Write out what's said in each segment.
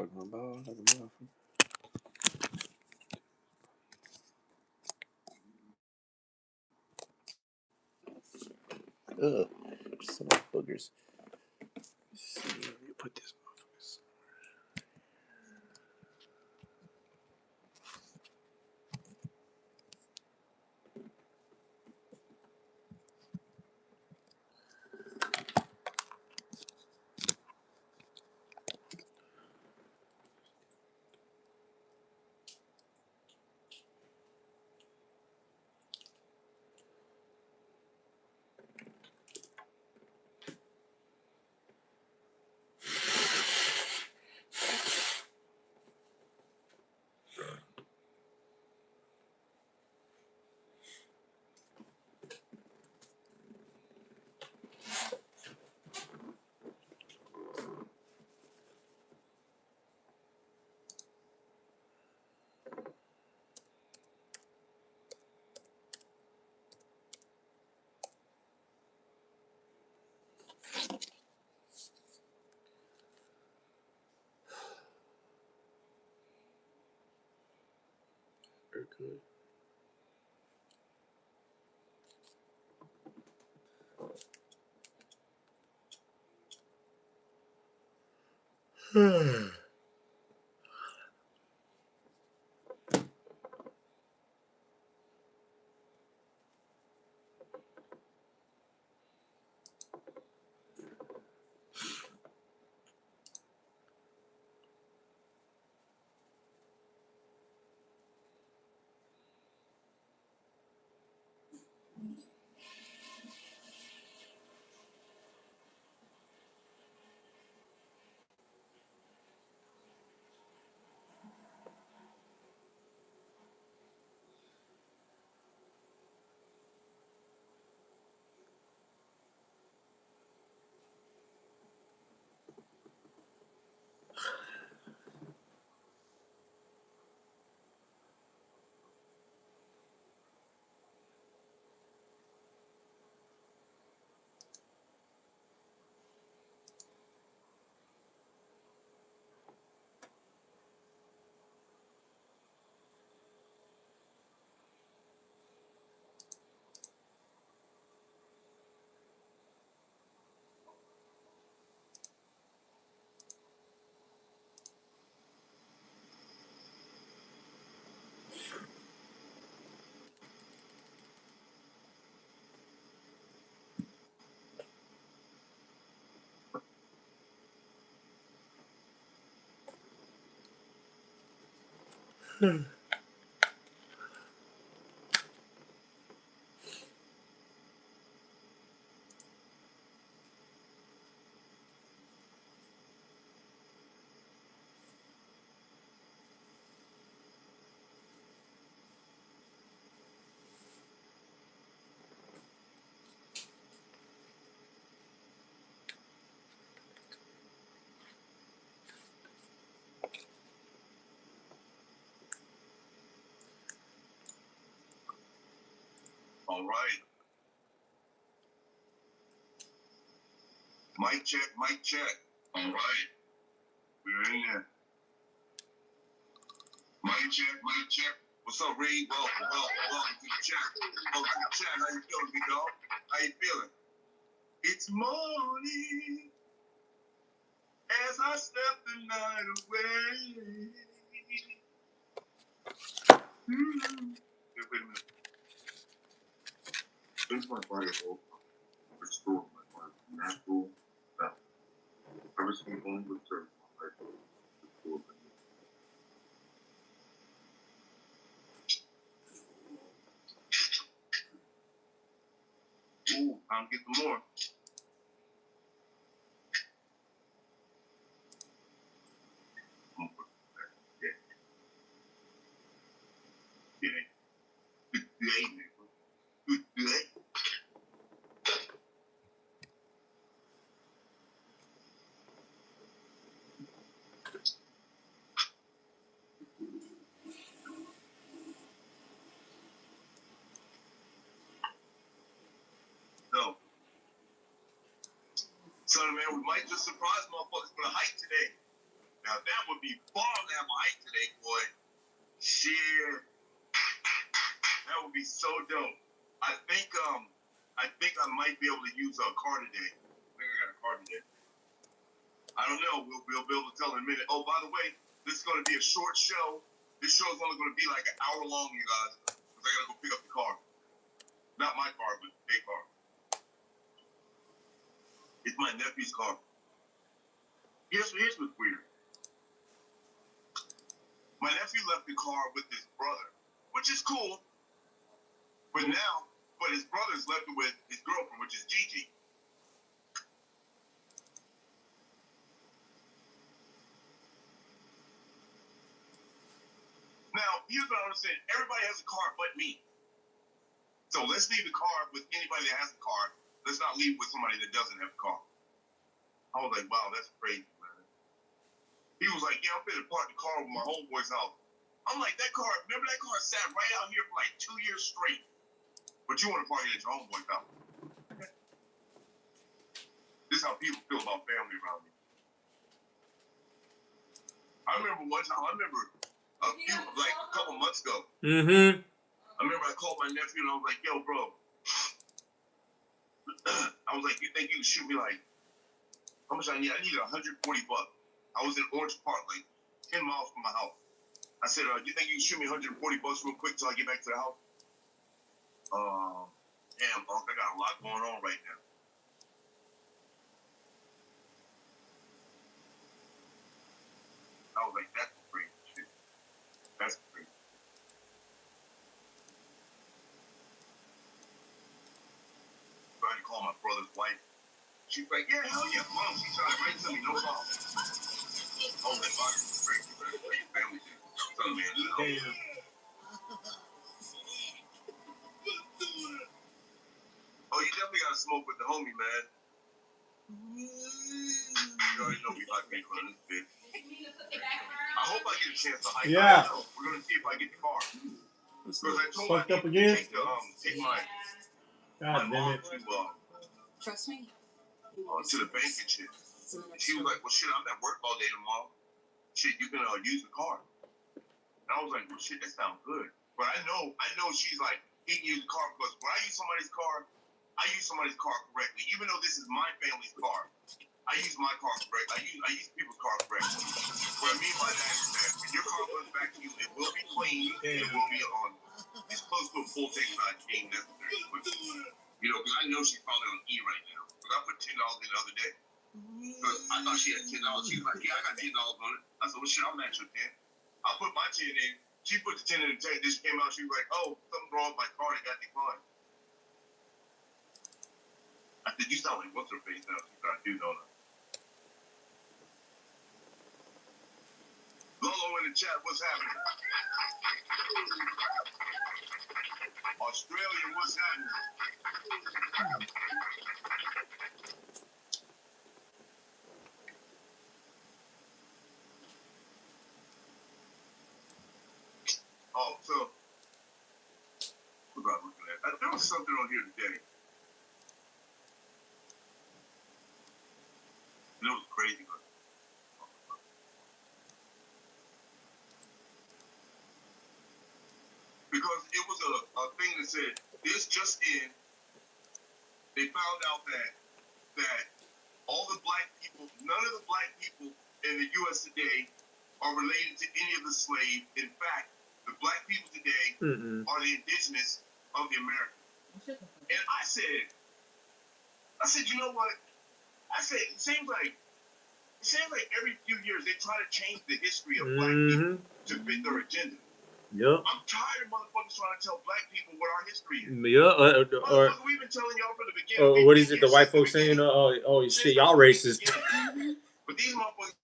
Fuck my ball like a motherfucker. Ugh, so many boogers. Let's see, let me put this motherfucker somewhere. Very good. All right. Mic check, mic check. All right. We're in there. Mic check, mic check. What's up, Reed? Welcome to the chat. Welcome to the chat. How you feeling, big dog? How you feeling? It's morning as I step the night away. Wait a minute. This my body will restore my body natural balance. Everything going with service my life will restore my Ooh, I'm getting more. So, son of man, we might just surprise motherfuckers with a hike today. Now that would be far down my height today, boy. Shit. That would be so dope. I think I might be able to use a car today. I think I got a car today. I don't know. We'll be able to tell in a minute. Oh, by the way, this is going to be a short show. This show is only going to be like an hour long, you guys. Because I got to go pick up the car. Not my car, but a car. It's my nephew's car. Here's what's weird. My nephew left the car with his brother, which is cool. But his brother's left it with his girlfriend, which is Gigi. Now, here's what I understand. Everybody has a car but me. So let's leave the car with anybody that has a car. Let's not leave with somebody that doesn't have a car. I was like, wow, that's crazy, man. He was like, yeah, I'm finna park the car over my homeboy's house. I'm like, remember that car sat right out here for like 2 years straight. But you want to park it at your homeboy's house. This is how people feel about family around me. I remember one time, a couple months ago. Mm-hmm. I remember I called my nephew and I was like, yo, bro. I was like, you think you can shoot me like, how much I need? I need $140. I was in Orange Park, like 10 miles from my house. I said, you think you can shoot me $140 real quick till I get back to the house? Damn, Unc, I got a lot going on right now. I was like, that's crazy shit. That's crazy. Trying to call my brother's wife. She's like, yeah, hell yeah, mom. She tried right to me, no problem. Oh, that box is crazy, man. Great family thing. So, man, damn. Oh, you definitely gotta smoke with the homie, man. You already know we like making on this bitch. I hope I get a chance to hike. Yeah. We're gonna see if I get the car. Because I told Fucked my up again? take my God damn mom it. Trust me. To the bank and shit. She was like, well, shit, I'm at work all day tomorrow. Shit, you can use the car. And I was like, well, shit, that sounds good. But I know she's like, he can use the car because when I use somebody's car, I use somebody's car correctly. Even though this is my family's car, I use my car correctly. I use people's car correctly. What I mean by that is that when your car comes back to you, it will be clean. It will be on. It's close to a full tank side being necessary. But, you know, because I know she's probably on E right now. Because I put $10 in the other day. Because I thought she had $10. She was like, yeah, I got $10 on it. I said, well, shit, I'll match your 10. I put my 10 in. She put the 10 in the tank. Then she came out. She was like, oh, something's wrong with my car. It got declined. I said, you sound like what's her face now? She started do, don't I? Lolo in the chat, what's happening? Australia, what's happening? Oh, so what about looking at? There was something on here today. And it was crazy, but because it was a thing that said this just in. They found out that all the black people, none of the black people in the U.S. today are related to any of the slaves. In fact, the black people today are the indigenous of the Americas. And I said, you know what? I said, it seems like every few years they try to change the history of black people to fit their agenda. Yep. I'm tired of motherfuckers trying to tell black people what our history is. Yeah. Or we've been telling y'all from the beginning. what is it? The white folks saying, "Oh shit, y'all racist." But these motherfuckers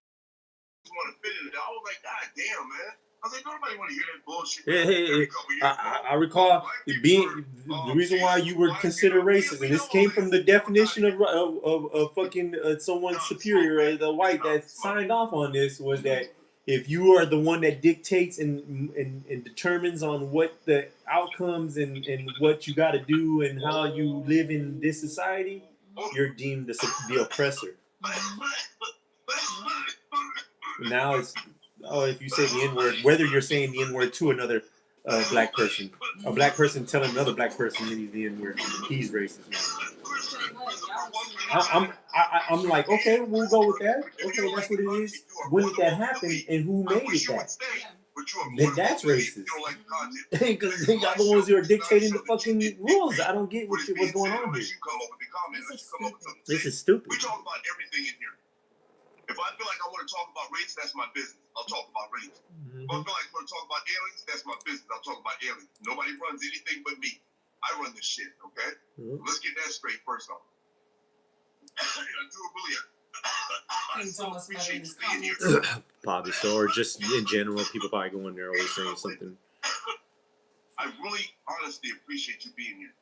want to fit in it. I was like, God damn, man. I was like, nobody want to hear that bullshit. Hey. I recall being the reason why you were considered racist, and this came from the definition of fucking someone's superior, the white that signed off on this, was that if you are the one that dictates and determines on what the outcomes and what you got to do and how you live in this society, you're deemed the oppressor. Now it's Oh, if you say the N-word, whether you're saying the N-word to another black person, a black person telling another black person that he's the N-word, he's racist. I'm like, okay, we'll go with that. Okay, that's what it is. When did that happen, and who made it that? Then that's racist. Because y'all the ones who are dictating the fucking rules. I don't get what's going on here. This is stupid. We talk about everything in here. If I feel like I want to talk about race, that's my business. I'll talk about race. If I feel like I want to talk about aliens, that's my business. I'll talk about aliens. Nobody runs anything but me. I run this shit, okay? Let's get that straight first off. I do really appreciate you being here. Probably so, or just in general, people probably go in there always saying something. I really honestly appreciate you being here.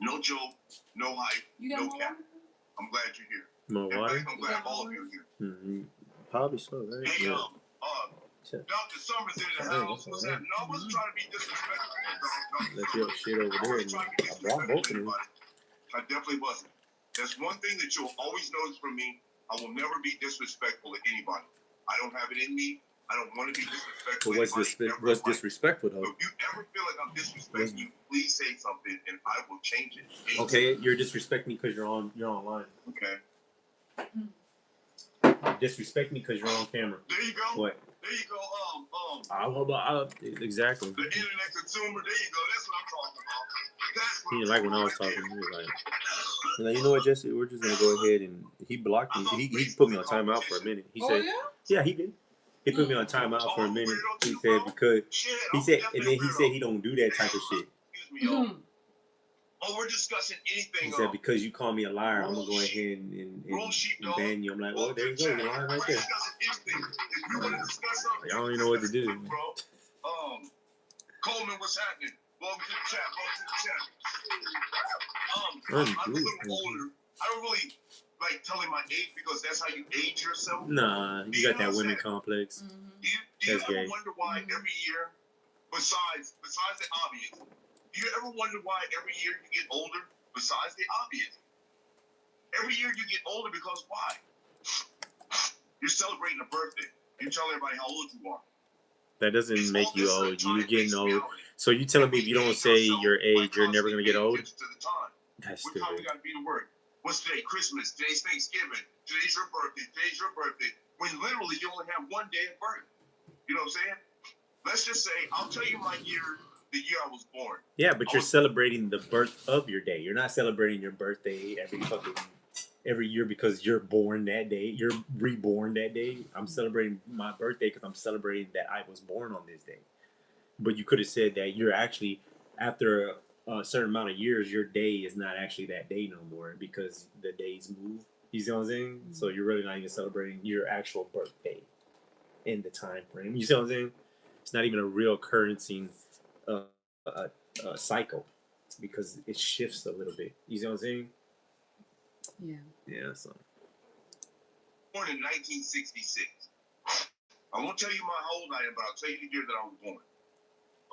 No joke, no hype, no cap. I'm glad you're here. More water? I'm glad all of you are here. Probably so, right? Hey, Yeah. Dr. Summers in the house. What's happening? No, I wasn't trying to be disrespectful. Left your shit over there. I brought both of them. I definitely wasn't. That's one thing that you'll always notice from me. I will never be disrespectful to anybody. I don't have it in me. I don't want to be disrespectful. But what's disrespectful though? If you ever feel like I'm disrespecting you, please say something and I will change it. Okay, you're disrespecting me because you're online. Okay. Disrespect me because you're on camera. There you go. What? There you go. Exactly. The internet consumer. There you go. That's what I'm talking about. That's what He didn't like when I was talking. He was like, you know what, Jesse? We're just gonna go ahead and he blocked me. He put me on timeout for a minute. He said, yeah, he did. He put me on timeout for a minute. He said because and then he said he don't do that type of shit. Excuse me, Oh, we're discussing anything. He said, because you call me a liar, I'm going to go ahead and ban you. I'm like, well, there you go. You're lying right there. I don't even know what to do. Coleman, what's happening? Welcome to the chat. I'm a little older. I don't really like telling my age because that's how you age yourself. Nah, you got that women complex. Do you ever wonder why every year, besides the obvious, do you ever wonder why every year you get older? Besides the obvious. Every year you get older because why? You're celebrating a birthday. You're telling everybody how old you are. That doesn't make you old. You're getting old. So you telling me if you don't say your age, you're never going to get old? That's stupid. What time we got to be to work? What's today? Christmas. Today's Thanksgiving. Today's your birthday. When literally you only have one day of birth. You know what I'm saying? Let's just say, I'll tell you my year. The year I was born. Yeah, but you're celebrating the birth of your day. You're not celebrating your birthday every year because you're born that day. You're reborn that day. I'm celebrating my birthday because I'm celebrating that I was born on this day. But you could have said that you're actually, after a certain amount of years, your day is not actually that day no more because the days move. You see what I'm saying? Mm-hmm. So you're really not even celebrating your actual birthday in the time frame. You see what I'm saying? It's not even a real currency. Cycle because it shifts a little bit. You see what I'm saying? Yeah. So. Born in 1966. I won't tell you how old I am, but I'll tell you the year that I was born.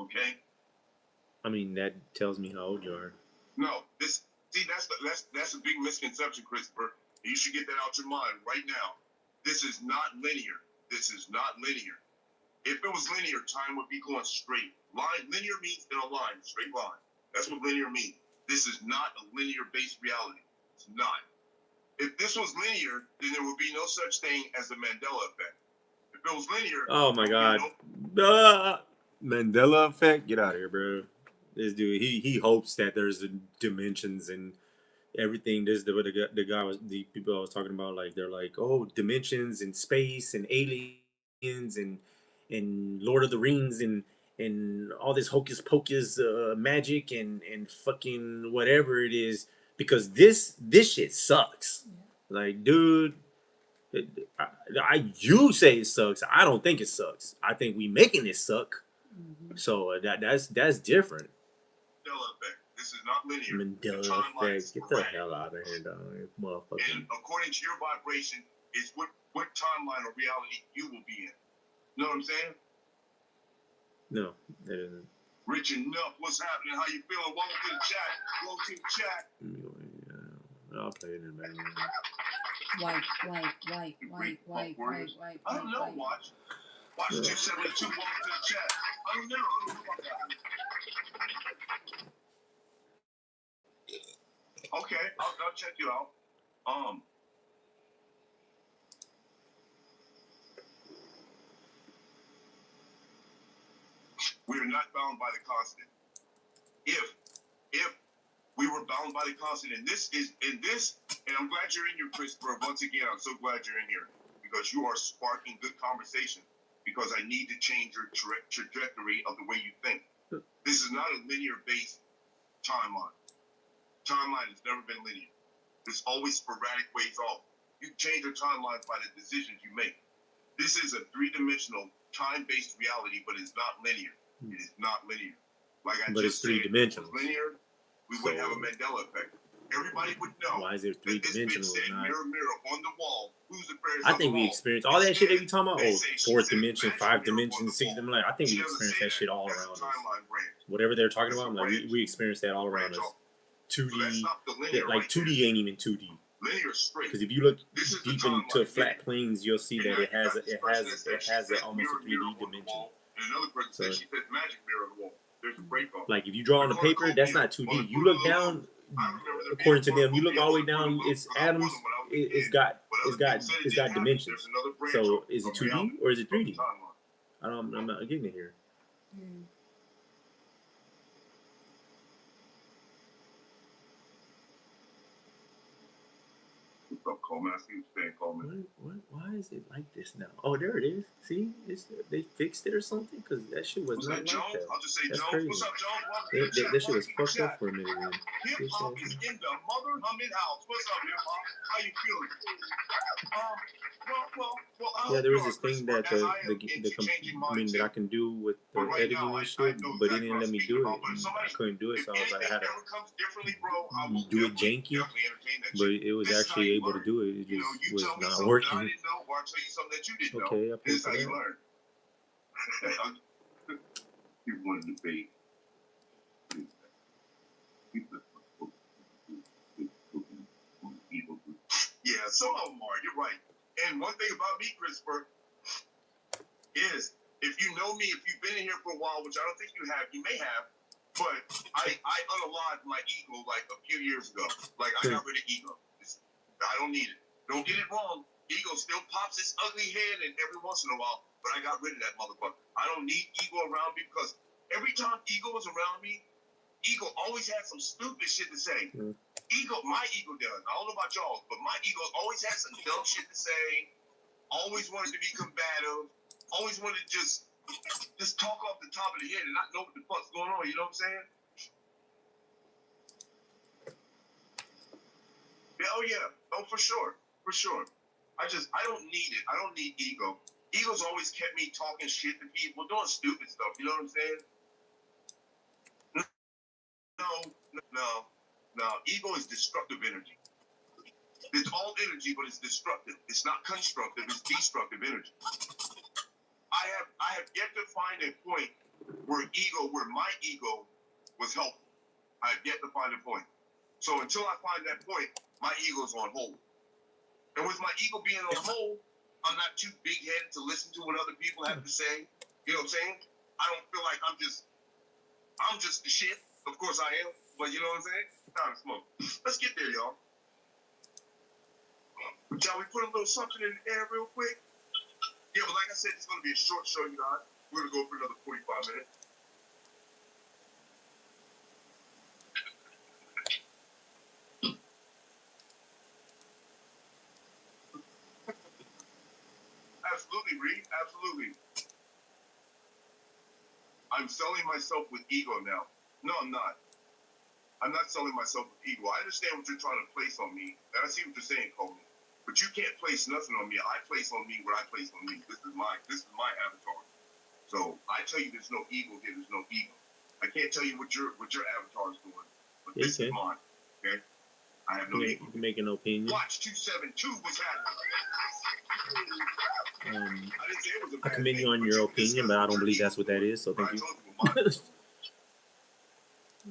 Okay. I mean, that tells me how old you are. No, that's a big misconception, Christopher. You should get that out your mind right now. This is not linear. If it was linear, time would be going straight. Linear means in a line, straight line. That's what linear means. This is not a linear-based reality. It's not. If this was linear, then there would be no such thing as the Mandela effect. If it was linear... Oh, my God. Mandela effect? Get out of here, bro. This dude, he hopes that there's dimensions and everything. This the people I was talking about, like, they're like, oh, dimensions and space and aliens and Lord of the Rings and all this hocus pocus magic and fucking whatever it is, because this shit sucks. Yeah. Like, dude, you say it sucks. I don't think it sucks. I think we making it suck. Mm-hmm. So that's different. Mandela effect. This is not linear. Mandela effect. Get the hell out of here, dog, motherfucker. And according to your vibration, is what timeline or reality you will be in. You know what I'm saying? No, that isn't. Rich enough. What's happening? How you feeling? Welcome to the chat. I'll play it in a minute. White. I don't know, watch. Watch 272. Welcome to the chat. I don't know. Okay, I'll check you out. We are not bound by the constant. If we were bound by the constant, and I'm glad you're in here, Christopher. Once again, I'm so glad you're in here because you are sparking good conversation. Because I need to change your trajectory of the way you think. This is not a linear-based timeline. Timeline has never been linear. There's always sporadic ways off. You change your timelines by the decisions you make. This is a three-dimensional, time-based reality, but it's not linear. It is not linear. Like I just said, if it was linear, we wouldn't have a Mandela effect. Everybody would know. Why is there three-dimensional? Mirror, mirror on the wall. Who's the fairest? I think we experience all that shit they be talking about. Oh, fourth dimension, 5 dimensions, 6 dimensions. Like, I think we experience that shit all around us. Whatever they're talking about, like we experience that all around us. 2D, like 2D ain't even 2D. Because if you look deep into flat planes, you'll see that it has almost a 3D dimension. So, like if you draw on the paper, that's not 2D. You look down. According to them, you look all the way down. It's atoms. It's got dimensions. So is it 2D or is it 3D? I'm not getting it here. Why is it like this now? Oh, there it is. See, they fixed it or something because that shit was not like that. That's crazy. That shit was fucked up for a minute. Hip hop is in the mother humming house. What's up, hip hop? How you feeling? Yeah, there was this thing that that I can do with the editing and shit, but it didn't let me do it. And I couldn't do it, so I was like, I had to do it janky, but it was actually able to do it. It just was not working. Okay, I paid for that. You want to debate. Yeah, some of them are. You're right. And one thing about me, Christopher, is if you know me, if you've been in here for a while, which I don't think you have, you may have, but I unaligned my ego like a few years ago. Like I got rid of ego. I don't need it. Don't get it wrong. Ego still pops its ugly head in every once in a while, but I got rid of that motherfucker. I don't need ego around me because every time ego was around me, ego always had some stupid shit to say. My ego does. I don't know about y'all, but my ego always had some dumb shit to say. Always wanted to be combative. Always wanted to just talk off the top of the head and not know what the fuck's going on. You know what I'm saying? Yeah, oh yeah. Oh, for sure. For sure. I don't need it. I don't need ego. Ego's always kept me talking shit to people, doing stupid stuff. You know what I'm saying? No. Ego is destructive energy. It's all energy, but it's destructive. It's not constructive. It's destructive energy. I have yet to find a point where my ego was helpful. I have yet to find a point. So until I find that point, my ego's on hold. And with my ego being on hold, I'm not too big-headed to listen to what other people have to say. You know what I'm saying? I don't feel like I'm just the shit. Of course I am, but you know what I'm saying? Time to smoke. Let's get there, y'all. Shall we put a little something in the air real quick? Yeah, but like I said, it's going to be a short show, you guys. We're going to go for another 45 minutes. Absolutely, Reed. Absolutely. I'm selling myself with ego now. No, I'm not. I'm not selling myself with ego. I understand what you're trying to place on me, and I see what you're saying, Coleman. But you can't place nothing on me. I place on me what I place on me. This is my avatar. So I tell you, there's no ego here. There's no ego. I can't tell you what your avatar is doing, but this is mine. Okay. I have no ego. You can make an opinion. Watch 272. What's happening? I commend you on your opinion, but I don't believe that's what that is. So thank you.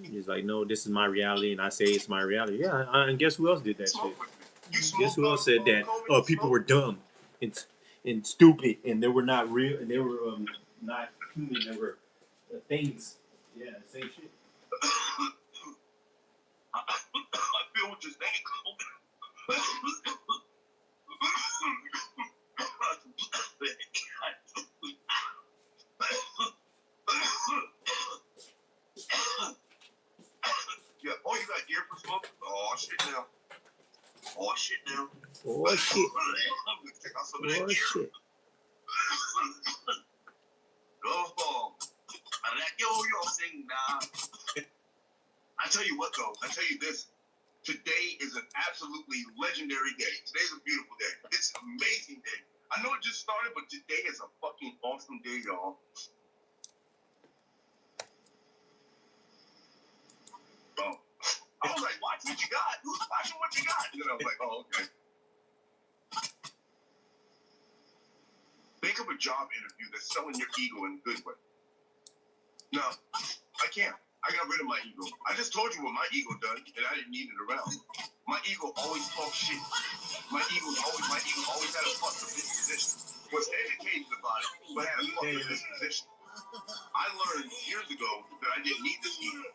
He's like, no, this is my reality, and I say it's my reality. Yeah, and guess who else did that shit? Guess who else said that? Oh, people were dumb and stupid, and they were not real, and they were not human. They were things. Yeah, same shit. I feel what you're saying. Yeah. Oh, you got ear for smoke? Oh shit now. Oh shit now. Oh shit. I'm gonna check out some of that Oh gear. shit. Oh, I like y'all sing now. I tell you what though, I tell you this. Today is an absolutely legendary day. Today's a beautiful day. It's an amazing day. I know it just started, but today is a fucking awesome day, y'all. Oh. I was like, watch what you got. Who's watching what you got? And then I was like, oh, okay. Think of a job interview that's selling your ego in a good way. No, I can't. I got rid of my ego. I just told you what my ego done, and I didn't need it around. My ego always talks shit. My ego always had a fuck of this position. Was educated about it, but had a fuck of this position. I learned years ago that I didn't need this ego.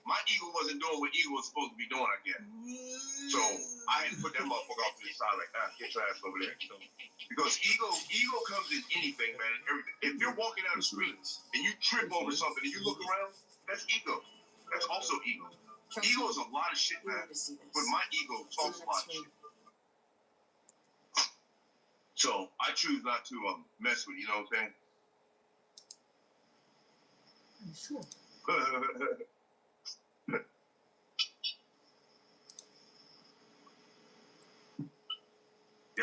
My ego wasn't doing what ego was supposed to be doing, I guess. So I had to put that motherfucker off to the side, like, get your ass over there. Because ego comes in anything, man, and everything. If you're walking down the street and you trip over something and you look around, that's ego. That's also ego. Ego is a lot of shit, man. But my ego talks a lot of shit. So I choose not to mess with it, you know what I'm saying? Sure. Yeah,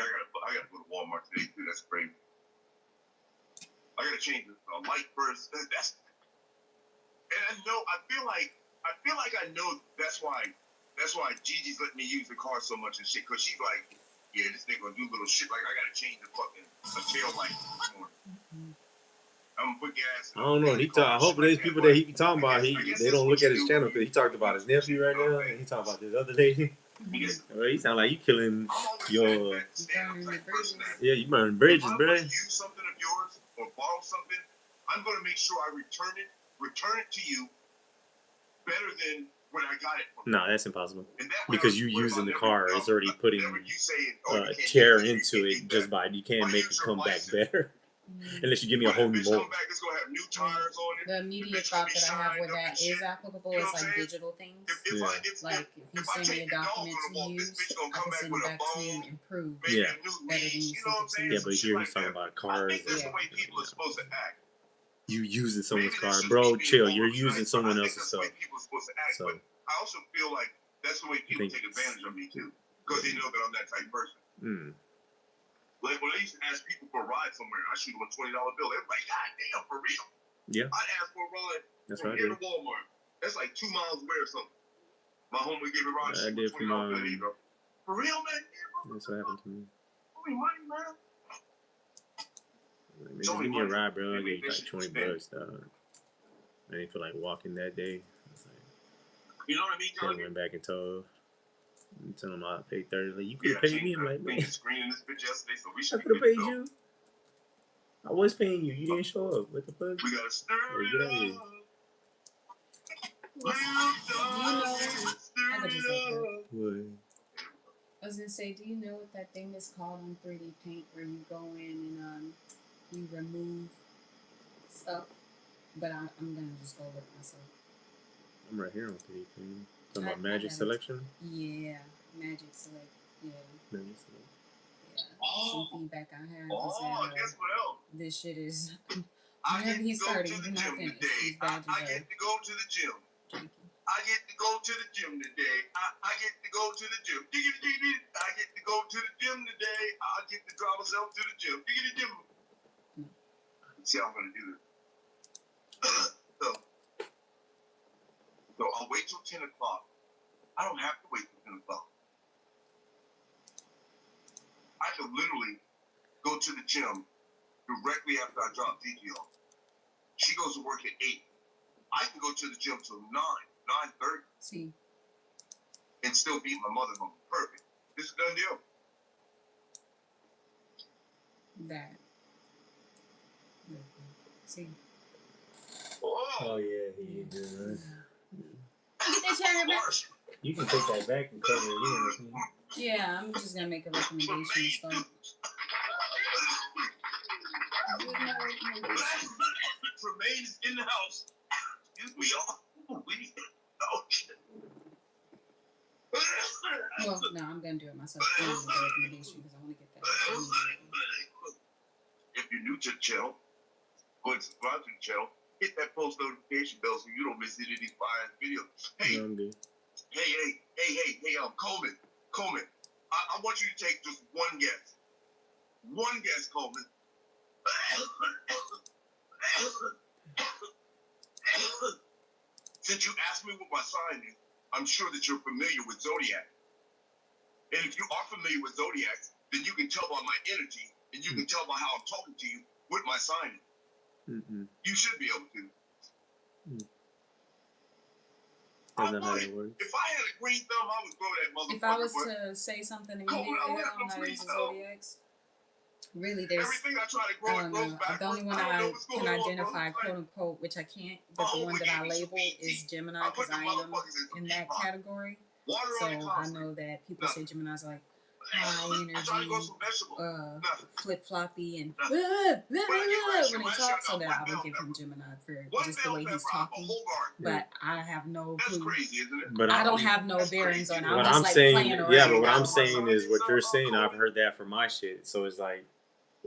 I gotta go to Walmart today too. That's crazy. I gotta change the light first. And I feel like I know that's why Gigi's letting me use the car so much and shit. Cause she's like, yeah, this nigga gonna do little shit. Like I gotta change the fucking tail light. I'm gonna put gas. I don't know. I hope these people that he be talking about, they don't look at his channel because he talked about his nephew right now, and he talking about this other lady. Well, he sound like you killing your. Yeah, you burning bridges, bro. If I use something of yours or borrow something, I'm gonna make sure I return it to you better than when I got it. No, that's impossible. Because you using the car, it's already putting care into it. Just by you can't make it come back better. Unless you give me a whole new mold. The immediate thought that I have where that is applicable is like digital things. Yeah. Like if you send me a document to use, I can send it back to you and improve. Yeah. Better than you sent it to me. Yeah, but here he's talking about cars. That's the way people are supposed to act. You using someone's car, bro? Chill. You're using someone else's stuff. So I also feel like that's the way people take advantage of me too, because they know that I'm that type of person. Like when I used to ask people for a ride somewhere, I shoot them a $20 bill. They're like, God damn, for real? Yeah. I'd ask for a ride from here to Walmart. That's like 2 miles away or something. My homie gave me a ride. I did for my. For real, man? That's what happened to me. Money, man. Like, give me a ride, bro. I gave you like $20, dog. I didn't feel like walking that day. You know what I mean, Johnny? Went back and told. Tell him I paid 30. Like, you could have paid me. I'm like, man. I could have paid you. I was paying you. You didn't show up. What the fuck? We gotta stir get out of here. I was gonna say, do you know what that thing is called on 3D Paint, where you go in and you remove stuff? But I'm gonna just go look myself. I'm right here on 3D Paint. Talking about magic selection? Yeah, magic select. Yeah. Magic select. Yeah. Some feedback I had. He said, this shit is. Whenever he started, you're not finished. These badges I get to go to the gym. I get to go to the gym today. I get to go to the gym. I get to go to the gym today. I get to drive myself to the gym. See how I'm gonna do this. So I'll wait till 10 o'clock. I don't have to wait till 10 o'clock. I could literally go to the gym directly after I drop Gigi off. She goes to work at 8. I can go to the gym till 9:30. See. And still beat my mother home. Perfect. This is a done deal. that. See. Oh yeah, he does. Get that chair back. You can take that back and cover it in. Yeah, I'm just gonna make a recommendation. So. Tremaine is in the house. Excuse me, y'all. Oh, shit. Well, no, I'm gonna do it myself. I'm gonna make a recommendation because I want to get that. If you're new to the channel, go and subscribe to the channel. Hit that post notification bell so you don't miss any of these fire videos. Hey, Coleman. I want you to take just one guess. One guess, Coleman. Since you asked me what my sign is, I'm sure that you're familiar with Zodiac. And if you are familiar with Zodiacs, then you can tell by my energy and you can tell by how I'm talking to you what my sign is. You should be able to. That's not how that works. If I had a green thumb, I would throw that motherfucker. If I was to say something immediately, I'm not into Zodiacs. Really, there's everything I try to grow, I don't know. The only one I can identify, quote unquote, which I can't, but the one that I label is Gemini because I am in that category. So I know that people say Gemini's like high energy, flip floppy, and when they talk. So that I would give him Gemini for just the way he's talking. But I have no clue. But I don't have no bearings on it. I'm just like playing around. Yeah, but what I'm saying is what you're saying. I've heard that for my shit. So it's like.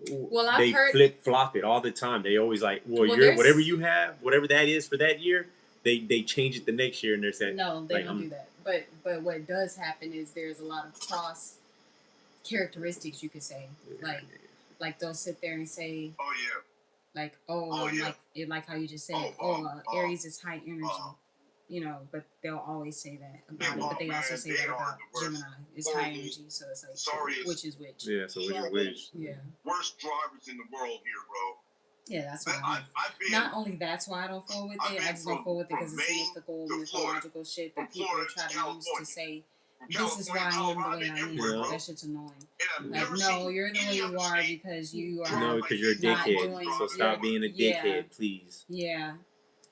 Well, they flip flop it all the time. They always like, you're whatever you have, whatever that is for that year, they change it the next year and they're saying no, they don't do that. But what does happen is there's a lot of cross characteristics, you could say, like they'll sit there and say, like how you just said, Aries is high energy. You know, but they'll always say that about it. But they also say that about Gemini. It's high energy, so it's like, which is which? Yeah, so which is which? Yeah. Worst drivers in the world here, bro. Yeah, that's why. Not only that's why I don't fool with it. I just don't fool with it because it's mythological shit that people try to use to say, this is why I am the way I am. Yeah. That shit's annoying. Like, no, you're the way you are because you are. No, because you're a dickhead. So stop being a dickhead, please. Yeah.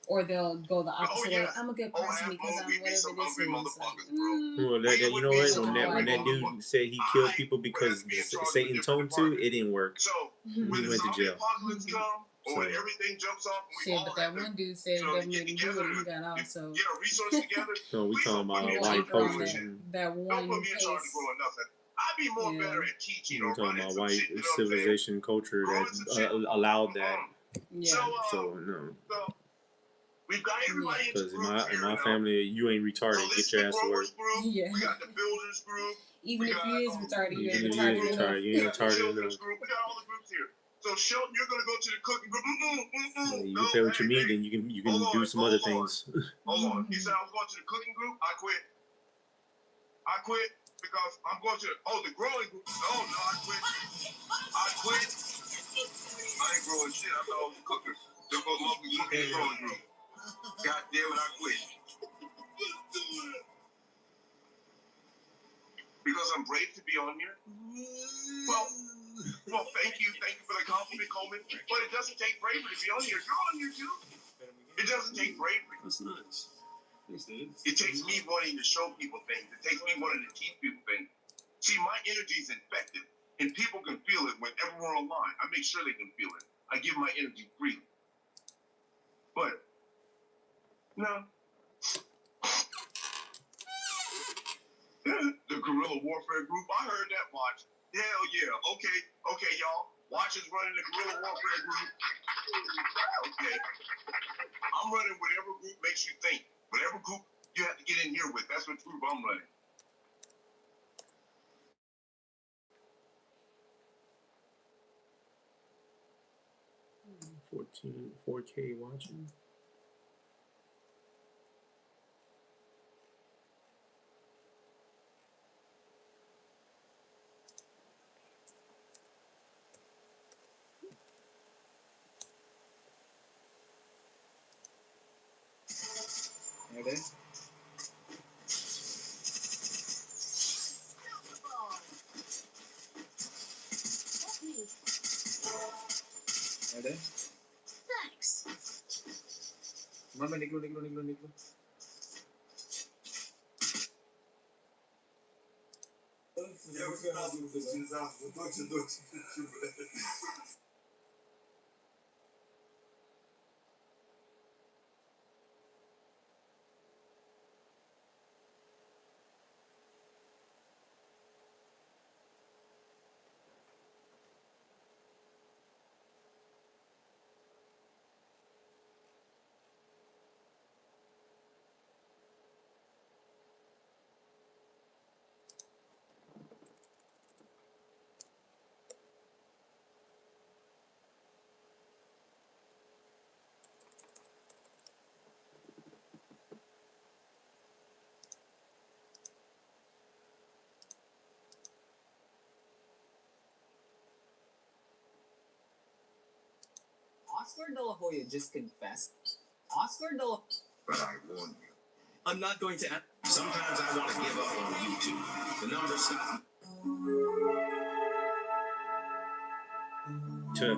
Or they'll go the opposite way. I'm a good person because I'm whatever this is. Well, you know what? When that dude said he killed people because Satan told him to, it didn't work. He went to jail. So everything jumps off. Shit, but that one dude said that made him do it and he got out. So no, we talking about white culture. That one case. I'd be more better at teaching. We're talking about white civilization culture that allowed that. Yeah. So no. We've got everybody because in my family, you ain't retarded. Get your ass to work. Yeah. We got the builders group. Even if he is retarded, you ain't retarded enough. You ain't retarded enough. We got all the groups here. So Shelton, you're gonna go to the cooking group. You can play with your meat, then you can do some other things. Hold on. You said I was going to the cooking group. I quit because I'm going to the growing group. No, I quit. I ain't growing shit. I thought I was a cooker. They're going to be cooking the growing group. God damn it, I quit. Because I'm brave to be on here? Well, thank you for the compliment, Coleman. But it doesn't take bravery to be on here. You're on here too. It doesn't take bravery. That's nice. It takes me wanting to show people things. It takes me wanting to teach people things. See, my energy is infected, and people can feel it whenever we're online. I make sure they can feel it. I give my energy freely. But no. The guerrilla warfare group. I heard that watch. Hell yeah. Okay, y'all. Watch is running the guerrilla warfare group. Okay. I'm running whatever group makes you think. Whatever group you have to get in here with. That's what group I'm running. $14, 4K watching. Are they? Ada? Thanks. Mama, negro. Oscar De La Hoya just confessed. Oscar De La... But I warn you. I'm not going to... Sometimes I want to give up on YouTube. The numbers stop. Shit.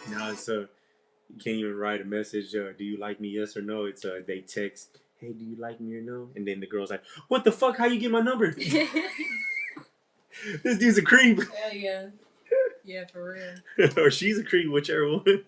Now it's you can't even write a message. Do you like me? Yes or no. It's they text. Hey, do you like me or no? And then the girl's like, "What the fuck? How you get my number?" This dude's a creep. Hell yeah. Yeah, for real. Or she's a creep, whichever one.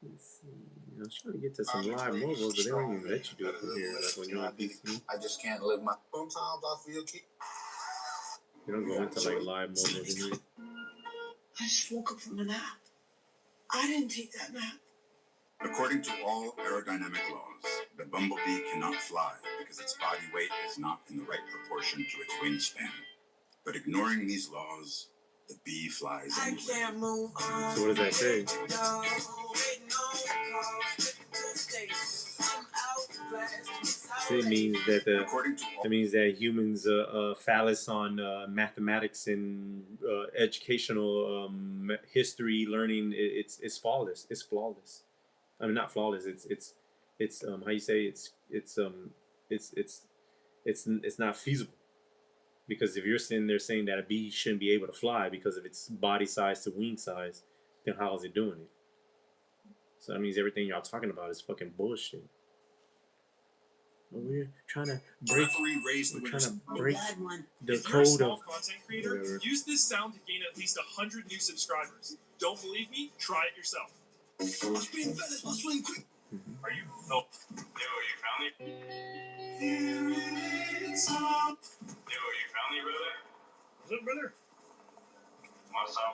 Let's see. I was trying to get to some live mobiles, but they don't even let you do it from here. Like when you're on PC. I just can't live my. Sometimes I feel keep. You don't go into like live mobiles in here. I just woke up from a nap. I didn't take that nap. According to all aerodynamic laws, the bumblebee cannot fly because its body weight is not in the right proportion to its wingspan. But ignoring these laws, the bee flies I anyway. can't move on. So what does that say? It means that it means that humans' phallus on mathematics and educational history learning it's flawless. It's flawless. I mean, not flawless. It's how you say it's not feasible. Because if you're sitting there saying that a bee shouldn't be able to fly because of its body size to wing size, then how is it doing it? So that means everything y'all talking about is fucking bullshit. We're trying to break. We're trying to break the code of content creator. Use this sound to gain at least 100 new subscribers. Don't believe me? Try it yourself. Are you? No. Yo, you found me? Yo, you found me, brother? What's up, brother? What's up?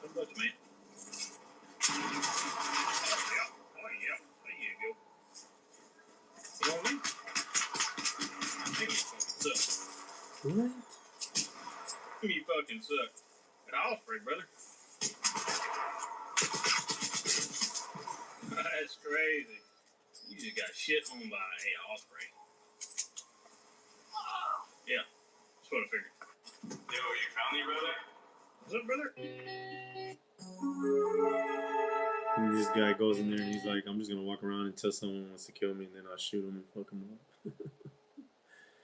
What's up, man? Oh, yeah. There you go. You want me? what? You fucking suck. And I'll spray, brother. That's crazy. You just got shit on by a osprey. Yeah, that's what I figured. Yo, you found me, brother? What's up, brother? And this guy goes in there and he's like, I'm just gonna walk around until someone wants to kill me, and then I'll shoot him and fuck him up.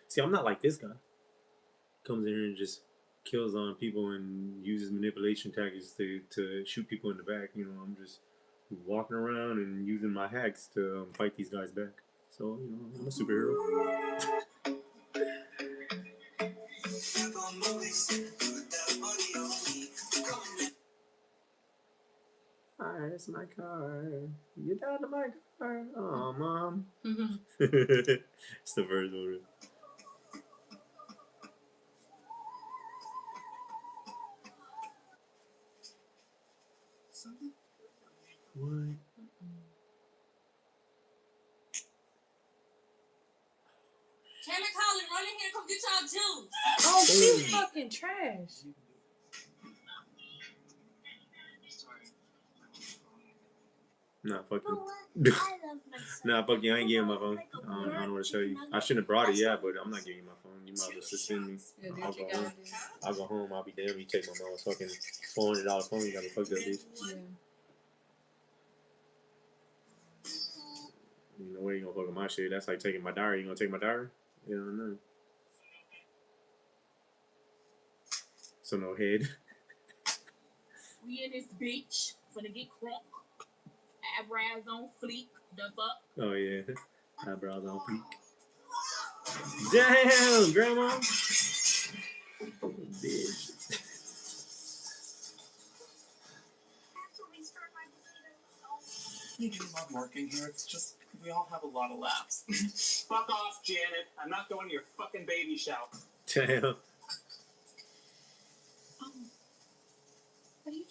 See, I'm not like this guy. Comes in here and just kills on people and uses manipulation tactics to shoot people in the back. You know, I'm just walking around and using my hacks to fight these guys back. So, you know, I'm a superhero. Hi, it's my car. Get out of my car. Oh, Mom. It's the verse over it. What? Taylor Collin, run in here, come get y'all juice. Oh, she's fucking trash. Nah, fuck But you. what? I love myself. Nah, fuck you. I ain't giving my phone. Like a I don't know what to tell chicken you. nugget. I shouldn't have brought it, That's yeah, what but it I'm not is. giving you my phone. You might as well suspend me. Yeah, do I'll what you go gotta home. do. I'll go home. I'll be damned. You take my mom's fucking $400 phone. You got me fucked up, bitch. Yeah. You know where you gonna fuck with my shit? That's like taking my diary. You gonna take my diary? You don't know. So no head. We in this bitch. Finna get crunk. Eyebrows on fleek. The fuck? Oh yeah. Eyebrows on peak. Damn, grandma. Bitch. You do love working here. It's just we all have a lot of laughs. Fuck off, Janet. I'm not going to your fucking baby shower. Damn. What are you?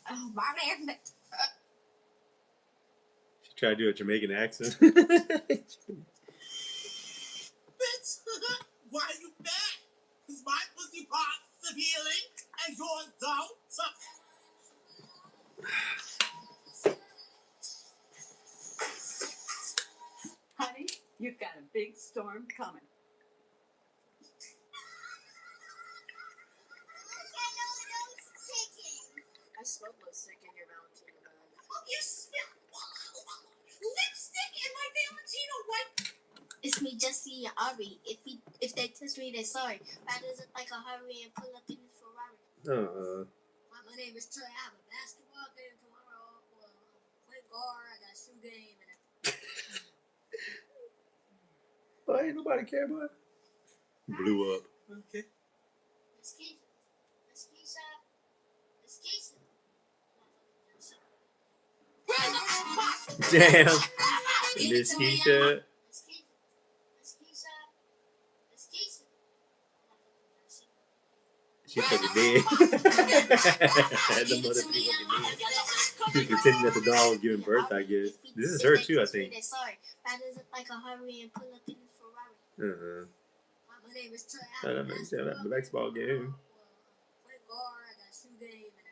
Oh, my man. She tried to do a Jamaican accent. Bitch, why are you back? Because my pussy parts of healing and yours don't. Honey, you've got a big storm coming. I smelled lipstick in your Valentino bag. You smell lipstick in my Valentino white. It's me, Jesse and Ari. If they touch me, they're sorry. That doesn't like a hurry and pull up in the Ferrari. My name is Trey. I have a basketball game tomorrow. Point guard. I got a shoe game and Why ain't nobody care about it? Blew up. Okay. Miss Keisha. Damn. Miss Keisha. She fucking dead. The mother be fucking dead. She was pretending that the dog was giving birth, I guess. This is her too, I think. Sorry. That doesn't like a hurry and pull up in the Ferrari. My name is Trey. I have a basketball game. Point guard. I got a shoe game and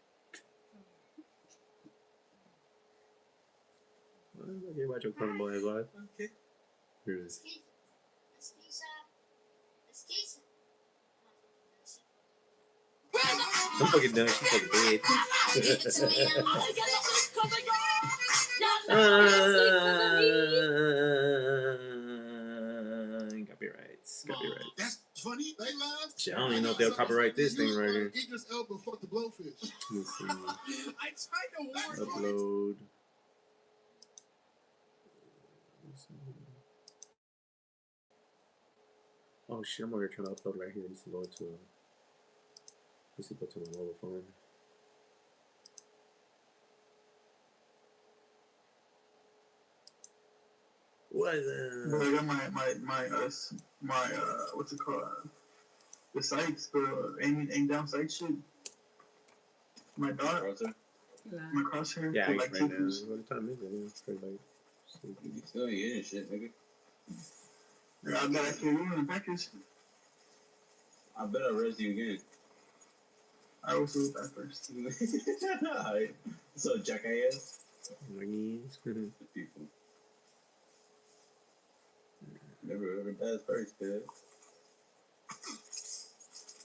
I care about your crumble ass life. Okay. Here it is. I'm fucking done. She's fucking dead. Copyrights. That's funny. They live. Shit, I don't even know if they'll copyright this thing right here. Idris Elba fucked the blowfish. Let's see. I tried to warn you. Upload. Oh shit, I'm over here trying to upload right here. This is going to let's go to my mobile phone. What I got my what's it called? The sites, the aim down sight shit. My dot, my crosshair. yeah, like right now. What time is it? It's pretty late. You still getting shit, nigga. Yeah, I got actually in the package. I bet I'll arrest you again. I will do that first. Alright. So, jackass. People. Never pass first, kid.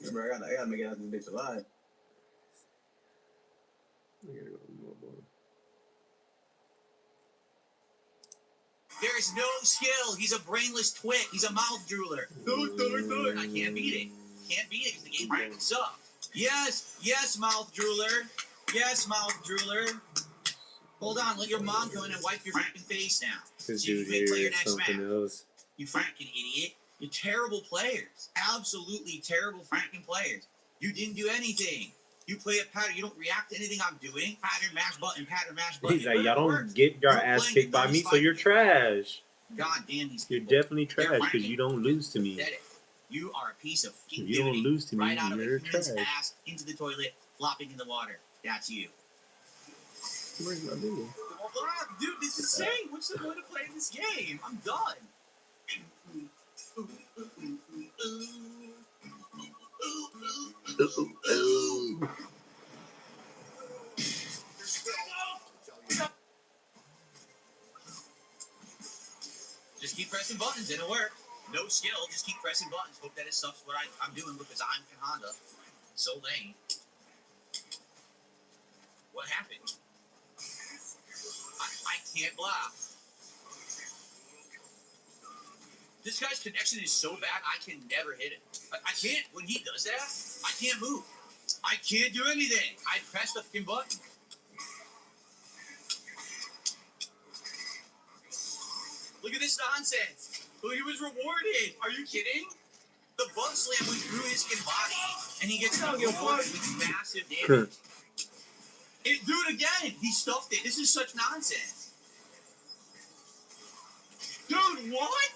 Remember, I gotta make it out this bitch alive. I gotta go to mobile. There is no skill. He's a brainless twit. He's a mouth drooler. I can't beat it. Can't beat it because the game fucking sucks. Yes, mouth drooler. Yes, mouth drooler. Hold on, let your mom come in and wipe your fucking face now. This So you dude can play here your is next something match. else. You fucking idiot. You're terrible players. Absolutely terrible fucking players. You didn't do anything. You play a pattern. You don't react to anything I'm doing. Pattern, mash button, pattern, mash button. He's like, y'all don't get your ass kicked by me, so you're trash. God damn these You're people. definitely trash because you don't lose to me. Pathetic. You are a piece of fucking If you don't lose to me, right out of a you're human's trash. ass into the toilet, flopping in the water. That's you. Where's my video? Dude, this is insane. What's the point of playing this game? I'm done. pressing buttons, didn't work. No skill, just keep pressing buttons. Hope that his stuff's what I'm doing because I'm in Honda. So lame. What happened? I can't block. This guy's connection is so bad, I can never hit it. I can't, when he does that, I can't move. I can't do anything. I pressed the fucking button. Look at this nonsense. Look, he was rewarded. Are you kidding? The bug slam went through his skin body, and he gets rewarded with massive damage. Do it again. He stuffed it. This is such nonsense. Dude, what?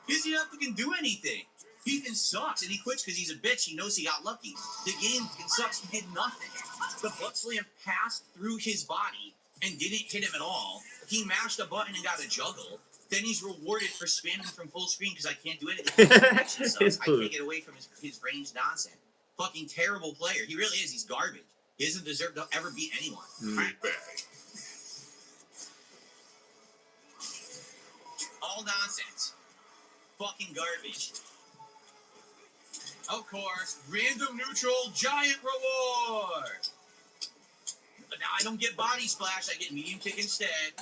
He doesn't even fucking do anything. He fucking sucks, and he quits because he's a bitch. He knows he got lucky. The game fucking sucks. He did nothing. The butt slam passed through his body and didn't hit him at all. He mashed a button and got a juggle. Then he's rewarded for spamming from full screen because I can't do anything. I can't get away from his range nonsense. Fucking terrible player. He really is. He's garbage. He doesn't deserve to ever beat anyone. All nonsense. Fucking garbage. Of course, random neutral giant reward. But now I don't get body splash. I get medium kick instead.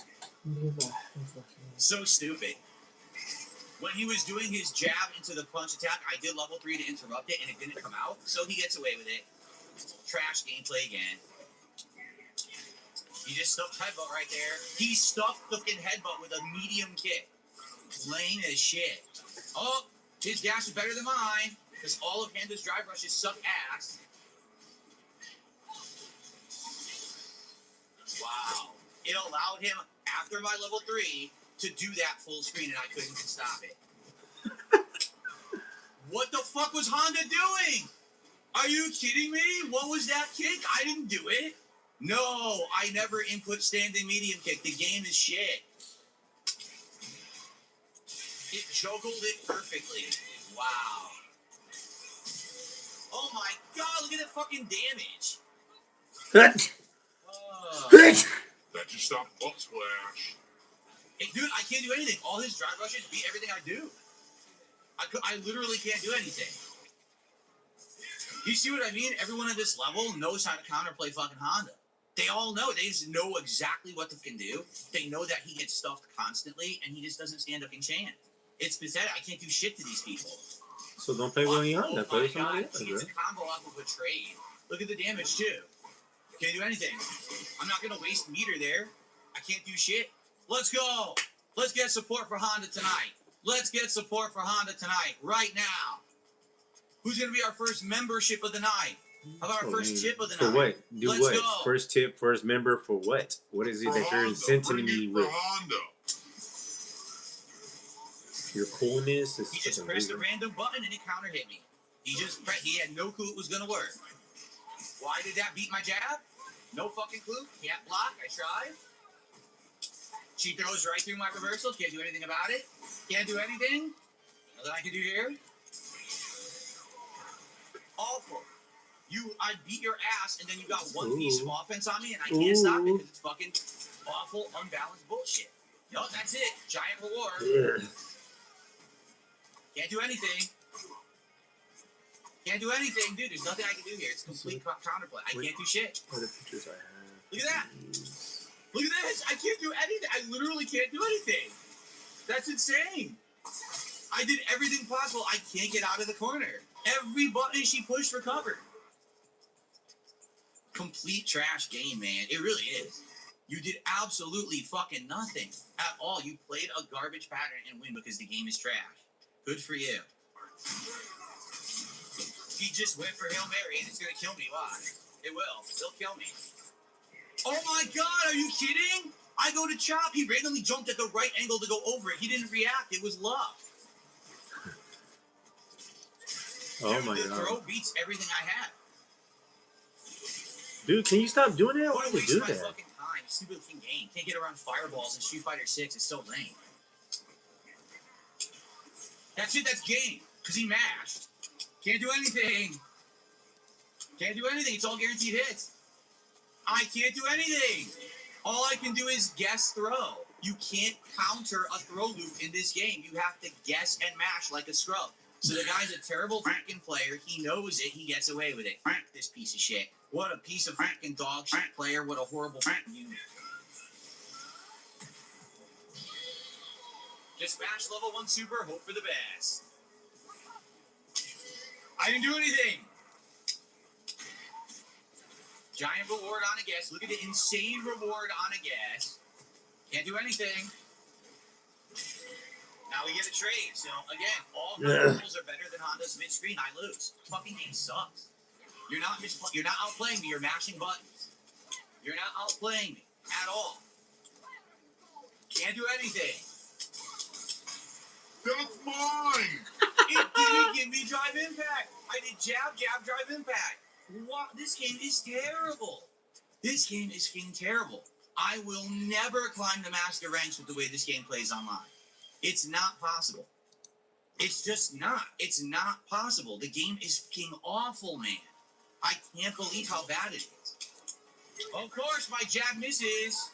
So stupid. When he was doing his jab into the punch attack, I did level 3 to interrupt it, and it didn't come out. So he gets away with it. Trash gameplay again. He just stuffed headbutt right there. He stuffed the fucking headbutt with a medium kick. Lame as shit. Oh, his dash is better than mine, because all of Handa's drive rushes suck ass. Wow. It allowed him, after my level 3, to do that full screen, and I couldn't stop it. What the fuck was Honda doing? Are you kidding me? What was that kick? I didn't do it. No, I never input standing medium kick. The game is shit. It juggled it perfectly. Wow. Oh my god, look at that fucking damage. That just stopped butt splash. Hey, dude, I can't do anything. All his drive rushes beat everything I do. I literally can't do anything. You see what I mean? Everyone at this level knows how to counterplay fucking Honda. They all know. They just know exactly what to fucking do. They know that he gets stuffed constantly, and he just doesn't stand up and chance. It's pathetic. I can't do shit to these people. So don't play with Honda. Play with somebody else, he gets a combo off of a trade. Look at the damage, too. Can't do anything. I'm not going to waste meter there. I can't do shit. Let's go. Let's get support for Honda tonight. Let's get support for Honda tonight, right now. Who's going to be our first membership of the night? How about our first tip of the night? For what? Do Let's what? Go. First tip, first member for what? What is it that you're incenting me with? Your coolness is. He just pressed a random button and it counter hit me. He had no clue it was going to work. Why did that beat my jab? No fucking clue. Can't block. I tried. She throws right through my reversal. Can't do anything about it. Can't do anything. Nothing I can do here. Awful. I beat your ass, and then you got one piece of offense on me, and I can't stop it because it's fucking awful, unbalanced bullshit. Yup, that's it. Giant reward. Yeah. Can't do anything. Can't do anything, dude. There's nothing I can do here. It's complete counterplay. I can't do shit. What are the pictures I have? Look at that. Look at this. I can't do anything. I literally can't do anything. That's insane. I did everything possible. I can't get out of the corner. Every button she pushed recovered. Complete trash game, man. It really is. You did absolutely fucking nothing at all. You played a garbage pattern and win because the game is trash. Good for you. He just went for Hail Mary and it's going to kill me. Why? It will. It'll kill me. Oh my god, are you kidding? I go to chop. He randomly jumped at the right angle to go over it. He didn't react. It was luck. Oh Dude, my the god. throw beats everything I had. Dude, can you stop doing that? Why What a would waste you do of my that? fucking time. Stupid fucking game. Can't get around fireballs in Street Fighter 6. It's so lame. That's it. That's game. Because he mashed. Can't do anything. Can't do anything. It's all guaranteed hits. I can't do anything. All I can do is guess throw. You can't counter a throw loop in this game. You have to guess and mash like a scrub. So the guy's a terrible freaking player. He knows it. He gets away with it. This piece of shit. What a piece of freaking dog shit player. What a horrible freaking unit. Just smash level 1 super. Hope for the best. I didn't do anything. Giant reward on a guess. Look at the insane reward on a guess. Can't do anything. Now we get a trade. So, again, all rules are better than Honda's mid-screen. I lose. Fucking game sucks. You're not outplaying me. You're mashing buttons. You're not outplaying me at all. Can't do anything. That's mine. It didn't give me drive impact. I did jab, jab, drive impact. What? This game is terrible. This game is fucking terrible. I will never climb the master ranks with the way this game plays online. It's not possible. It's just not. It's not possible. The game is fucking awful, man. I can't believe how bad it is. Of course, my jab misses.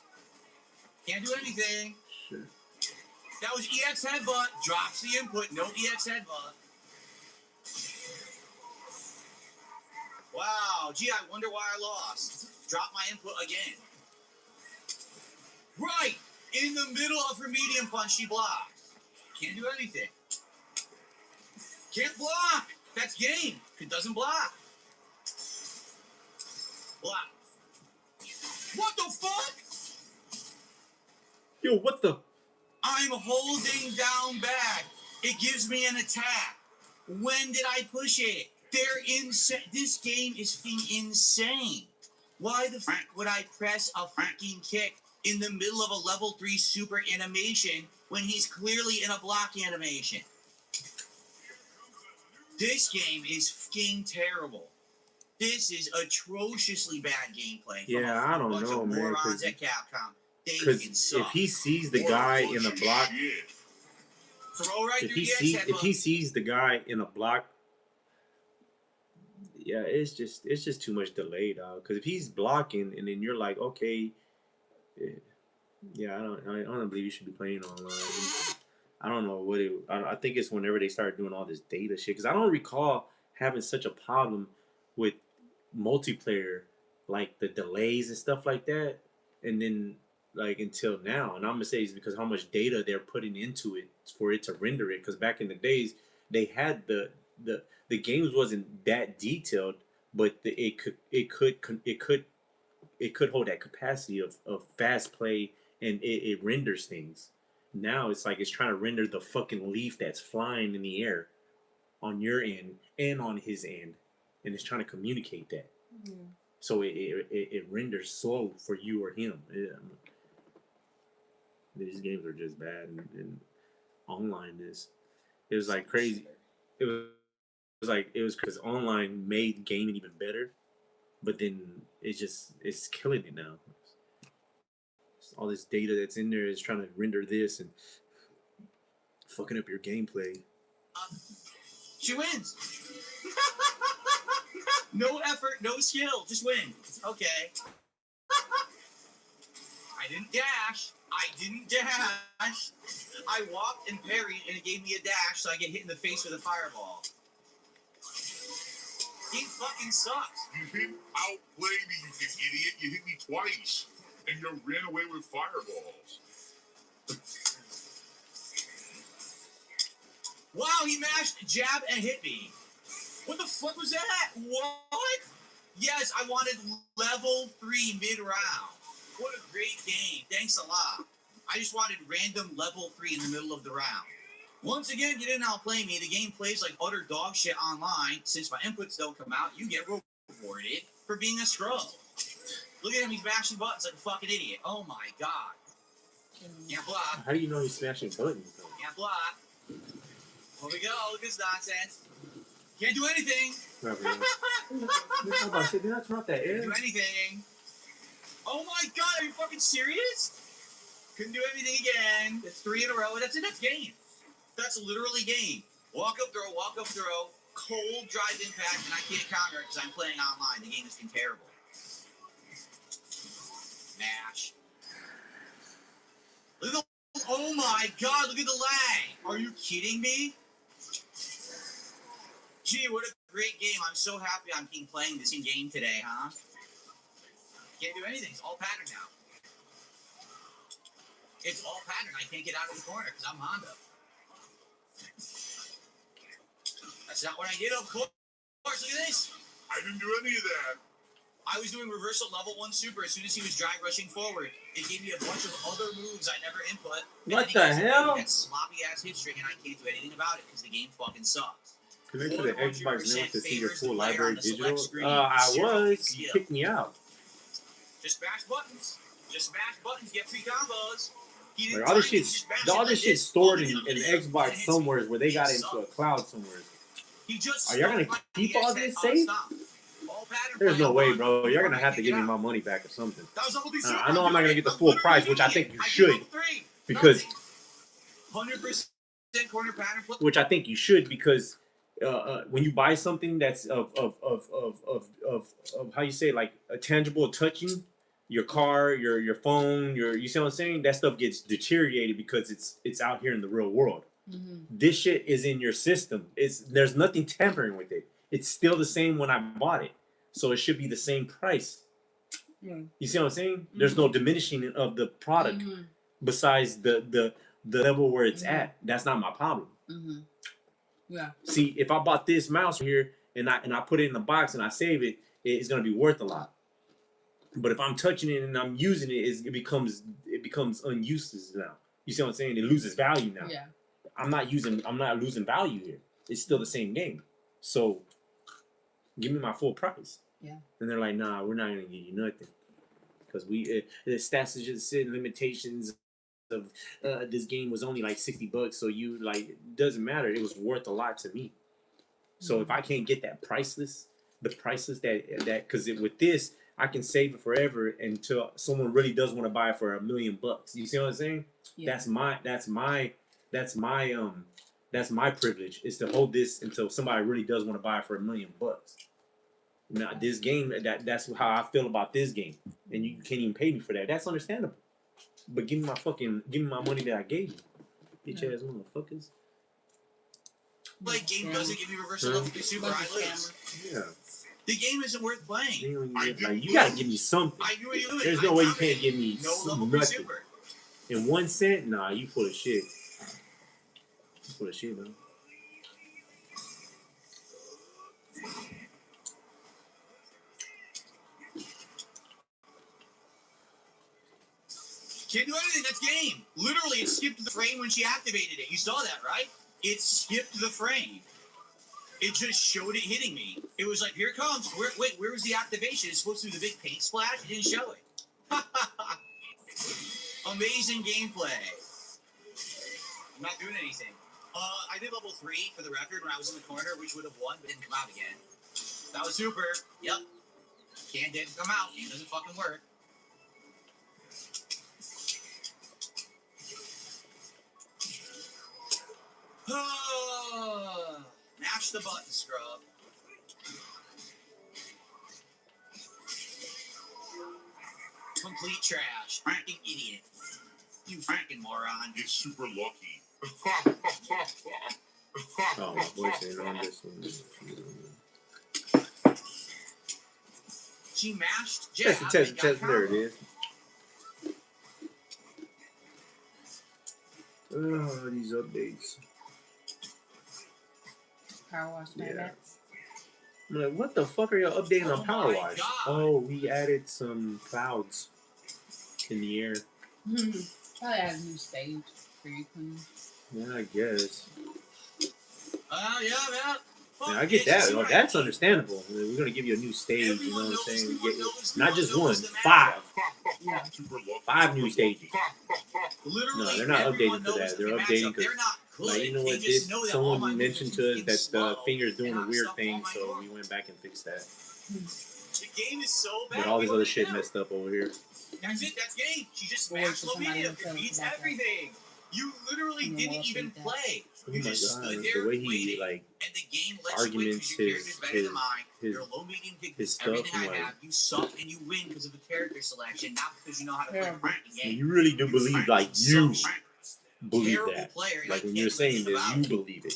Can't do anything. Sure. That was EX headbutt. Drops the input. No EX headbutt. Wow. Gee, I wonder why I lost. Drop my input again. Right. In the middle of her medium punch, she blocked. Can't do anything. Can't block. That's game. It doesn't block. Block. What the fuck? Yo, what the? I'm holding down back. It gives me an attack. When did I push it? They're insane. This game is fucking insane. Why the fuck would I press a fucking kick in the middle of a level 3 super animation when he's clearly in a block animation? This game is fucking terrible. This is atrociously bad gameplay. Yeah, I don't know, man. Morons at Capcom. Because if he sees the guy in a block, throw right if through he sees the guy in a block, yeah, it's just too much delay, dog. Because if he's blocking and then you're like, okay, yeah, I don't believe you should be playing online. I don't know what it. I think it's whenever they start doing all this data shit. Because I don't recall having such a problem with multiplayer, like the delays and stuff like that, and then like until now. And I'm gonna say it's because how much data they're putting into it for it to render it. Because back in the days, they had the games wasn't that detailed, but it could hold that capacity of fast play, and it renders things. Now it's like it's trying to render the fucking leaf that's flying in the air on your end and on his end, and it's trying to communicate that. Mm-hmm. So it renders slow for you or him. Yeah. These games are just bad, and online it was like crazy. It was because online made gaming even better, but then it's killing it now. All this data that's in there is trying to render this and fucking up your gameplay. She wins. No effort, no skill, just win. Okay. I didn't dash. I walked and parried, and it gave me a dash, so I get hit in the face with a fireball. He fucking sucks. You didn't outplay me, you idiot. You hit me twice, and you ran away with fireballs. Wow, he mashed jab and hit me. What the fuck was that? What? Yes, I wanted level 3 mid-round. What a great game. Thanks a lot. I just wanted random level 3 in the middle of the round. Once again, you didn't outplay me. The game plays like utter dog shit online. Since my inputs don't come out, you get rewarded for being a scrub. Look at him, he's mashing buttons like a fucking idiot. Oh my god. Can't block. How do you know he's smashing buttons, though? Can't block. Here we go. Look at this nonsense. Can't do anything. Did I turn off that air? Can't do anything. Oh my god, are you fucking serious? Couldn't do anything again. That's 3 in a row. That's it. That's game. That's literally game. Walk up throw. Cold drive impact, and I can't counter it because I'm playing online. The game has been terrible. Mash. Look at my god, look at the lag! Are you kidding me? Gee, what a great game. I'm so happy I'm playing this in game today, huh? Can't do anything. It's all pattern now. It's all pattern. I can't get out of the corner because I'm Honda. That's not what I did, of course. Look at this. I didn't do any of that. I was doing reversal level 1 super as soon as he was drag rushing forward. It gave me a bunch of other moves I never input. What the hell? That sloppy ass hit string, and I can't do anything about it because the game fucking sucks. Connect to the Xbox now to see your full library digital. I was. You kicked me out. Just smash buttons. Just smash buttons. Get free combos. Like, all this shit stored in Xbox somewhere where they got into a cloud somewhere. Are y'all gonna keep all this safe? There's no way, bro. You're gonna have to give me my money back or something. I know I'm not gonna get the full price, which I think you should, because 100% corner pattern. Which I think you should, because when you buy something that's of how you say, like a tangible touching, your car, your phone, you see what I'm saying? That stuff gets deteriorated because it's out here in the real world. Mm-hmm. This shit is in your system. There's nothing tampering with it. It's still the same when I bought it, so it should be the same price. Yeah. You see what I'm saying? Mm-hmm. There's no diminishing of the product, mm-hmm. besides the level where it's mm-hmm. at. That's not my problem. Mm-hmm. Yeah. See, if I bought this mouse here and I put it in the box and I save it, it's gonna be worth a lot. But if I'm touching it and I'm using it, it becomes unuseless now. You see what I'm saying? It loses value now. Yeah. I'm not losing value here. It's still the same game. So give me my full price. Yeah. And they're like, nah, we're not gonna give you nothing. Because the stats just said limitations of this game was only like $60, so you like, it doesn't matter. It was worth a lot to me. So mm-hmm. if I can't get that priceless that because with this I can save it forever until someone really does want to buy it for $1 million. You see what I'm saying? Yeah. That's my privilege, is to hold this until somebody really does want to buy it for $1 million. Now this game, that's how I feel about this game, and you can't even pay me for that. That's understandable. But give me my money that I gave you, bitch ass motherfuckers. Like game doesn't give me reversal level super, I lose. Yeah. The game isn't worth playing. You gotta give me something. There's no way you can't give me nothing. Super. In 1 cent? Nah, you full of shit. You full of shit, man. Can't do anything. That's game. Literally, it skipped the frame when she activated it. You saw that, right? It skipped the frame. It just showed it hitting me. It was like, here it comes. Wait, where was the activation? It's supposed to do the big paint splash. It didn't show it. Amazing gameplay. I'm not doing anything. I did level 3 for the record when I was in the corner, which would have won, but didn't come out again. That was super. Yep. Didn't come out. Game doesn't fucking work. Mash the button, scrub. Complete trash. Freaking idiot. You freaking moron. It's super lucky. Oh, my voice ain't on this one. She mashed jab. Test. There it is. Oh, these updates. Power Wash Max. I'm like, what the fuck are y'all updating on Power Wash? Oh, we added some clouds in the air. Probably add a new stage for you, Queen. Yeah, I guess. Yeah. I get that. Well, that's understandable. We're gonna give you a new stage. You know what I'm saying? We get, not just one, 5. Yeah. 5 new stages. No, they're not updating for that. They're updating because, like, you know what? Someone mentioned to us that the finger's doing a weird thing, so we went back and fixed that. The game is so bad. But all this other shit messed up over here. That's it. That's game. She just smashed low medium. It beats everything. You literally didn't even play. You just stood there the way he waiting, and the game arguments his stuff, everything I have, you suck and you win because of the character selection, not because you know how to play the game. You really do believe, like, believe terrible that. player. Like when you're saying this, you believe it.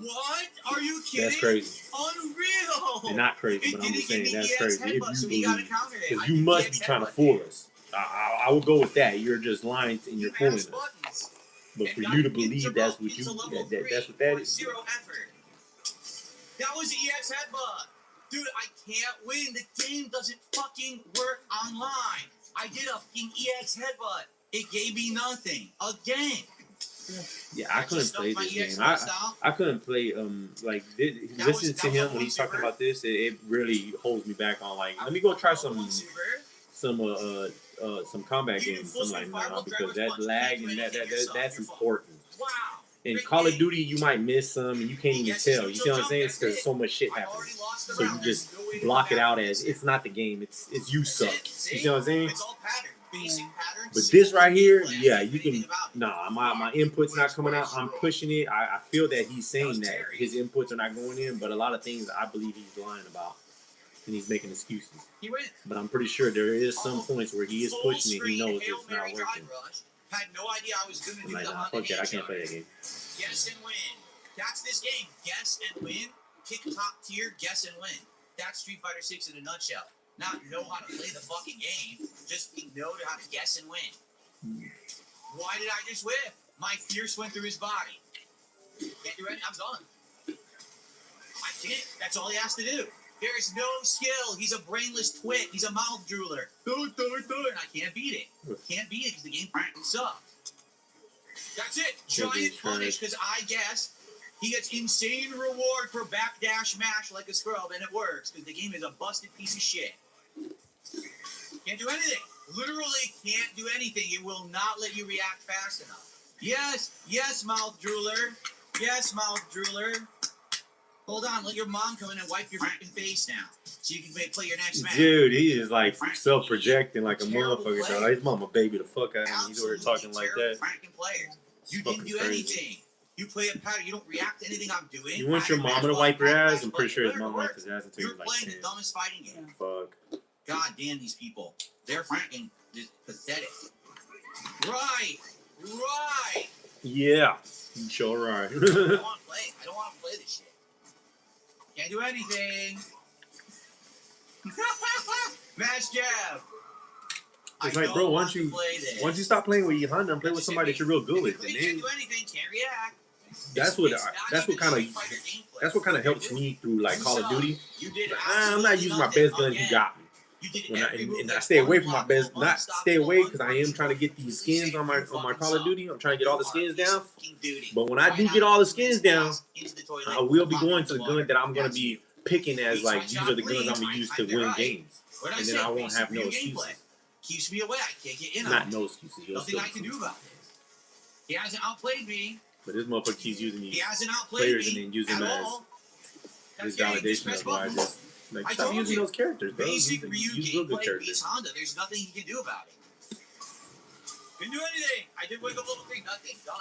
What? Are you kidding? That's crazy. Unreal. They're not crazy, but I'm just saying that's crazy. If you believe, because you you must be trying to fool us. I would go with that. You're just lying and you're fooling us. But for you to believe that's what you that's what that is. Zero effort. That was the EX headbutt. Dude, I can't win. The game doesn't fucking work online. I did a fucking EX headbutt. It gave me nothing. Again. Yeah, I couldn't play this game. I couldn't play like listening to him when he's talking about this. It really holds me back on like let me go try some combat games. I'm like nah, because that lag and that's important. Wow. In Call of Duty, you might miss some and you can't even tell. You see what I'm saying? It's because so much shit happens. So you just block it out as it's not the game. It's you suck. You see what I'm saying? But this right here, yeah, you can. Nah, my input's not coming out. I'm pushing it. I feel that he's saying that his inputs are not going in, but a lot of things I believe he's lying about, and he's making excuses. But I'm pretty sure there is some points where he is pushing it. He knows it's not working. Had no idea I was gonna do like, the nah, fuck that. I can't play that game. Guess and win. That's this game. Guess and win. Pick top tier. Guess and win. That's Street Fighter 6 in a nutshell. Not know how to play the fucking game. Just know how to guess and win. Why did I just whiff? My fierce went through his body. Can't do it. I'm done. I can't. That's all he has to do. There is no skill. He's a brainless twit. He's a mouth drooler. And I can't beat it. Can't beat it because the game sucks. That's it. Giant punish because I guess he gets insane reward for backdash mash like a scrub, and it works because the game is a busted piece of shit. Can't do anything. Literally can't do anything. It will not let you react fast enough. Yes, mouth drooler. Yes, mouth drooler. Hold on, let your mom come in and wipe your fucking face now, so you can play your next match. Dude, he is like self-projecting like a motherfucker. So his mama baby the fuck out of him. He's already talking like that. You didn't do anything. You play a pattern. You don't react to anything I'm doing. You want your mama to wipe your ass? I'm pretty sure his mom wiped his ass until he was like 10. You're playing the dumbest fighting game. Fuck. God damn these people. They're fucking pathetic. Right. Yeah. You sure right. I don't want to play this shit. Can't do anything. Mash jab. It's like, bro, why don't you stop playing with Honda and play with somebody that you're real good with? And then, can't do anything. Can't react. That's what kind of helps me through like Call of Duty. I'm not using my best gun. You got me. And I stay away from my best. Not stay away because I am trying to get these skins on my Call of Duty. I'm trying to get all the skins down. But when I do get all the skins down, I will be going to the gun that I'm going to be picking as like these are the guns I'm going to use to win games. And then I won't have no excuses. Keeps me away. I can't get in on Not no excuses. Nothing I can do about this. He hasn't outplayed me. But this motherfucker keeps using these players and then using them as his validation of why I just like stop using those characters, bro. Basic Ryu use real good gameplay characters. beats Honda. There's nothing he can do about it. Didn't do anything. I did wake up level 3. Nothing. Done.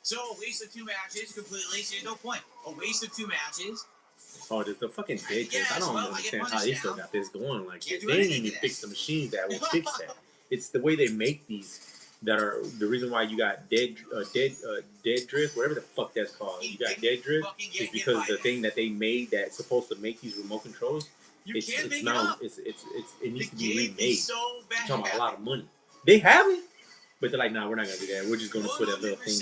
So a waste of 2 matches completely. So there's no point. A waste of 2 matches. Oh, the fucking dead kids. I don't understand how they still got this going. Like they didn't even fix the machines that will fix that. It's the way they make these that are the reason why you got dead drift, whatever the fuck that's called. You got dead drift is because the thing that they made that's supposed to make these remote controls, it needs to be remade. You're talking about a lot of money. They have it, but they're like, nah, we're not gonna do that. We're just gonna put a little thing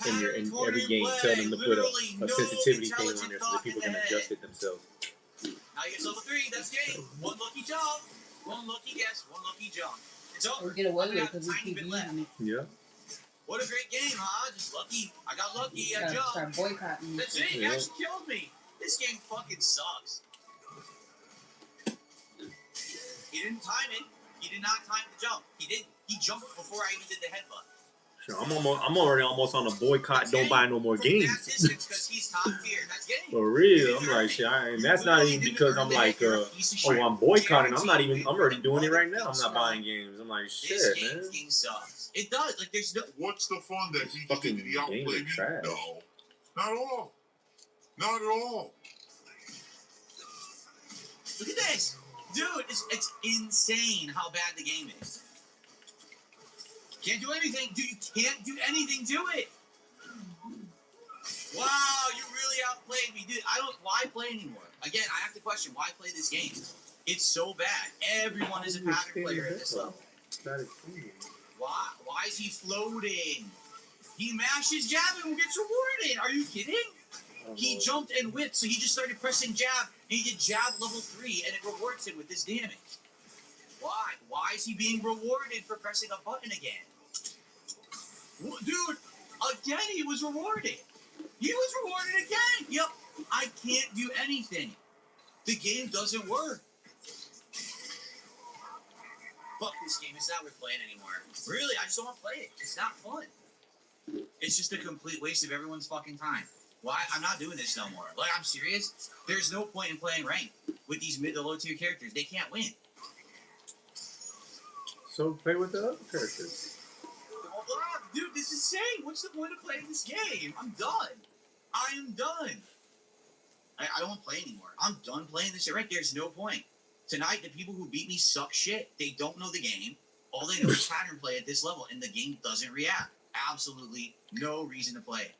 in every game. Tell them to put a sensitivity thing on there so that people can adjust it themselves. Now you get level 3. That's game. 1 lucky jump. 1 lucky guess. 1 lucky jump. It's over. Or get away with it because we keep using it. Yeah. What a great game, huh? Just lucky. I got lucky. I jumped. Start boycotting. That's it. You actually killed me. This game fucking sucks. He didn't time it. He did not time the jump. He did. He jumped before I even did the headbutt. Sure, I'm already almost on a boycott. Don't buy no more games. He's top tier. That's game. For real, I'm like, shit. And that's not even because I'm like, I'm boycotting. I'm already doing it right now. I'm not buying games. I'm like, shit, man. This game sucks. It does. Like, there's no. What's the fun that he fucking did the outplay games are me? trash. No, not at all. Not at all. Look at this, dude. It's insane how bad the game is. Can't do anything. Dude, you can't do anything to it. Wow, you really outplayed me, dude. Why play anymore? Again, I have to question, why play this game? It's so bad. Everyone is a pattern player at this level. Why is he floating? He mashes jab and gets rewarded. Are you kidding? He jumped and whipped, so he just started pressing jab, and he did jab level 3, and it rewards him with this damage. Why? Why is he being rewarded for pressing a button again? Dude, again he was rewarded. He was rewarded again. Yep, I can't do anything. The game doesn't work. Fuck this game. It's not worth playing anymore. Really, I just don't want to play it. It's not fun. It's just a complete waste of everyone's fucking time. Why? I'm not doing this no more. Like, I'm serious. There's no point in playing ranked with these mid to low tier characters. They can't win. So play with the other characters. Dude, this is insane. What's the point of playing this game? I'm done. I am done. I don't want to play anymore. I'm done playing this shit. Right? There's no point. Tonight, the people who beat me suck shit. They don't know the game. All they know is pattern play at this level, and the game doesn't react. Absolutely no reason to play it.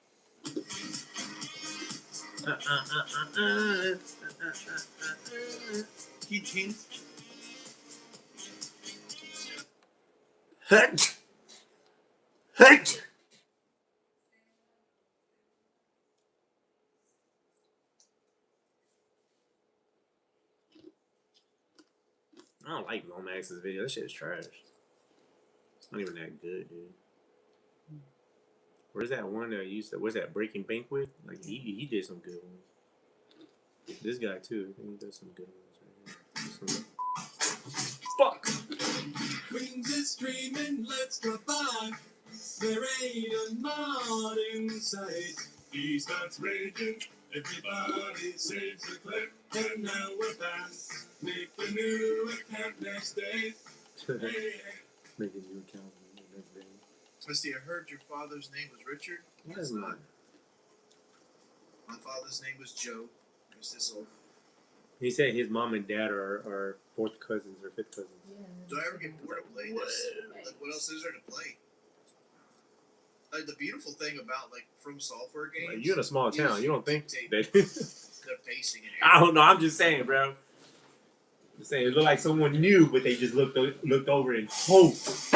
Hut! I don't like Lomax's video. That shit is trash. It's not even that good, dude. Where's that one that used to? Where's that Breaking Banquet? Like he did some good ones. This guy too. I think he does some good ones right here. Fuck. Queens is streaming, let's go by. There ain't a mod in sight. He starts raging, everybody saves the clip, and now we're back. Make the new account next day. Make a new account next day. Misty, I heard your father's name was Richard. What is mine? My father's name was Joe. Rest his soul. He said his mom and dad are fourth cousins or fifth cousins. Yeah. Do I ever get bored of playing this? Like, what else is there to play? Like, the beautiful thing about, like, From Software games... Like, you're in a small town. You don't think that... the pacing and I don't know. I'm just saying, bro. I'm just saying. It looked like someone knew, but they just looked over and hoped.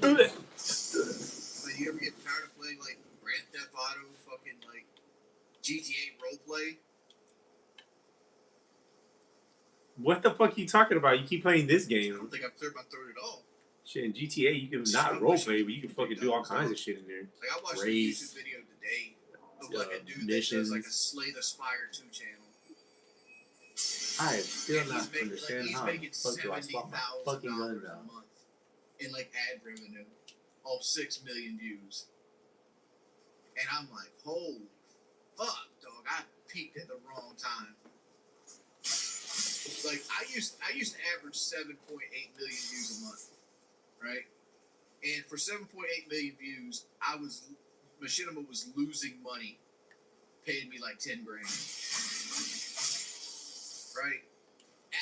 Like, you ever get tired of playing, like, Grand Theft Auto, fucking, like, GTA roleplay? What the fuck are you talking about? You keep playing this I game. don't think I've cleared my throat at all. Shit, in GTA, you can not roleplay, but you can fucking do all kinds of shit in there. Like, I watched Race, a YouTube video today of, like, a dude missions. that does, like, a Slay the Spire 2 channel. I am still And not understanding he's how making the fuck do I swap my fucking $70,000 guns a out. month in, like, ad revenue off 6 million views. And I'm like, holy fuck, dog! I peaked at the wrong time. Like, I used to average 7.8 million views a month, right? And for 7.8 million views, Machinima was losing money, paying me like 10 grand, right?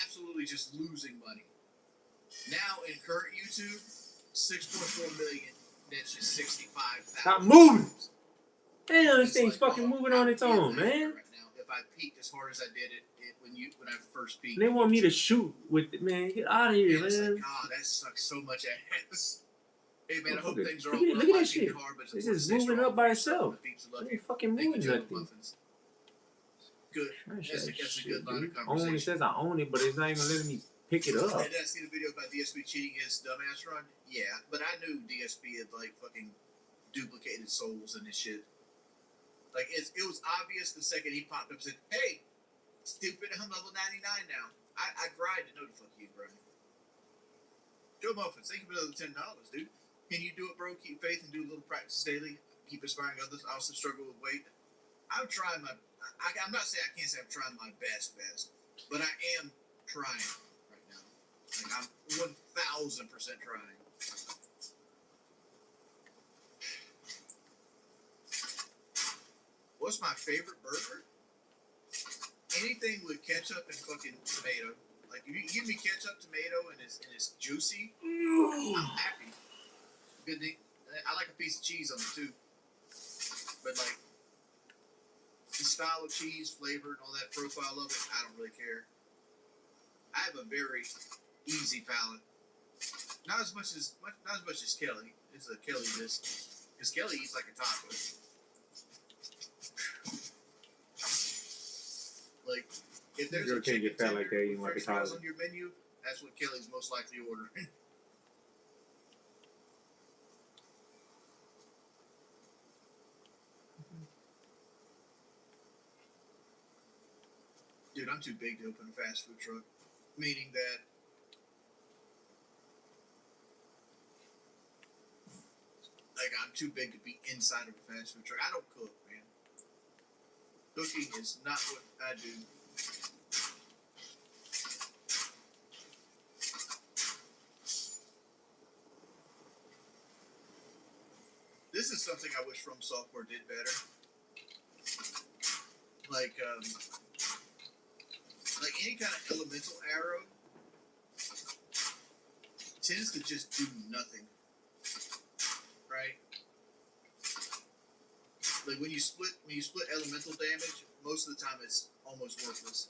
Absolutely just losing money. Now in current YouTube, 6.4 million. That's just 65,000. Stop moving! Damn, this thing's fucking moving on its own, man. Right now, if I peaked as hard as I did it when I first peaked, They want me to shoot with it, man. Get out of here, and it's man. like, God, that sucks so much ass. Hey man, I hope Look things are all at that shit. hard, but It's just moving up by itself. It ain't fucking moving nothing. Good. That's a good line of Only conversation. says I own it, but it's not even letting me pick it up. Did I see the video about DSP cheating his dumbass run? Yeah, but I knew DSP had like fucking duplicated souls and this shit. Like it was obvious the second he popped up and said, "Hey, stupid, I'm level 99 now. I grind to know the fuck you, Brian." Joe Muffins, thank you for another $10, dude. Can you do it, bro? Keep faith and do a little practice daily. Keep inspiring others. I also struggle with weight. I'm trying my. I'm not saying I can't say I'm trying my best, but I am trying right now. Like I'm 1,000% trying. What's my favorite burger? Anything with ketchup and fucking tomato. Like if you give me ketchup, tomato, and it's juicy, I'm happy. Good thing. I like a piece of cheese on it too. But like the style of cheese, flavor, and all that profile of it, I don't really care. I have a very easy palate. Not as much as Kelly. It's a Kelly disc. Because Kelly eats like a taco. Like, if there's a chicken get fat like that, eating like a french fries taco. on your menu, that's what Kelly's most likely ordering. Dude, I'm too big to open a fast food truck. Meaning that I'm too big to be inside of a fast food truck. I don't cook, man. Cooking is not what I do. This is something I wish From Software did better. Like any kind of elemental arrow tends to just do nothing. Right? Like when you split elemental damage, most of the time it's almost worthless.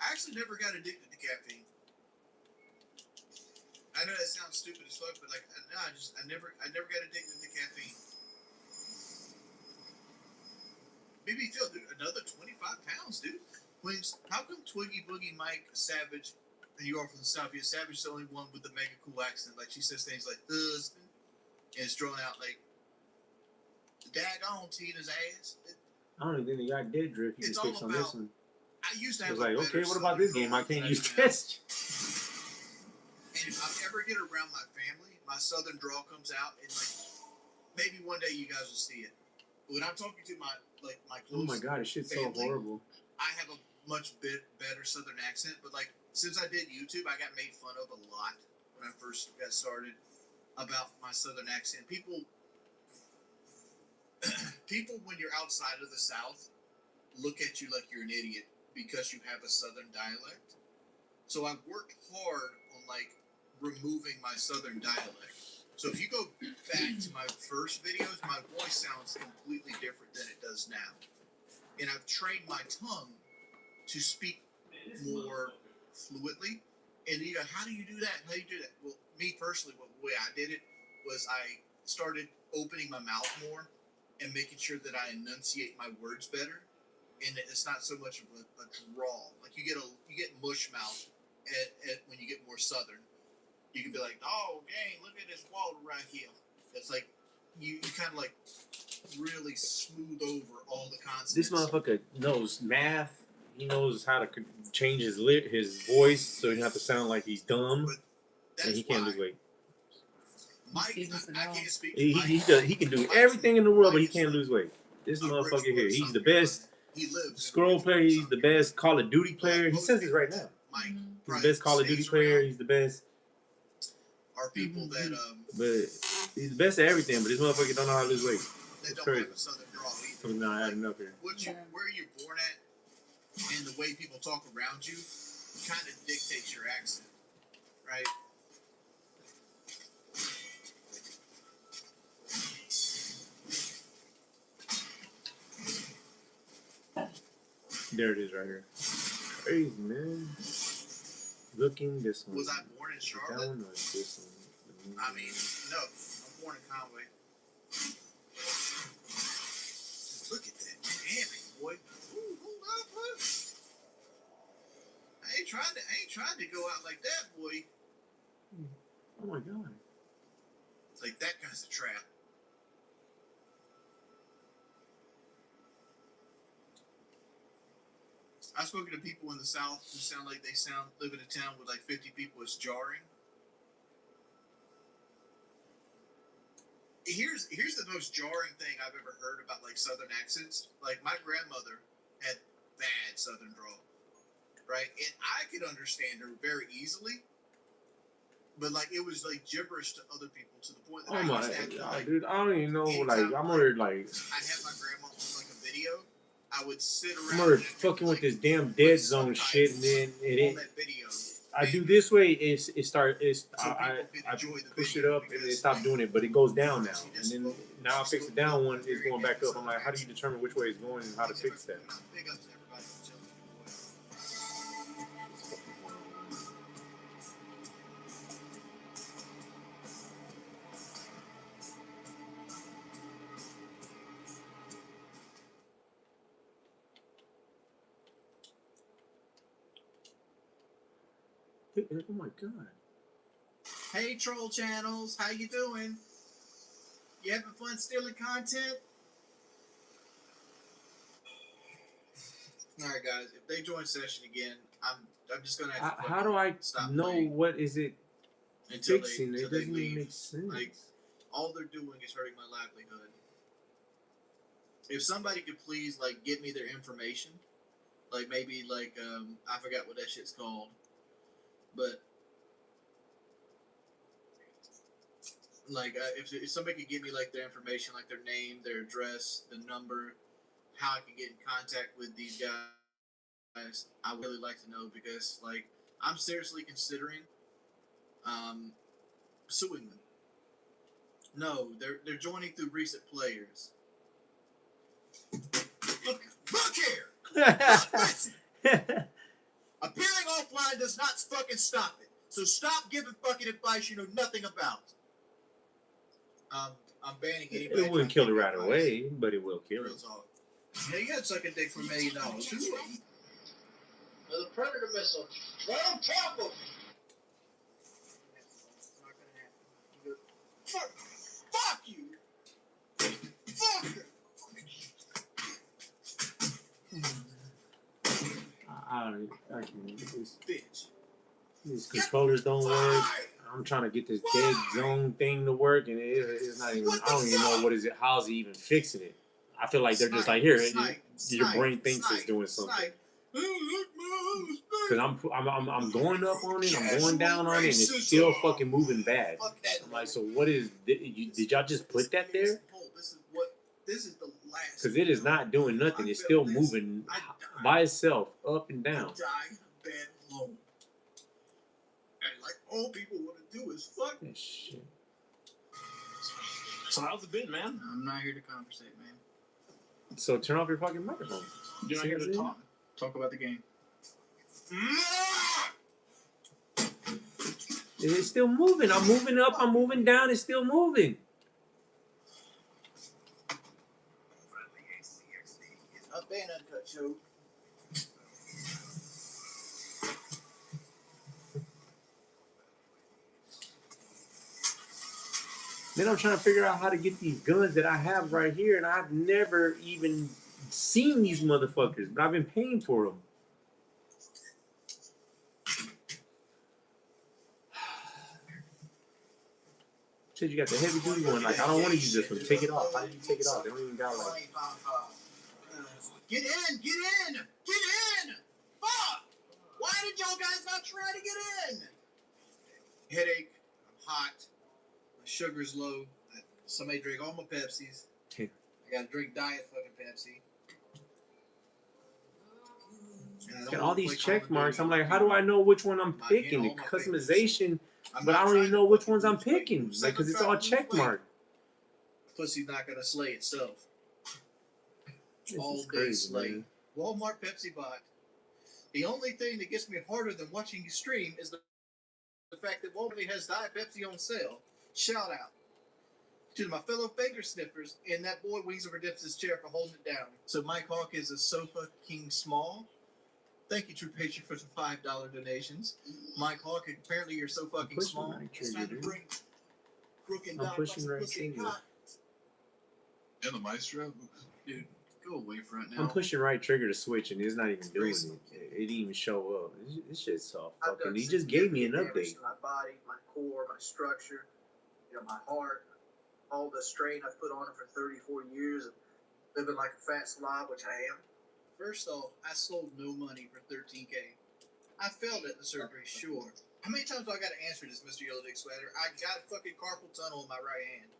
I actually never got addicted to caffeine. I know that sounds stupid as fuck, but like I never got addicted to caffeine. Maybe Phil, dude, another 25 pounds, dude. How come Twiggy Boogie Mike Savage, and you are from the South, yeah, Savage is the only one with the mega cool accent. Like she says things like husband, and it's drawn out like daggone Tina's ass. I don't even think they got dead drift. You can fix on this one. I used to I have was like, okay, what about this game? I can't use this. And if I ever get around my family, my southern drawl comes out, and like maybe one day you guys will see it. But when I'm talking to my close oh my god, this shit's family, so horrible. I have a much better southern accent, but like since I did YouTube, I got made fun of a lot when I first got started about my southern accent. People when you're outside of the South look at you like you're an idiot because you have a southern dialect. So I've worked hard on like removing my southern dialect. So if you go back to my first videos, my voice sounds completely different than it does now. And I've trained my tongue to speak more fluidly. And you go, how do you do that? How do you do that? Well, me personally, the way I did it was I started opening my mouth more and making sure that I enunciate my words better. And it's not so much of a drawl. Like you get mush mouth when you get more southern. You can be like, oh, gang, look at this water right here. It's like you kind of like really smooth over all the consonants. This motherfucker knows math. He knows how to change his voice so he doesn't have to sound like he's dumb. And he can't lose weight. Mike, I can't speak. He can do everything in the world, but he can't lose weight. This motherfucker here, he's the best scroll player. He's the best Call of Duty player. He says this right now. He's the best Call of Duty player. He's the best. Are people that But he's the best at everything. But this motherfucker don't know how to lose weight. They It's don't crazy. have a southern drawl either. So now adding up here. Where you're born at and the way people talk around you kind of dictates your accent, right? There it is right here. Crazy, man. Looking this one. Was I born in Charlotte? That one or this one? I mean, no. I'm born in Conway. Look at that. Damn it, boy. Ooh, hold up, huh? I ain't trying to go out like that, boy. Oh my god. It's like that guy's a trap. I've spoken to people in the South who sound like they live in a town with like 50 people. It's jarring. Here's the most jarring thing I've ever heard about like Southern accents. Like my grandmother had bad Southern drawl, right? And I could understand her very easily, but like it was like gibberish to other people to the point that Oh my god, dude! I don't even know. Like I'm worried. Like I have my grandma on like a video, I would sit I around. remember fucking with this damn dead zone shit, and then I do this way. I push it up and it stopped doing it, but it goes down now. And then now I fix the down one. It's going back up. I'm like, how do you determine which way it's going and how to fix that? Oh my god. Hey troll channels, how you doing? You having fun stealing content? Alright guys, if they join session again, I'm just gonna have to How do I know playing what is it until fixing? It doesn't even make sense. Like, all they're doing is hurting my livelihood. If somebody could please like get me their information, like maybe like I forgot what that shit's called, but like if somebody could give me like their information, like their name, their address, the number, how I can get in contact with these guys, I would really like to know, because like I'm seriously considering suing them. No, they're joining through recent players. Look here! Appearing offline does not fucking stop it. So stop giving fucking advice you know nothing about. I'm banning anybody. It wouldn't kill it right away, but it will kill it. Yeah, you gotta suck a dick for $1 million. The Predator missile right on top of me. Fuck you! Fuck her! I can't. These controllers don't work. I'm trying to get this dead zone thing to work, and it's not even. I don't even know what is it. How's he even fixing it? I feel like they're just like, here, your brain thinks it's doing something. Because I'm going up on it, I'm going down on it, and it's still fucking moving bad. I'm like, so what is? Did y'all just put that there? This is the last. Because it is not doing nothing. It's still moving by itself, up and down. I die in a bed alone. And like all people want to do is fuck that shit. So how's it been, man? I'm not here to conversate, man. So turn off your fucking microphone. You're not here to talk? Talk about the game. It's still moving. I'm moving up. I'm moving down. It's still moving. Up and uncut show. Then I'm trying to figure out how to get these guns that I have right here, and I've never even seen these motherfuckers, but I've been paying for them. Said you got the heavy duty one. Like, I don't want to use this one. Take it off. How do you take it off? They don't even got like. Get in! Get in! Get in! Fuck! Why did y'all guys not try to get in? Headache. I'm hot. My sugar's low. Somebody drank all my Pepsis. I gotta drink diet fucking Pepsi. It's got all these check marks. I'm like, how do I know which one I'm picking? The customization, but I don't even know which ones I'm picking. Like, because it's all check marked. Pussy's not gonna slay itself. All day slay. Walmart Pepsi bot. The only thing that gets me harder than watching you stream is the fact that Walmart has Diet Pepsi on sale. Shout out to my fellow finger sniffers and that boy Wings Over Dips' chair for holding it down. So Mike Hawk is a sofa king small. Thank you, True Patron, for the $5 donations. Mike Hawk, apparently you're so fucking small. It's time to bring Crooked I'm pushing right trigger. And the Maestro? Dude, go away for it now. I'm pushing right trigger to switch, and it's not even doing it. It didn't even show up. This shit's soft fucking. He just gave me an update. My body, my core, my structure, my heart, all the strain I've put on it for 34 years, and living like a fat slob, which I am. First off, I sold no money for $13K. I failed at the surgery, sure. How many times do I got to answer this, Mr. Yellow Dick Sweater? I got a fucking carpal tunnel in my right hand.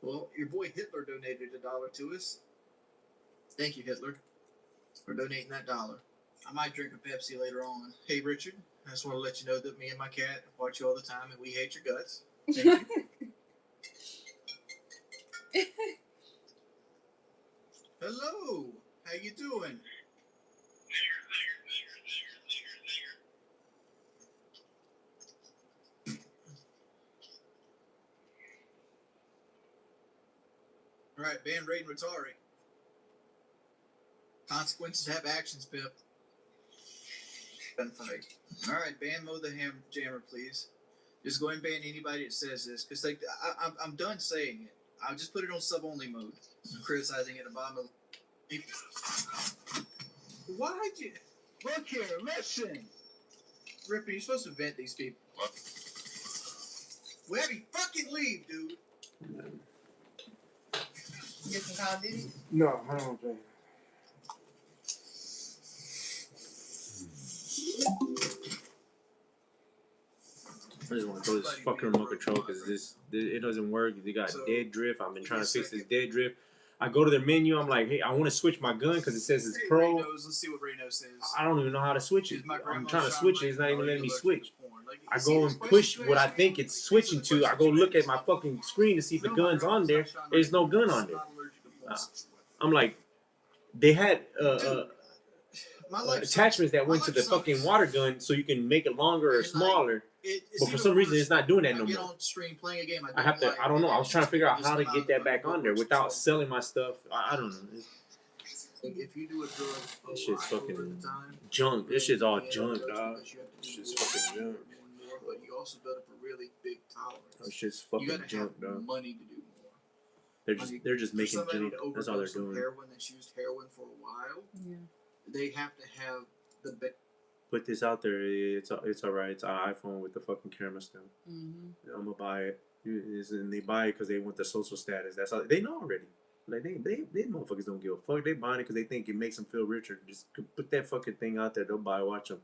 Well, your boy Hitler donated $1 to us. Thank you, Hitler. for donating that $1. I might drink a Pepsi later on. Hey, Richard, I just want to let you know that me and my cat watch you all the time, and we hate your guts. Thank you. Hello, how you doing? All right, ban Raiden Rotari. Consequences have actions, Pip. Gunfight. All right, ban Mo the Jammer, please. Just go and ban anybody that says this, because like I'm done saying it. I'll just put it on sub-only mode. I'm criticizing it at the bottom of the... Why'd you... Look here, listen! Ripper, you're supposed to vent these people. What? Well, have you fucking leave, dude. You get some Call of Duty? No, I don't play. I just want to throw this fucking remote control because it doesn't work. They got dead drift. I've been trying to fix this dead drift. I go to their menu. I'm like, hey, I want to switch my gun because it says it's pro. Let's see what Reno says. I don't even know how to switch it. I'm trying to switch it. It's not even letting me switch. I go and push what I think it's switching to. I go look at my fucking screen to see if the gun's on there. There's no gun on there. I'm like, they had attachments that went to the fucking water gun so you can make it longer or smaller. But for some reason, it's not doing that no more. I have to. I don't know. I was trying to figure out how to get that back on there without selling my stuff. I don't know. If you do a drug, this shit's fucking junk. This shit's all junk, dog. This shit's fucking junk. But you also build up a really big tolerance. This shit's fucking junk, dog. Money to do more. They're just making junk. That's all they're doing. Heroin that's used heroin for a while. Yeah. They have to have the best. Put this out there. It's alright. It's an iPhone with the fucking camera still. Mm-hmm. I'm gonna buy it. And they buy it because they want the social status. That's all they know already. Like they motherfuckers don't give a fuck. They buying it because they think it makes them feel richer. Just put that fucking thing out there. They'll buy it. Watch them.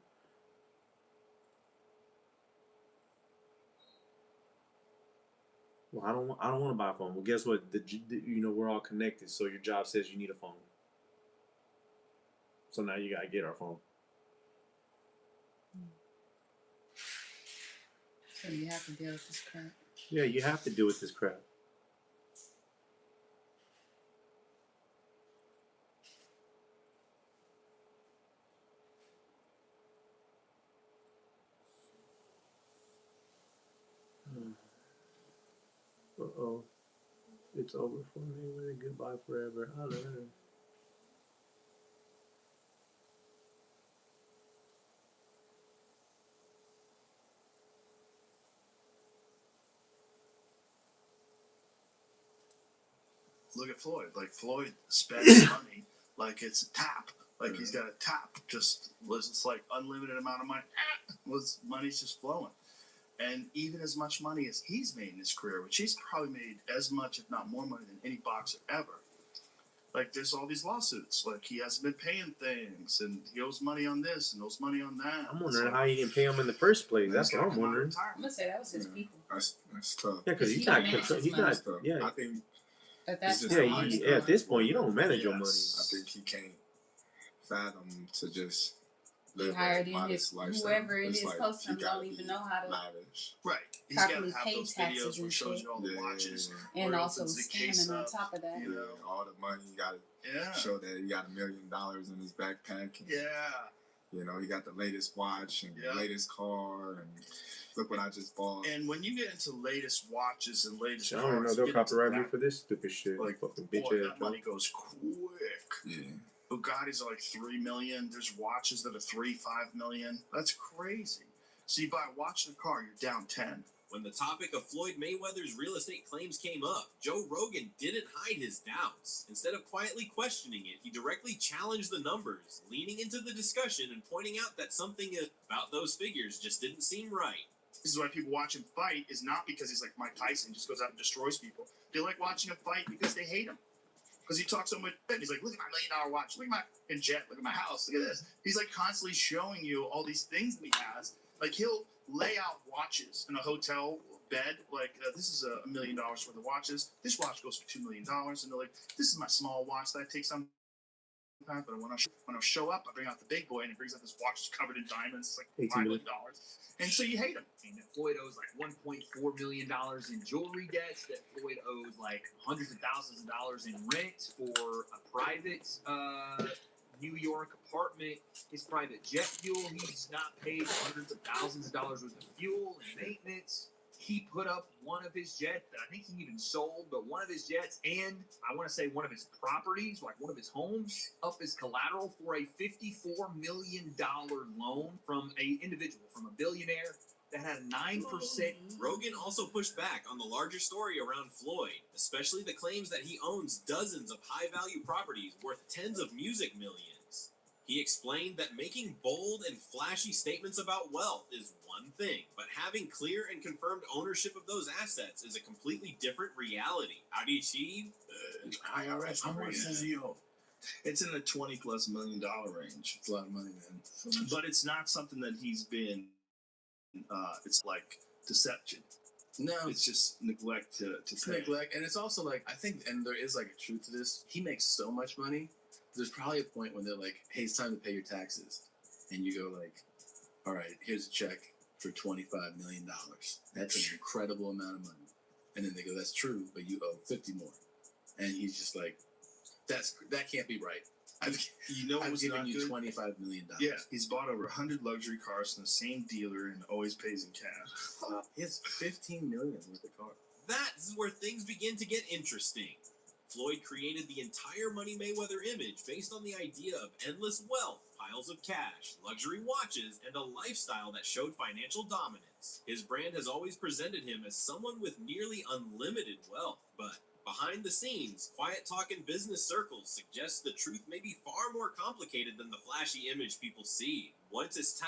Well, I don't want to buy a phone. Well, guess what? We're all connected. So your job says you need a phone. So now you gotta get our phone. So you have to deal with this crap. Yeah, you have to deal with this crap. Uh-oh. It's over for me. Goodbye forever. I love her. Look at Floyd. Like, Floyd spends money like it's a tap. Like, he's got a tap. It's like unlimited amount of money. Money's just flowing. And even as much money as he's made in his career, which he's probably made as much, if not more money than any boxer ever. Like, there's all these lawsuits. Like, he hasn't been paying things, and he owes money on this and owes money on that. I'm wondering how he didn't pay him in the first place. That's what I'm wondering. I'm gonna say that was his people. That's tough. Yeah, because he's not. Yeah, I think. At that at this point, you don't manage your money. I think he can't fathom to just live hired in his whoever it is posting don't even know how to right. He's properly pay taxes and shit. And also scamming on top of that. You know, all the money you got to show that he got $1 million in his backpack. And, you know, he got the latest watch and the latest car and look what I just bought. And when you get into latest watches and latest cars, I don't know, they'll copyright me for this stupid shit. Like, fucking bitch ass. That money goes quick. Yeah. Bugattis are like $3 million. There's watches that are $3-5 million. That's crazy. So you buy a watch and a car, you're down 10. When the topic of Floyd Mayweather's real estate claims came up, Joe Rogan didn't hide his doubts. Instead of quietly questioning it, he directly challenged the numbers, leaning into the discussion and pointing out that something about those figures just didn't seem right. This is why people watch him fight, is not because he's like Mike Tyson, just goes out and destroys people. They like watching him fight because they hate him. Because he talks so much shit. He's like, look at my $1 million watch, look at my jet, look at my house, look at this. He's like constantly showing you all these things that he has. Like, he'll lay out watches in a hotel bed. Like, this is $1 million worth of watches. This watch goes for $2 million. And they're like, this is my small watch that I take sometimes but when I show up, I bring out the big boy, and he brings out this watch covered in diamonds, like $18 $5 million, and so you hate him. And that Floyd owes like $1.4 million in jewelry debts. That Floyd owes like hundreds of thousands of dollars in rent for a private New York apartment. His private jet fuel, he's not paid hundreds of thousands of dollars worth of fuel and maintenance. He put up one of his jets that I think he even sold, but one of his jets and I want to say one of his properties, like one of his homes, up as collateral for a $54 million loan from a individual, from a billionaire that had a 9%. Rogan also pushed back on the larger story around Floyd, especially the claims that he owns dozens of high-value properties worth tens of music millions. He explained that making bold and flashy statements about wealth is one thing, but having clear and confirmed ownership of those assets is a completely different reality. How do you achieve? IRS. How much does he owe? It's in the $20+ million range. It's a lot of money, man. But it's not something that he's been. It's like deception. No, it's just neglect to pay. Neglect, and it's also like I think, and there is like a truth to this. He makes so much money. There's probably a point when they're like, "Hey, it's time to pay your taxes," and you go like, "All right, here's a check for $25 million. That's an incredible amount of money." And then they go, "That's true, but you owe 50 more." And he's just like, that can't be right. I've given you $25 million. Yeah, he's bought over 100 luxury cars from the same dealer and always pays in cash. He has $15 million worth of cars. That's where things begin to get interesting. Floyd created the entire Money Mayweather image based on the idea of endless wealth, piles of cash, luxury watches, and a lifestyle that showed financial dominance. His brand has always presented him as someone with nearly unlimited wealth, but behind the scenes, quiet talk in business circles suggests the truth may be far more complicated than the flashy image people see. Once it's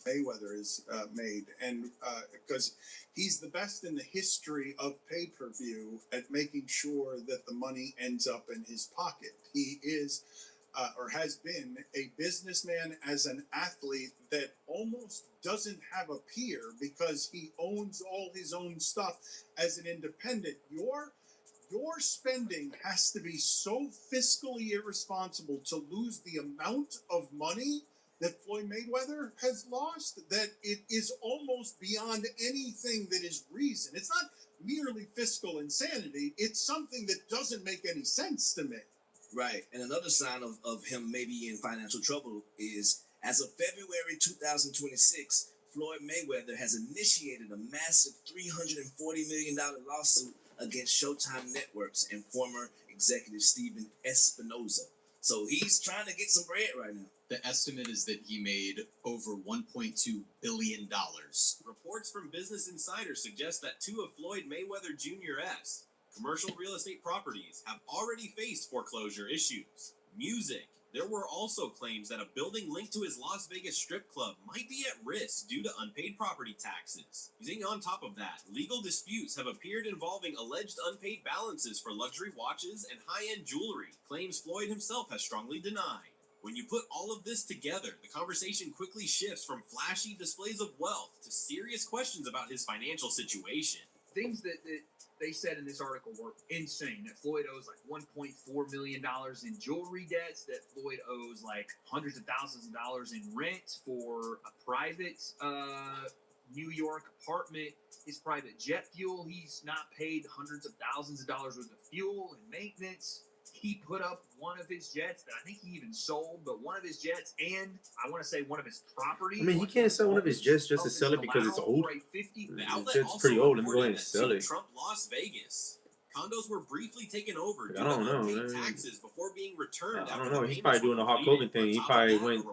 Mayweather is made, and because he's the best in the history of pay-per-view at making sure that the money ends up in his pocket. He is, or has been, a businessman as an athlete that almost doesn't have a peer because he owns all his own stuff as an independent. Your spending has to be so fiscally irresponsible to lose the amount of money that Floyd Mayweather has lost, that it is almost beyond anything that is reason. It's not merely fiscal insanity. It's something that doesn't make any sense to me. Right. And another sign of him maybe in financial trouble is, as of February 2026, Floyd Mayweather has initiated a massive $340 million lawsuit against Showtime Networks and former executive Steven Espinoza. So he's trying to get some bread right now. The estimate is that he made over $1.2 billion. Reports from Business Insider suggest that two of Floyd Mayweather Jr.'s commercial real estate properties have already faced foreclosure issues. Music. There were also claims that a building linked to his Las Vegas strip club might be at risk due to unpaid property taxes. Using on top of that, legal disputes have appeared involving alleged unpaid balances for luxury watches and high-end jewelry, claims Floyd himself has strongly denied. When you put all of this together, the conversation quickly shifts from flashy displays of wealth to serious questions about his financial situation. Things that they said in this article were insane. That Floyd owes like $1.4 million in jewelry debts. That Floyd owes like hundreds of thousands of dollars in rent for a private New York apartment. His private jet fuel, he's not paid hundreds of thousands of dollars worth of fuel and maintenance. He put up one of his jets that I think he even sold, but one of his jets and I want to say one of his properties. I mean, he can't sell one of his jets just to sell it because it's old. The jet's pretty old. Let me go ahead and sell it. Trump Las Vegas. Condos were briefly taken over due I don't to know, unpaid man. taxes before being returned. I don't know. He's probably doing the Hulk Hogan thing. He probably went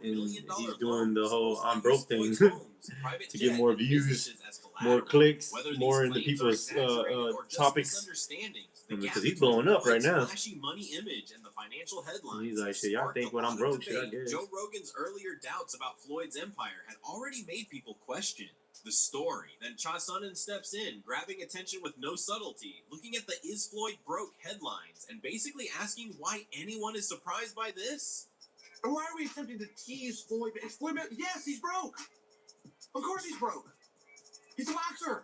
and he's doing the whole I'm broke thing to get more views, more clicks, more into people's topics. Because he's blowing up right now. Flashy money image and the financial headlines. He's like, shit, y'all think when I'm broke, shit, I guess. Joe Rogan's earlier doubts about Floyd's empire had already made people question the story. Then Cha Sonnen steps in, grabbing attention with no subtlety, looking at the "Is Floyd broke?" headlines, and basically asking why anyone is surprised by this. Or why are we attempting to tease Floyd? Is Floyd? Yes, he's broke. Of course he's broke. He's a boxer.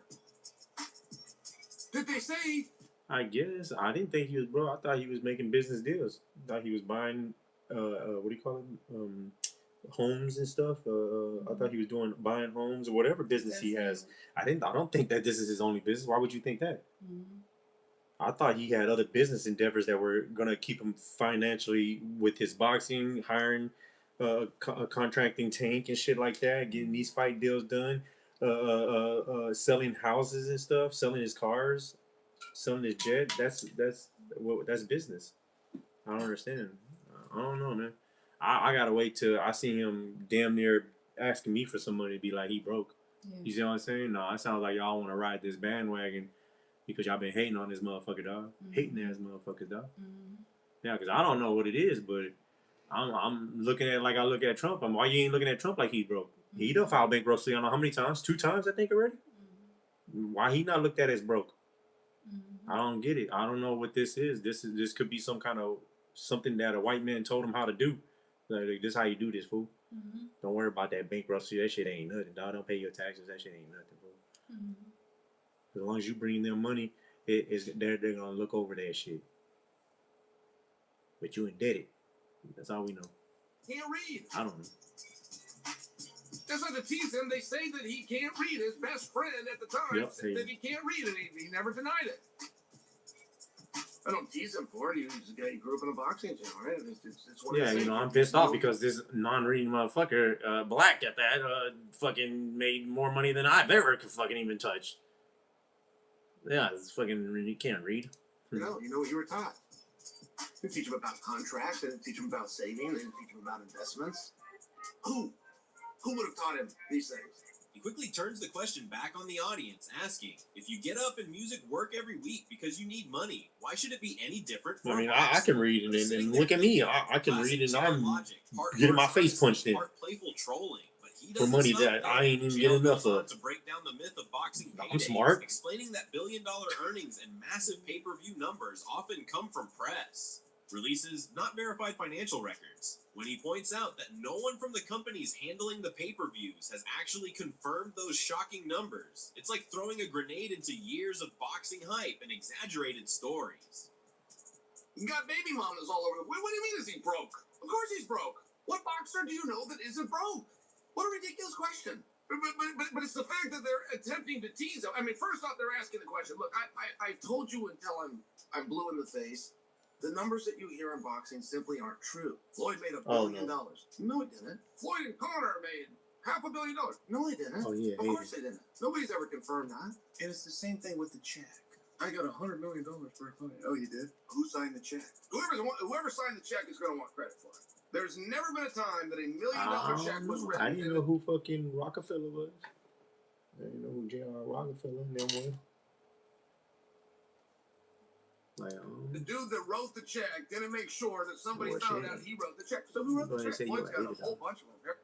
Did they say I guess I didn't think he was broke. I thought he was making business deals. I thought he was buying what do you call them? Homes and stuff. I thought he was buying homes or whatever business he has. I don't think that this is his only business. Why would you think that? Mm-hmm. I thought he had other business endeavors that were gonna keep him financially with his boxing, hiring, contracting Tank and shit like that, getting these fight deals done, selling houses and stuff, selling his cars, selling his jet. That's business. I don't understand. I don't know, man. I gotta wait till I see him damn near asking me for some money to be like he broke. Yeah. You see what I'm saying? No, it sounds like y'all want to ride this bandwagon because y'all been hating on this motherfucker, dog. Mm-hmm. Hating ass motherfucker, dog. Mm-hmm. Yeah, because I don't know what it is, but I'm looking at it like I look at Trump. Why you ain't looking at Trump like he broke? Mm-hmm. He done filed bankruptcy. I don't know how many times. 2 times, I think, already. Mm-hmm. Why he not looked at as broke? Mm-hmm. I don't get it. I don't know what this is. This could be some kind of something that a white man told him how to do. Like, this is how you do this, fool. Mm-hmm. Don't worry about that bankruptcy. That shit ain't nothing, dog. Don't pay your taxes. That shit ain't nothing, fool. Mm-hmm. As long as you bring them money, they're gonna look over that shit. But you indebted. That's all we know. Can't read. I don't know. Just like to tease him, they say that he can't read. His best friend at the time said that he can't read, and he never denied it. I don't tease him for it. He's a guy who grew up in a boxing gym, right? It's what yeah, I'm pissed off because this non-reading motherfucker, black at that, fucking made more money than I've ever fucking even touched. Yeah, it's fucking, you can't read. You know what you were taught. You teach him about contracts, and teach him about saving, and teach him about investments. Who would have taught him these things? He quickly turns the question back on the audience, asking, if you get up and music work every week because you need money, why should it be any different for I can read and look at me. I can read and I'm getting my face punched in. Playful trolling, but he for money that I ain't even getting enough of. To break down the myth of boxing I'm smart. Explaining that billion-dollar earnings and massive pay-per-view numbers often come from press releases, not verified financial records. When he points out that no one from the companies handling the pay-per-views has actually confirmed those shocking numbers, it's like throwing a grenade into years of boxing hype and exaggerated stories. You got baby mamas all over the... What do you mean is he broke? Of course he's broke. What boxer do you know that isn't broke? What a ridiculous question. But it's the fact that they're attempting to tease him. I mean, first off, they're asking the question. Look, I've told you until I'm blue in the face. The numbers that you hear in boxing simply aren't true. Floyd made $1 billion. No, he didn't. Floyd and Conor made $500 million. No, he didn't. Oh, yeah, of course they didn't. Nobody's ever confirmed that. And it's the same thing with the check. I got $100 million for a fight. Oh, you did? Who signed the check? Whoever signed the check is going to want credit for it. There's never been a time that $1 million check was written. I didn't know who fucking Rockefeller was. I didn't know who J.R. Rockefeller and them was. The dude that wrote the check didn't make sure that somebody found out he wrote the check. So who wrote the check? Floyd's got a whole bunch of them.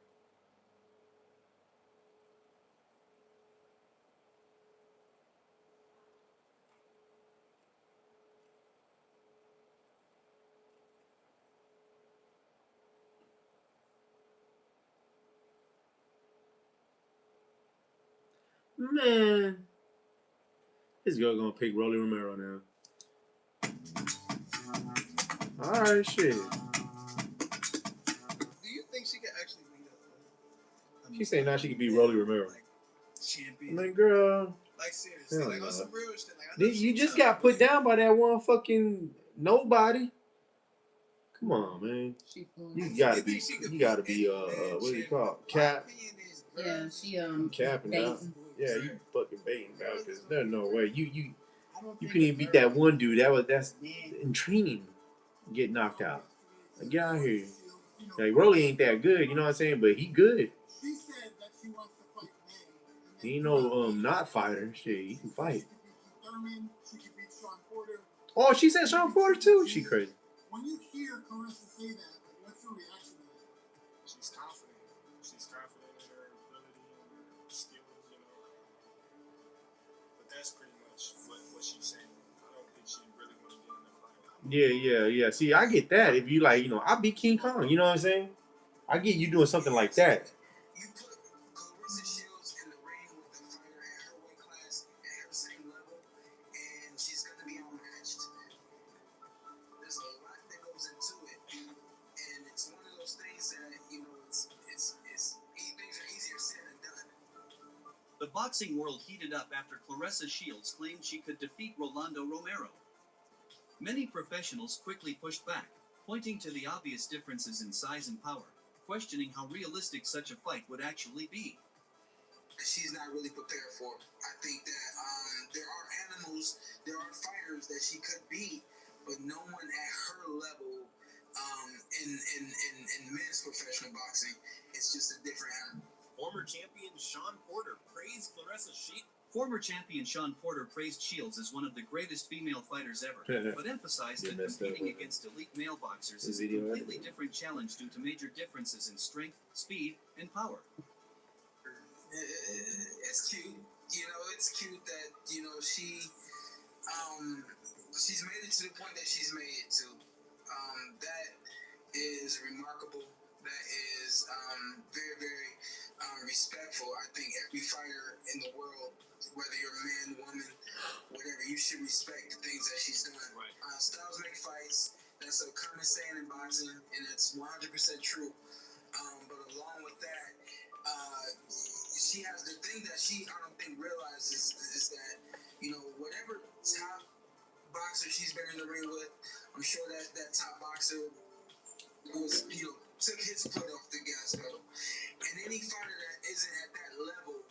Man, this girl gonna pick Rolly Romero now. Alright, shit. Do you think she could actually beat up? She saying now she could beat Rolly Romero. Champion. I mean, girl. Like seriously, like on some real shit. Like, you just got put down by that one fucking nobody. Come on, man. You gotta be what do you call it? Cap. Yeah, she capping out. Yeah, you fucking baiting out because there's no way you couldn't even beat that one dude. That's in training. Get knocked out. Like, get out here. Like, Rolly ain't that good, you know what I'm saying? But he good. He ain't no not fighter. Shit, he can fight. Oh, she said Sean Porter too. She crazy. When you hear Carissa say that, what's your reaction to that? She's confident. She's confident in her ability and her skills, you know. But that's pretty much what she's saying. I don't think she really want to get in the fight. Yeah. See, I get that. If you like, I beat King Kong. You know what I'm saying? I get you doing something like that. You put Clarissa Shields in the ring with the fighter at her weight class at her same level, and she's going to be outmatched. boxing world heated up after Claressa Shields claimed she could defeat Rolando Romero. Many professionals quickly pushed back, pointing to the obvious differences in size and power, questioning how realistic such a fight would actually be. She's not really prepared for. I think that there are animals, there are fighters that she could beat, but no one at her level in men's professional boxing. It's just a different animal. Former champion Sean Porter praised Claressa Shields. Former champion Sean Porter praised Shields as one of the greatest female fighters ever, but emphasized that competing against elite male boxers is a completely different challenge due to major differences in strength, speed, and power. It's cute, you know. It's cute that she's made it to the point that she's made it to. That is remarkable. That is very, very respectful. I think every fighter in the world, whether you're a man, woman, whatever, you should respect the things that she's doing. Right. Styles make fights. That's a common saying in boxing, and it's 100% true. But along with that, she has the thing that I don't think realizes is that, whatever top boxer she's been in the ring with, I'm sure that top boxer was, took his foot off the gas pedal. And any fighter that isn't at that level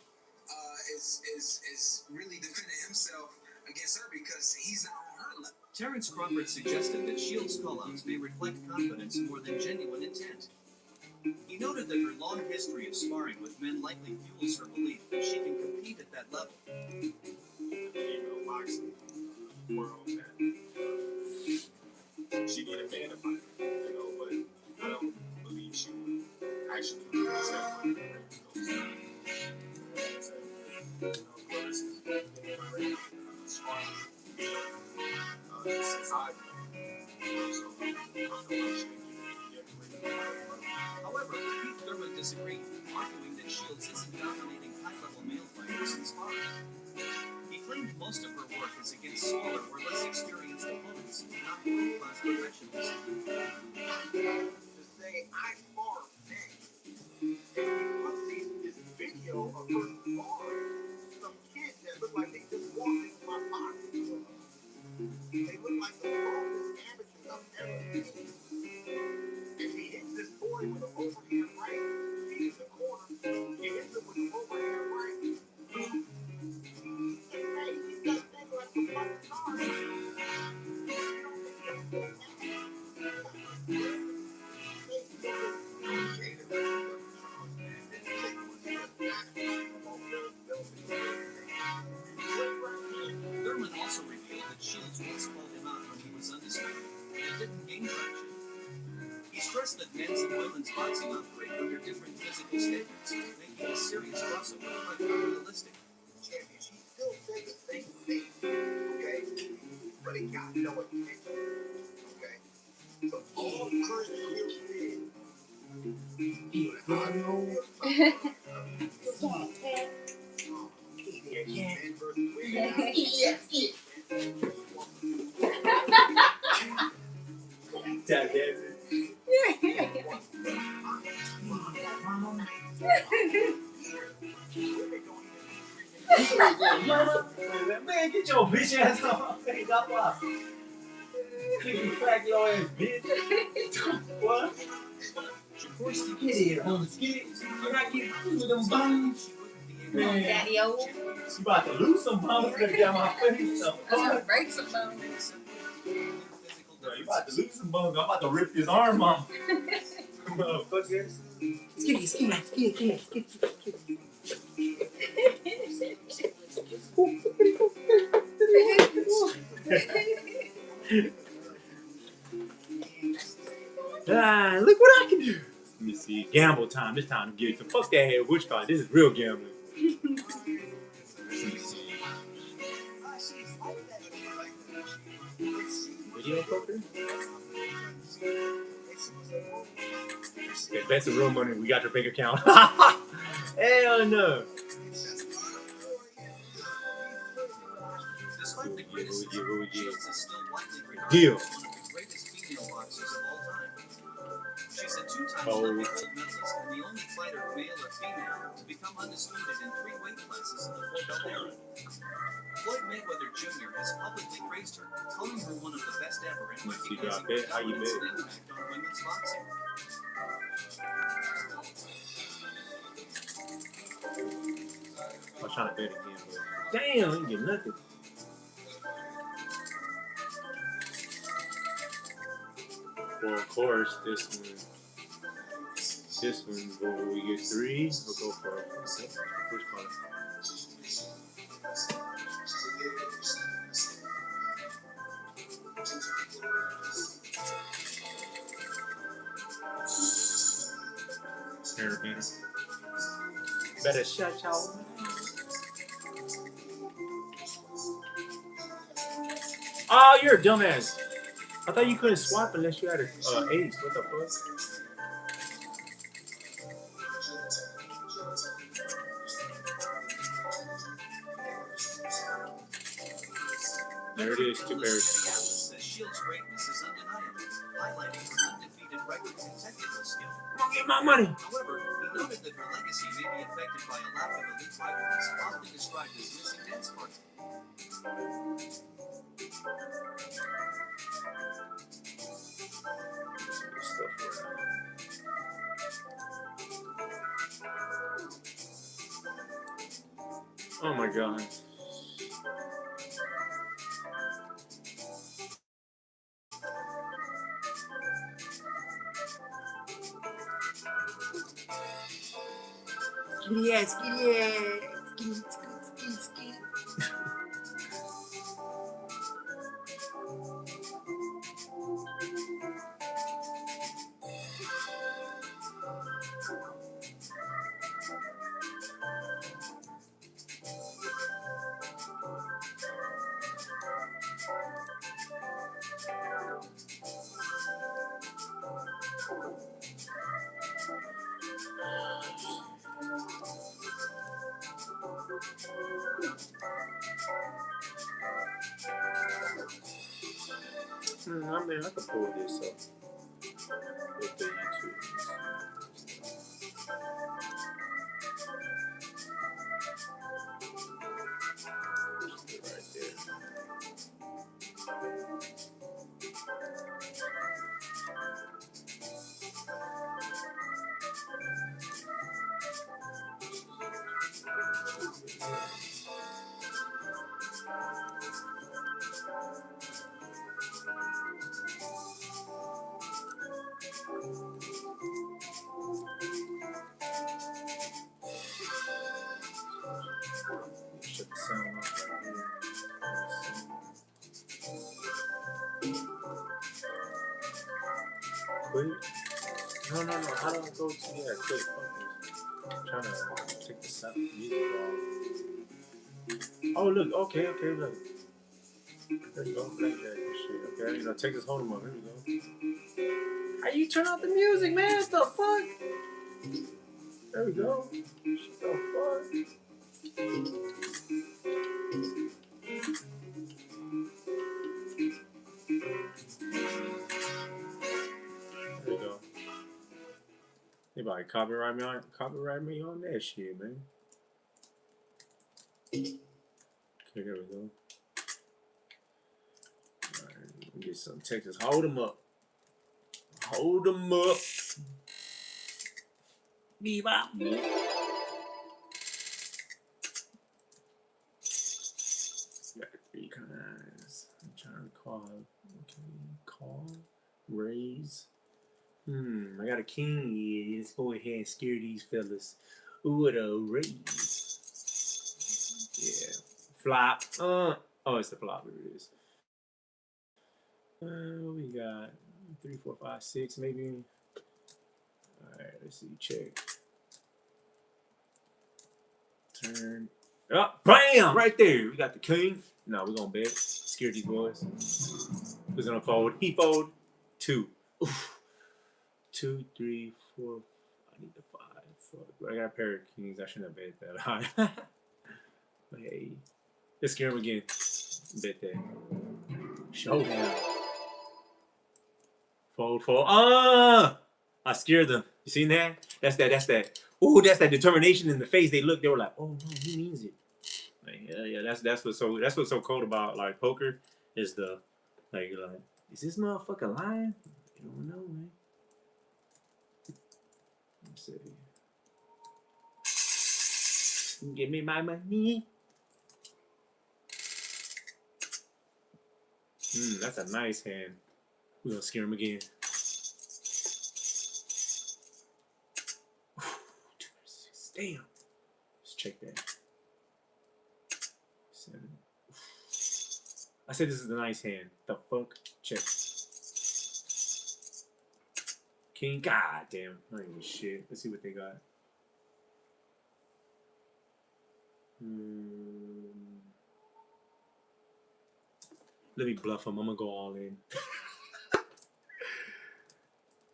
is really defending himself against her because he's not on her level. Terrence Crawford suggested that Shields' callouts may reflect confidence more than genuine intent. He noted that her long history of sparring with men likely fuels her belief that she can compete at that level. The female boxing world, she need a man to fight, but I don't believe she would actually accept However, Keith Thurman disagreed, arguing that Shields isn't dominating high-level male fighters in sparring. He claimed most of her work is against smaller or less experienced opponents, not world-class professionals. To say I spar men, and we see this video of her sparring some kids that look like they just walked into my boxing club. They look like the strongest amateurs I've ever seen. And he hits this boy with an overhand right. He's in the corner. He hits him with an overhand right. And hey, he's got things like the fucking car. You don't think that's good Thurman also revealed that Shields once called him out when he was undisputed, and didn't gain traction. He stressed that men's and women's boxing operate under different physical standards, making a serious crossover quite unrealistic. Champion, she still said the same thing, okay? But it got no attention, okay? So all Chris Shields did, Tap dancing. Man, get your bitch ass off my face. Stop off. You crack your ass, bitch. What? Get here, homie. Get it. You're not getting through with them bones. Man, Daddy-o. you about to lose some bones. Look down my face. I'm gonna break some bones. Bro, you about to lose some bones. I'm about to rip his arm off. Motherfucker. Skinny. Look what I can do. Let me see. Gamble time. This time to get some. Fuck that head witch card. This is real gambling. Let me see. Video poker? That's the real money. We got your bank account. Hell no. Despite the greatest Shields is still widely regarded Deal. as one of the greatest female boxers of all time. She's a two-time Olympic gold medalist and the only fighter, male or female, to become undisputed in 3 weight classes in the full belt era. Floyd Mayweather Jr. has publicly praised her, calling her one of the best ever and recognizing her dominance and impact on women's boxing. I was trying to bet again, but damn, I didn't get nothing. Well, of course, this one, when we get 3, we'll go for it. Which color? Better shut y'all. Oh, you're a dumbass. I thought you couldn't swap unless you had an ace. What the fuck? There it is, 2 pairs. Says Shield's greatness is undeniable, highlighting her undefeated record and technical skill. Get my money. However, he noted that her legacy may be affected by a lack of elite rivalries, often described as missing dance partners. Oh my god. Skitty ass, skitty ass. Skitty. I mean, I can pull this up with the YouTube. Right there. Shut the sound off right here. Quit? No. How do I go to quit? I'm trying to take the sound music off. Oh, look. Okay, look. There you go. Like that. Shit. Okay, take this hold 'em up. Here we go. How you turn off the music, man? What the fuck? There we go. What the fuck? There we go. They about to copyright me on that shit, man. Okay, there we go. Alright, get some Texas. Hold them up. Hold them up. Bebop. Got 3 kinds. I'm trying to call. Okay, call. Raise. I got a king. Yeah, let's go ahead and scare these fellas. Ooh, the raise. Yeah. Flop. Oh, it's the flop. Here it is. What we got? 3, 4, 5, 6, maybe. Alright, let's see. Check. Turn. Oh, bam! Right there. We got the king. No, we're gonna bet. Scare these boys. Who's gonna fold? He fold. 2. Oof. 2, 3, 4. I need the 5. Fuck. I got a pair of kings. I shouldn't have bet that high. But hey. Let's scare him again. Bet that. Showdown. Fold. I scared them. You seen that? That's that. Ooh, that's that determination in the face. They look. They were like, oh no, he means it. Like, yeah. That's what's so cold about like poker is the like is this motherfucker lying? You don't know, man. Let's see. Give me my money. That's a nice hand. We're gonna scare him again. Damn. Let's check that. 7. I said this is a nice hand. The fuck? Check. King. God damn. I ain't shit. Let's see what they got. Let me bluff him. I'm gonna go all in.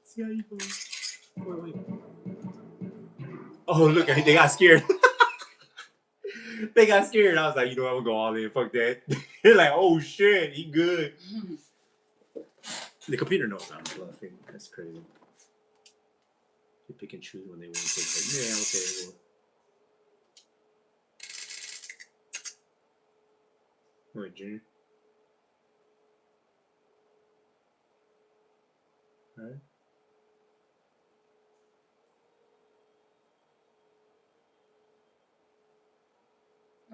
See how you go. Wait. Oh, look, they got scared. They got scared. I was like, you know what, I'm gonna go all in. Fuck that. They're like, oh shit, he good. The computer knows I'm bluffing. That's crazy. They pick and choose when they want to take it. Yeah, okay, well. What, Junior? Alright.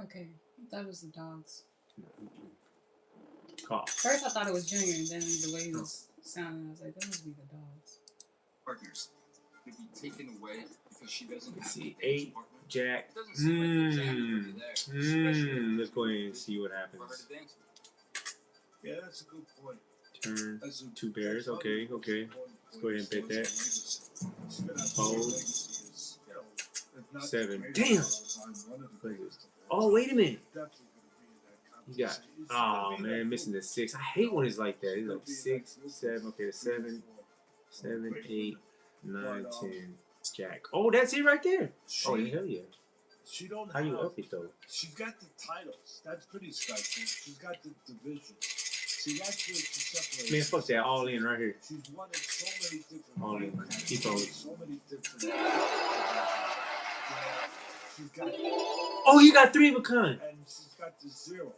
Okay, that was the dogs. Call. First I thought it was Junior, and then the way he was sounding, I was like, that must be the dogs. Partners could be taken away because she doesn't have see 8, Jack. Let's go ahead and see what happens. Yeah, that's a good point. Turn 2 bears. Okay. Let's go ahead and bet that. Fold. 7. Damn. Oh, wait a minute. You got. Oh man, missing the 6. I hate when it's like that. It's like 6, 7. Okay, 7, 8, 9, 10. Jack. Oh, that's it right there. Oh, hell yeah. She don't. How you up it though? She's got the titles. That's pretty special. She's got the division. She likes to separate. Man, fuck that. All in right here. She's won in so many different. All in. Keep on. So many different. She's got. Oh, you got 3 of a kind. And she's got the 0, of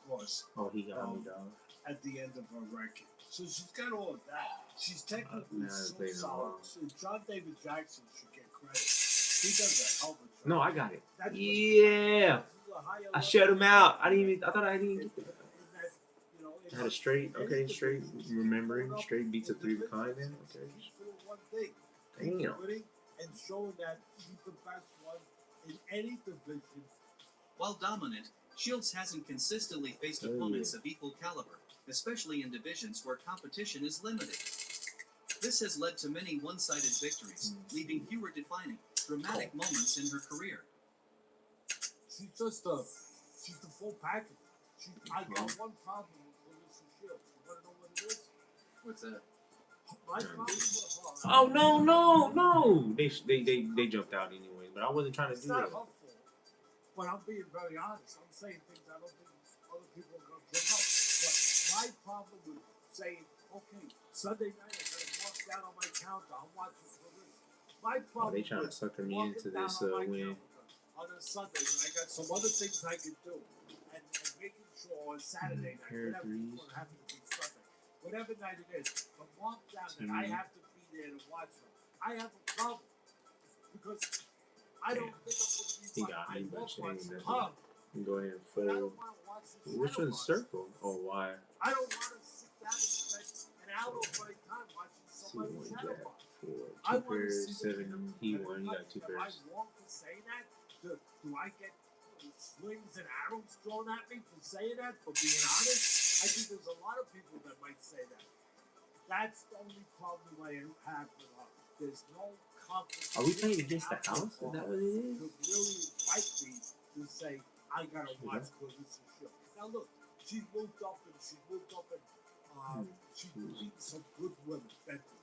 course. Oh, he got me, dog. At the end of her record. So she's got all of that. She's technically so solid. So John David Jackson should get credit. He does a hell of a job. No, I got it. Yeah. I shut him out. I thought I didn't even get that. I had a straight. Okay, straight. Remembering. Straight beats a 3 of a kind then. Okay. Damn. And showing that he's the best one in any division. While dominant, Shields hasn't consistently faced opponents of equal caliber, especially in divisions where competition is limited. This has led to many one-sided victories, leaving fewer defining, dramatic moments in her career. She's just she's the full package. I got one problem with Melissa Shields. You want to know what it is? What's that? My problem with her. Oh no! They jumped out anyway, but I wasn't trying to do that. It's not her fault, but I'm being very honest. I'm saying things I don't think other people are going to pick up. But my problem with saying, okay, Sunday night I'm going to walk down on my counter. I'm watching Clarissa. My problem. They trying to sucker me into this win. On a Sunday when I got some other things I can do, and making sure on Saturday night, whatever it's going to happen to be Sunday, whatever night it is, from walk down that I have to be there to watch them. I have a problem because I don't think I'm going to be. He got me, but she ain't nothing. Go ahead and fold. Which one's circle? Oh, why? I don't want to sit down and spend an hour of my time watching somebody shadow box. 4, 2 pairs, 7. He won. He got 2 pairs. Am I wrong for saying that? Do I get slings and arrows thrown at me for saying that? For being honest, I think there's a lot of people that might say that. That's the only problem I have with her. There's no confidence. Are we playing against the house? Is that what it is? To really fight me to say I gotta watch Clarissa Shields. Now look, she's moved up and she's beaten some good women.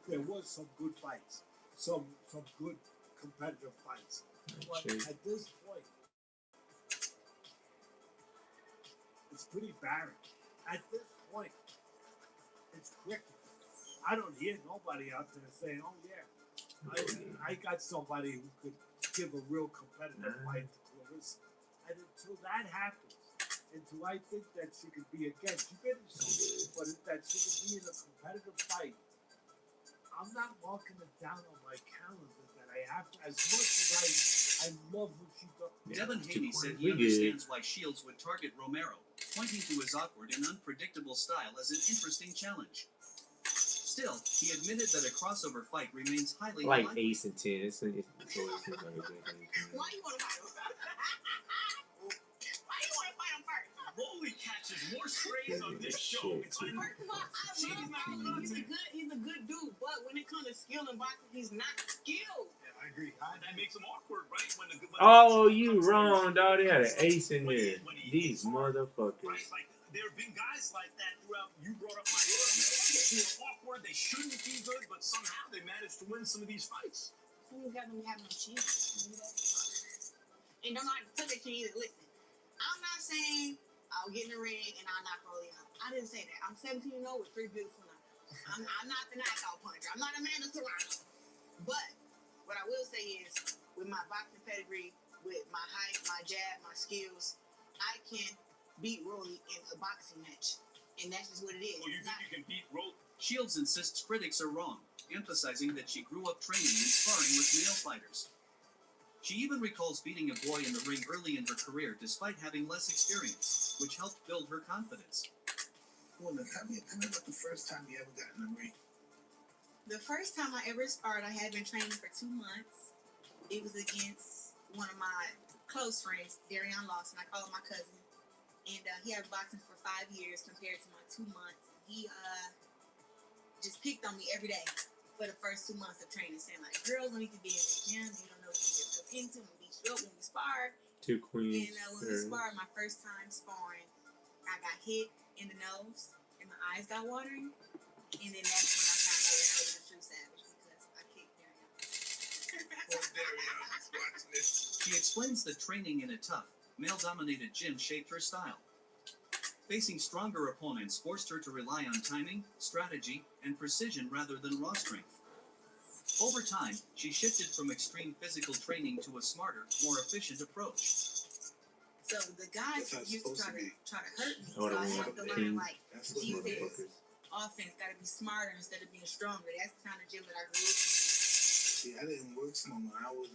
There was some good fights, some good competitive fights. But at this point, it's pretty barren. At this point, it's cricket. I don't hear nobody out there saying, "Oh yeah, I got somebody who could give a real competitive fight to Clarissa. And until that happens, until I think that she could be again, she finished, but that she could be in a competitive fight, I'm not marking it down on my calendar that I have to, as much as I love what she does. Devin Haney said he understands why Shields would target Romero, pointing to his awkward and unpredictable style as an interesting challenge. Still, he admitted that a crossover fight remains highly like unlikely. Ace and 10. It's always seems like a good thing. Why you want to fight him? Why you want to fight him first? Rolly catches more strays on this show. First of all, I love my he's a good dude, but when it comes to skill and boxing, he's not skilled. Yeah, I agree. That makes him awkward, right? When Oh, you wrong, dog. They had an ace in there. These motherfuckers. Right, like there have been guys like that throughout. You brought up my who are awkward. They shouldn't be good, but somehow they managed to win some of these fights. You got them having no shit. And don't know how to touch that shit either. Listen, I'm not saying I'll get in the ring and I'll knock Rolly out. I didn't say that. I'm 17 years old with 3 beautiful knockouts. I'm not the knockout puncher. I'm not Amanda Serrano. But what I will say is, with my boxing pedigree, with my height, my jab, my skills, I can beat Rolly in a boxing match. And that's just what it is. Well, you think you can beat Rolly? Shields insists critics are wrong, emphasizing that she grew up training and sparring with male fighters. She even recalls beating a boy in the ring early in her career despite having less experience, which helped build her confidence. Well, tell me about the first time you ever got in the ring. The first time I ever sparred, I had been training for 2 months. It was against one of my close friends, Darion Lawson. I call him my cousin. And he had boxing for 5 years compared to my 2 months. He just picked on me every day for the first 2 months of training, saying, like, girls don't need to be in the gym. You don't know what you get yourself into when we beat you up, when we spar. Two queens. And when we sparred, my first time sparring, I got hit in the nose, and my eyes got watering. And then that's when I found out that I was a true savage, because I kicked Darion. Poor Darion is watching this. She explains that training in a tough, male-dominated gym shaped her style. Facing stronger opponents forced her to rely on timing, strategy, and precision rather than raw strength. Over time, she shifted from extreme physical training to a smarter, more efficient approach. So the guys used to try to hurt me, so I had to learn, like, defense, offense, got to be smarter instead of being stronger. That's the kind of gym that I grew up in. See, I didn't work smart when I was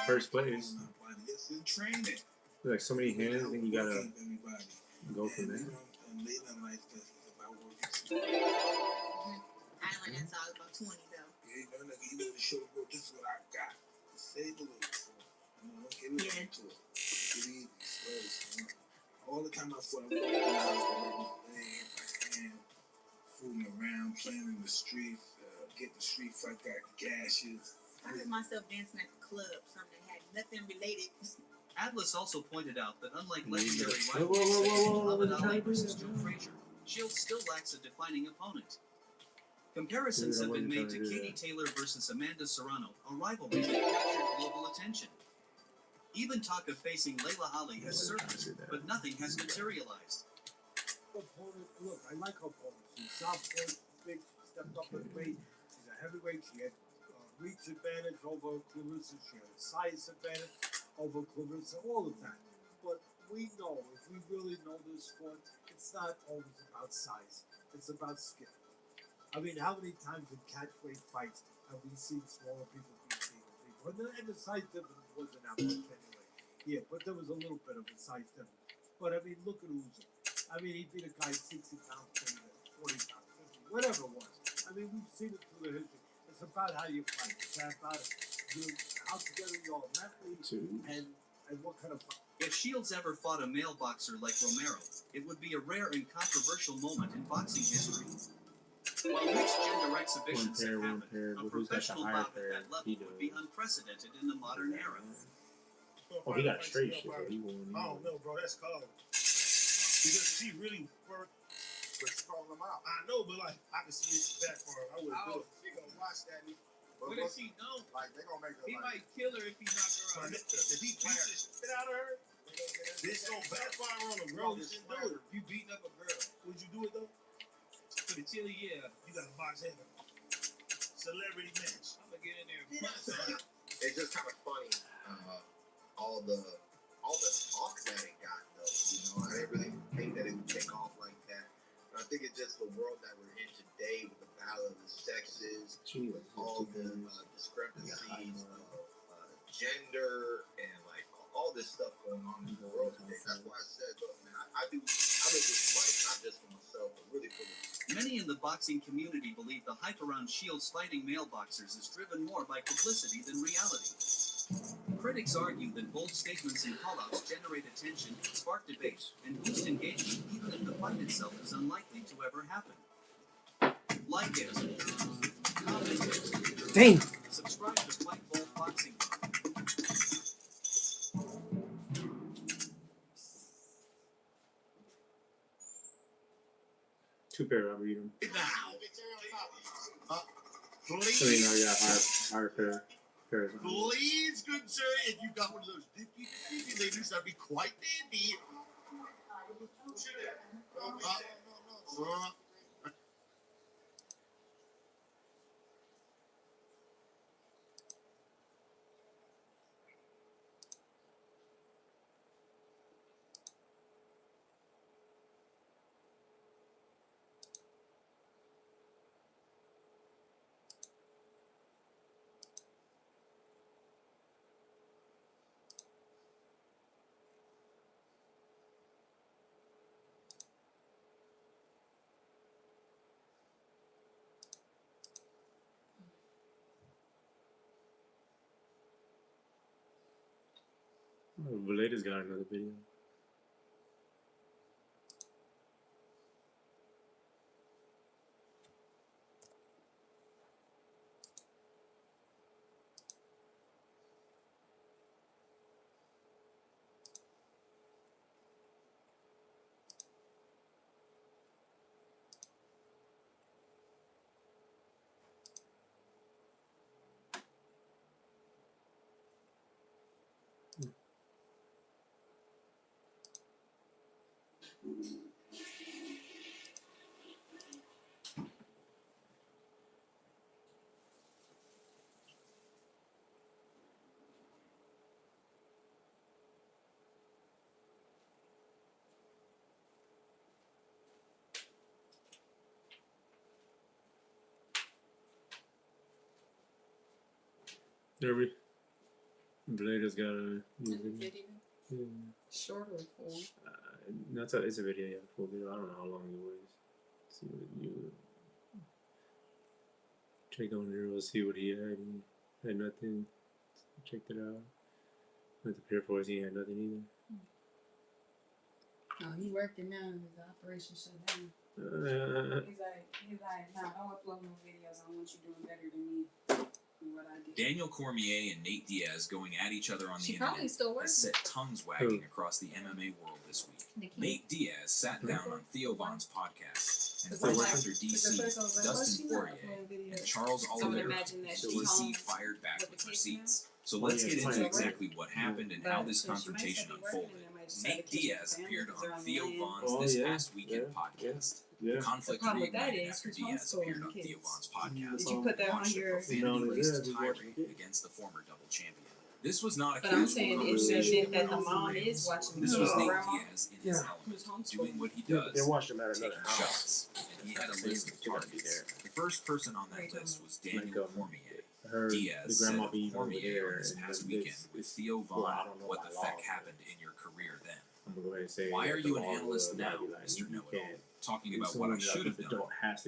first place. It's in training. Like so many hands, and you gotta go from there. And later in life, it's about working I smart. didn't learn that until I was about 20, though. You know, you know, show the world, this is what I got. Save the little. Don't get it into it. Get easy, slow. All the time I fought, I was fooling around, playing in the streets, getting the street fight, got gashes. I heard myself dancing at the club, something that had nothing related. Atlas also pointed out that unlike legendary rivals Muhammad Ali versus Joe Frazier, Shields still lacks a defining opponent. Comparisons have been made to Katie Taylor versus Amanda Serrano, a rivalry that captured global attention. Even talk of facing Layla Ali has surfaced, but nothing has materialized. Opponent, look, I like her opponent. She's southpaw, big, stepped up in weight. She's a heavyweight. She had reach advantage over Clarissa. She had a size advantage over Clarissa. All of that. But we know, if we really know this sport, it's not always about size. It's about skill. I mean, how many times in catchweight fights have we seen smaller people beat bigger people? And the size difference wasn't that much anyway. Yeah, but there was a little bit of a size difference. But I mean, look at Usyk. I mean, he beat a guy 60 pounds, 40 pounds, 50, whatever it was. I mean, we've seen it through the history. It's about how you fight. It's about how together you are mentally and what kind of fight. If Shields ever fought a male boxer like Romero, it would be a rare and controversial moment in boxing history. While mixed gender exhibitions have happened, a professional bout at that level would be unprecedented in the modern era. Oh, he got straight shit. He won. I don't know, bro. That's cold. Because she really worked for calling him out. I know, but like I can see it backfire. I wouldn't do it. She gonna watch that. What if she don't? Like they gonna make her. He might kill her if he knock her out. If he beats the shit out of her, this gonna backfire on the girl. You shouldn't do it. You beating up a girl. Would you do it though? For the chili, yeah. You gotta box him. celebrity match. I'm gonna get in there and punch. It's just kind of funny, all the talk that it got though. You know, I didn't really think that it would take off like that. But I think it's just the world that we're in today with the battle of the sexes, with all the discrepancies of gender and like all this stuff going on in the world today. That's why I said, look, man, I live this life not just for myself, but really for the Many in the boxing community believe the hype around Shields fighting male boxers is driven more by publicity than reality. Critics argue that bold statements and call-outs generate attention, spark debate, and boost engagement even if the fight itself is unlikely to ever happen. Like it, comment it, dang, subscribe to Fight Bold Boxing. two pair. I'll read them. Please. I mean, no, yeah, higher pair. Please, good sir, if you got one of those diffy leaders, that'd be quite dandy. Oh, Valeda's got another video. Derby. Valeda's got a new video. Yeah. Short or full? It's a video, yeah, full video. I don't know how long it was. See what you check on there. We'll see what he had. He had nothing. Checked it out. Went to Pier Force. He had nothing either. Oh, he working now. His operation shut down. He's like, nah, don't upload no videos. I want you doing better than me. What I did. Daniel Cormier and Nate Diaz going at each other on the internet has set tongues wagging across the MMA world this week. Nate Diaz sat down on Theo Von's podcast, and right after DC, Dustin Poirier, and Charles Oliveira, DC fired back with receipts. So let's get into exactly what happened and how this confrontation unfolded. Nate Diaz appeared on Theo Von's This Past Weekend podcast. The conflict reignited after Diaz appeared on Theo Von's podcast. Did you put that on your tirade against the former double champion? This was not a But I'm saying it's the event that the mom is watching. This was Nate Diaz in his element, doing what he does, taking shots. And he had a list of targets. The first person on that list was Daniel Cormier. Diaz said of Cormier this past weekend with Theo Von, what the fuck happened in your career then? Why are you an analyst now, Mr. Know-It-All? Talking about what I should have done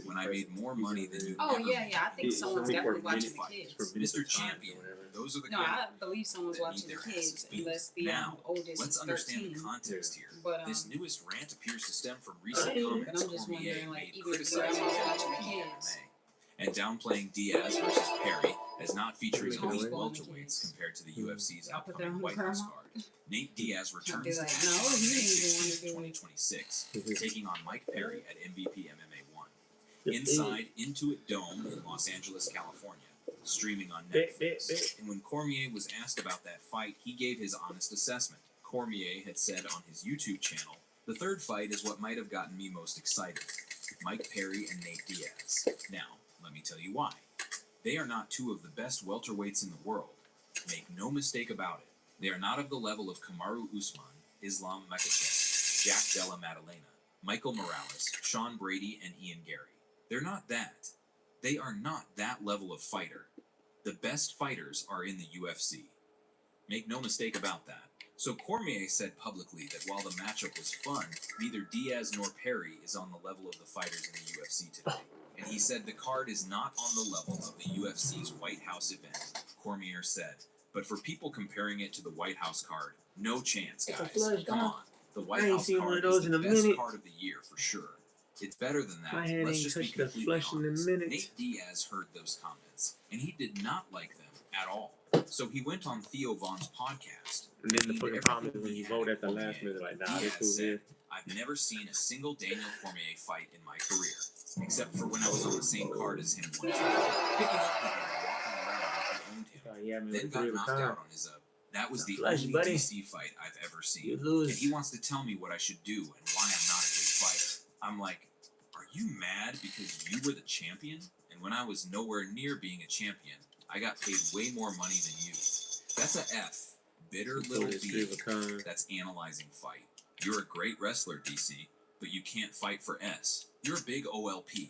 when I made more money than you Oh, ever yeah, made. yeah. I think someone's definitely watching the kids. Mr. Champion, those are the No, I believe someone's watching the kids, unless the oldest let's is understand 13. the context here. But, this newest rant appears to stem from recent but comments I'm just Cormier wondering, like, made even if criticizing grandma's watching the MMA kids. and downplaying Diaz versus Perry as not featuring elite welterweights compared to the UFC's upcoming white house card. Nate Diaz returns to like, action no, he in didn't even 2026, taking on Mike Perry at MVP MMA 1. Inside Intuit Dome in Los Angeles, California, streaming on Netflix. And when Cormier was asked about that fight, he gave his honest assessment. Cormier had said on his YouTube channel, "The third fight is what might have gotten me most excited. Mike Perry and Nate Diaz. Now, let me tell you why. They are not two of the best welterweights in the world. Make no mistake about it. They are not of the level of Kamaru Usman, Islam Makhachev, Jack Della Maddalena, Michael Morales, Sean Brady, and Ian Gary. They're not that. They are not that level of fighter. The best fighters are in the UFC. Make no mistake about that. So Cormier said publicly that while the matchup was fun, neither Diaz nor Perry is on the level of the fighters in the UFC today. And he said the card is not on the level of the UFC's White House event, Cormier said. But for people comparing it to the White House card, no chance, guys. Come on. The White House card is the best card of the year for sure. It's better than that. Let's just be completely honest. Nate Diaz heard those comments, and he did not like them at all. So he went on Theo Von's podcast. And then the fucking problem is when you vote at the last minute, like, nah, this cool here. I've never seen a single Daniel Cormier fight in my career, except for when I was on the same card as him one time, picking up the guy, walking around like he owned him, then got knocked out on his That was the only DC fight I've ever seen. And he wants to tell me what I should do and why I'm not a good fighter. I'm like, are you mad because you were the champion? And when I was nowhere near being a champion, I got paid way more money than you. That's a F. Bitter little B. That's analyzing fight. You're a great wrestler, DC, but you can't fight for S. You're a big OLP.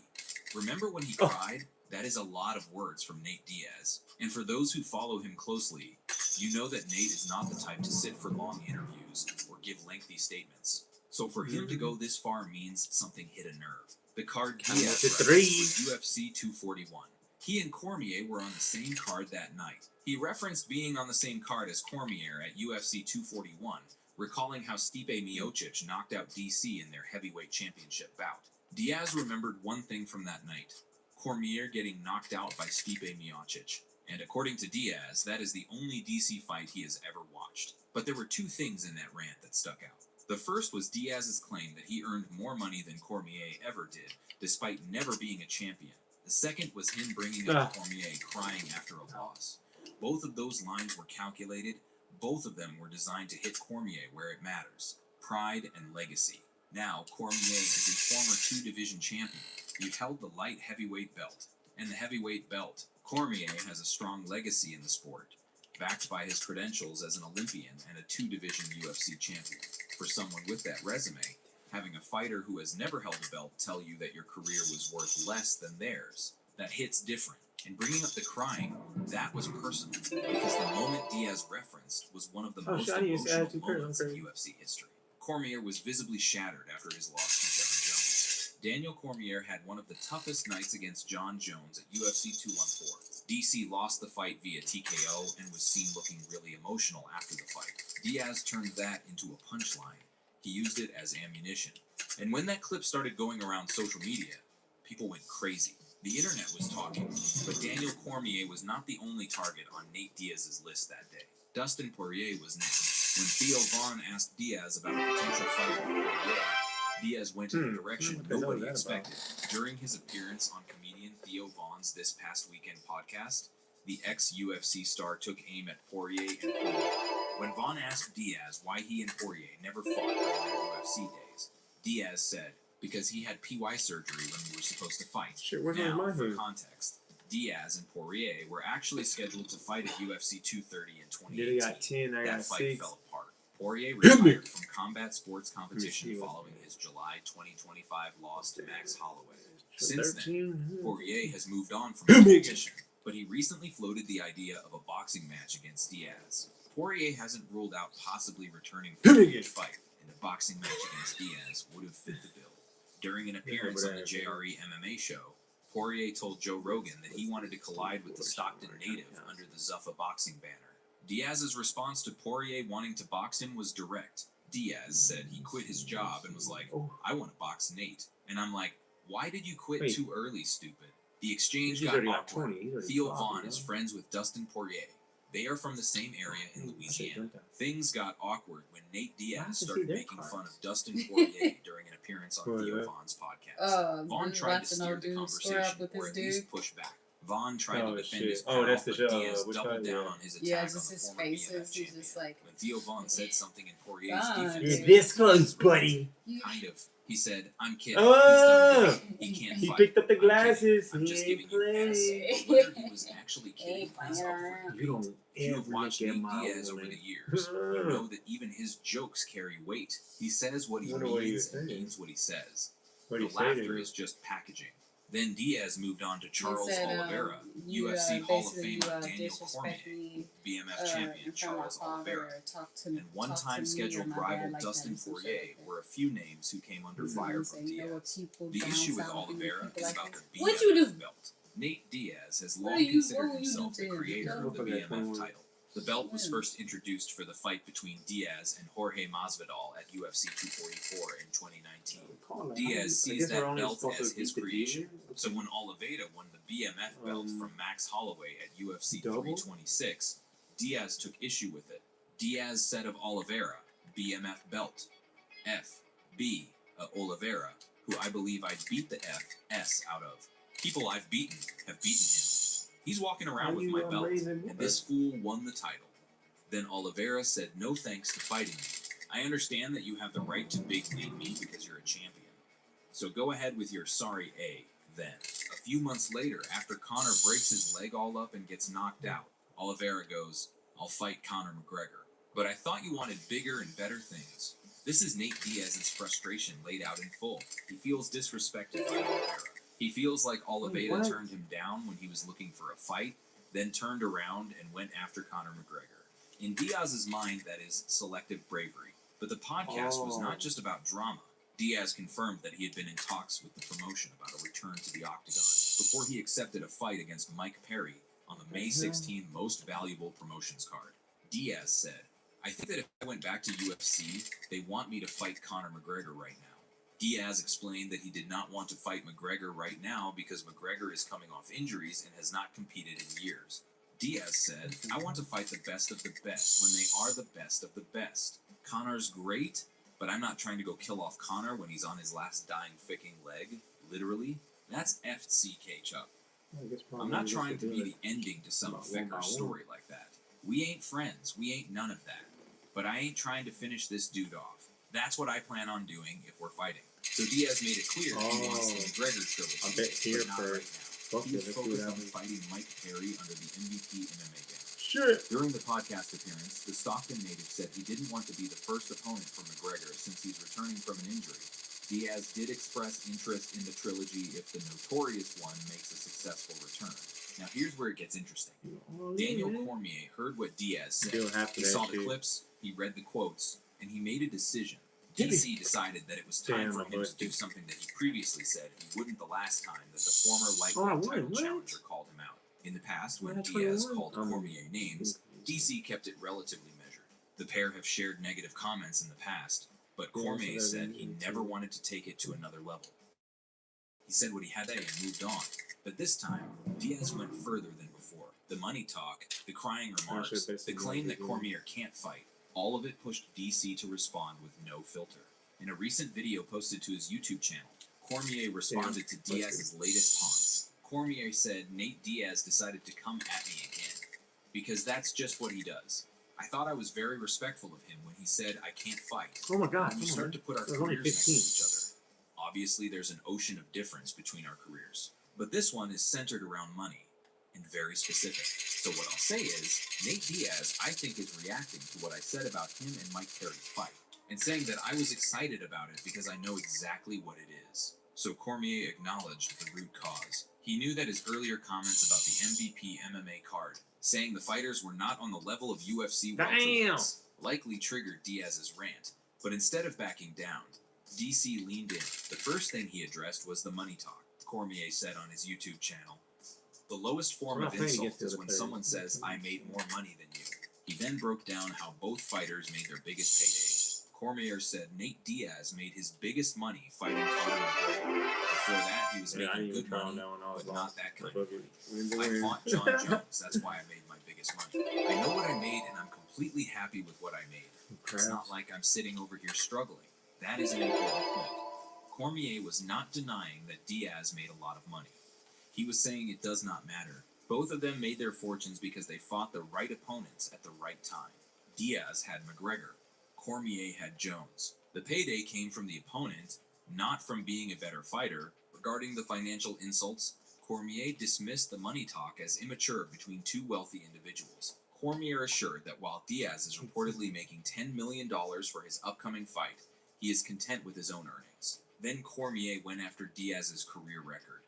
Remember when he cried? That is a lot of words from Nate Diaz. And for those who follow him closely, you know that Nate is not the type to sit for long interviews or give lengthy statements. So for him to go this far means something hit a nerve. The card Diaz was UFC 241. He and Cormier were on the same card that night. He referenced being on the same card as Cormier at UFC 241, recalling how Stipe Miocic knocked out DC in their heavyweight championship bout. Diaz remembered one thing from that night: Cormier getting knocked out by Stipe Miocic. And according to Diaz, that is the only DC fight he has ever watched. But there were two things in that rant that stuck out. The first was Diaz's claim that he earned more money than Cormier ever did, despite never being a champion. The second was him bringing up Cormier crying after a loss. Both of those lines were calculated. Both of them were designed to hit Cormier where it matters: pride and legacy. Now, Cormier is a former two-division champion. He held the light heavyweight belt and the heavyweight belt. Cormier has a strong legacy in the sport, backed by his credentials as an Olympian and a two-division UFC champion. For someone with that resume, having a fighter who has never held a belt tell you that your career was worth less than theirs, that hits different. And bringing up the crying, that was personal, because the moment Diaz referenced was one of the most emotional moments in UFC history. Cormier was visibly shattered after his loss to John Jones. Daniel Cormier had one of the toughest nights against John Jones at UFC 214. DC lost the fight via TKO and was seen looking really emotional after the fight. Diaz turned that into a punchline. He used it as ammunition. And when that clip started going around social media, people went crazy. The internet was talking, but Daniel Cormier was not the only target on Nate Diaz's list that day. Dustin Poirier was next. When Theo Von asked Diaz about a potential fight with Poirier, Diaz went in a direction nobody expected. During his appearance on comedian Theo Von's This Past Weekend podcast, the ex-UFC star took aim at Poirier and Poirier. When Von asked Diaz why he and Poirier never fought during their UFC days, Diaz said, because he had PY surgery when we were supposed to fight. Now, for context, Diaz and Poirier were actually scheduled to fight at UFC 230 in 2018. That fight fell apart. Poirier retired from combat sports competition following his July 2025 loss to Max Holloway. Since then, Poirier has moved on from competition, but he recently floated the idea of a boxing match against Diaz. Poirier hasn't ruled out possibly returning for a huge fight, and a boxing match against Diaz would have fit the bill. During an appearance on the JRE MMA show, Poirier told Joe Rogan that he wanted to collide with the Stockton native under the Zuffa boxing banner. Diaz's response to Poirier wanting to box him was direct. Diaz said he quit his job and was like, I want to box Nate. And I'm like, why did you quit too early, stupid? The exchange got awkward. Theo Von is friends with Dustin Poirier. They are from the same area in Louisiana. Things got awkward when Nate Diaz started making fun of Dustin Poirier during an appearance on Theo Von's podcast. Von tried to steer the conversation or at least push back. Von tried to defend his pal, but Diaz doubled down on his attack on the former BMF champion. When Theo Von said something in Poirier's defense, you're this close, buddy. Kind of. He said, "I'm kidding. He's done good. He can't He fight. picked up the I'm kidding. glasses. I'm He just ain't giving you S." playing. But whether he was actually kidding is up for You don't If you have ever watched look at Nate my Diaz over woman. the years, you know that even his jokes carry weight. He says what he Wonder what he means was and saying. means what he says. What'd he The say to laughter her? is just packaging. Then Diaz moved on to Charles said, Oliveira, you, UFC Hall of basically, Famer Daniel disrespect Cormier, me, BMF in champion front of my Charles father, Oliveira, or talk to and one-time talk to me or scheduled my dad rival like Dustin that, some shit Poirier like that. were a few names who came under fire from You know what Diaz. people The issue with bounce out and Oliveira people is like about that. the What'd you do? BMF belt. Nate Diaz has What long do you- considered what would you himself do the to him? creator Tell of the me. BMF title. The belt was Yeah. first introduced for the fight between Diaz and Jorge Masvidal at UFC 244 in 2019. Diaz sees that belt as his creation, so when Oliveira won the BMF belt from Max Holloway at UFC 326, Diaz took issue with it. Diaz said of Oliveira, BMF belt, F, B, Oliveira, who I believe I beat the F, S out of. People I've beaten have beaten him. He's walking around with my belt, and this fool won the title. Then Oliveira said no thanks to fighting me. I understand that you have the right to big league me because you're a champion. So go ahead with your sorry A, then. A few months later, after Conor breaks his leg all up and gets knocked out, Oliveira goes, I'll fight Conor McGregor. But I thought you wanted bigger and better things. This is Nate Diaz's frustration laid out in full. He feels disrespected by Oliveira. He feels like Oliveira turned him down when he was looking for a fight, then turned around and went after Conor McGregor. In Diaz's mind, that is selective bravery. But the podcast was not just about drama. Diaz confirmed that he had been in talks with the promotion about a return to the octagon before he accepted a fight against Mike Perry on the May 16 Most Valuable Promotions card. Diaz said, I think that if I went back to UFC, they want me to fight Conor McGregor right now. Diaz explained that he did not want to fight McGregor right now because McGregor is coming off injuries and has not competed in years. Diaz said, I want to fight the best of the best when they are the best of the best. Conor's great, but I'm not trying to go kill off Conor when he's on his last dying ficking leg. Literally. That's FCK Chuck. I'm not trying to be the ending to some ficker story like that. We ain't friends. We ain't none of that. But I ain't trying to finish this dude off. That's what I plan on doing if we're fighting. So Diaz made it clear he wants the McGregor trilogy. I bet here but not right now. He was focused on fighting Mike Perry under the MVP MMA ban. Sure. During the podcast appearance, the Stockton native said he didn't want to be the first opponent for McGregor since he's returning from an injury. Diaz did express interest in the trilogy if the notorious one makes a successful return. Now here's where it gets interesting. Daniel Cormier heard what Diaz said. He saw the clips, he read the quotes, and he made a decision. DC decided that it was time for him to do something that he previously said he wouldn't the last time that the former lightweight title challenger called him out. In the past, when Diaz called Cormier names, DC kept it relatively measured. The pair have shared negative comments in the past, but Cormier said he never wanted to take it to another level. He said what he had to say and moved on. But this time, Diaz went further than before. The money talk, the crying remarks, the claim that Cormier can't fight, all of it pushed DC to respond with no filter. In a recent video posted to his YouTube channel, Cormier responded to Diaz's latest taunts. Cormier said Nate Diaz decided to come at me again, because that's just what he does. I thought I was very respectful of him when he said I can't fight. Oh my God! When we start to put our careers next to each other. Obviously, there's an ocean of difference between our careers, but this one is centered around money and very specific. So what I'll say is, Nate Diaz, I think, is reacting to what I said about him and Mike Perry's fight, and saying that I was excited about it because I know exactly what it is. So Cormier acknowledged the root cause. He knew that his earlier comments about the MVP MMA card, saying the fighters were not on the level of UFC welterweights, likely triggered Diaz's rant. But instead of backing down, DC leaned in. The first thing he addressed was the money talk. Cormier said on his YouTube channel, the lowest form of insult is when someone says, I made more money than you. He then broke down how both fighters made their biggest paydays. Cormier said Nate Diaz made his biggest money fighting Conor McGregor. Before that, he was making good money, but not that kind of money. I fought John Jones, that's why I made my biggest money. I know what I made, and I'm completely happy with what I made. It's not like I'm sitting over here struggling. That is an important point. Cormier was not denying that Diaz made a lot of money. He was saying it does not matter. Both of them made their fortunes because they fought the right opponents at the right time. Diaz had McGregor. Cormier had Jones. The payday came from the opponent, not from being a better fighter. Regarding the financial insults, Cormier dismissed the money talk as immature between two wealthy individuals. Cormier assured that while Diaz is reportedly making $10 million for his upcoming fight, he is content with his own earnings. Then Cormier went after Diaz's career record.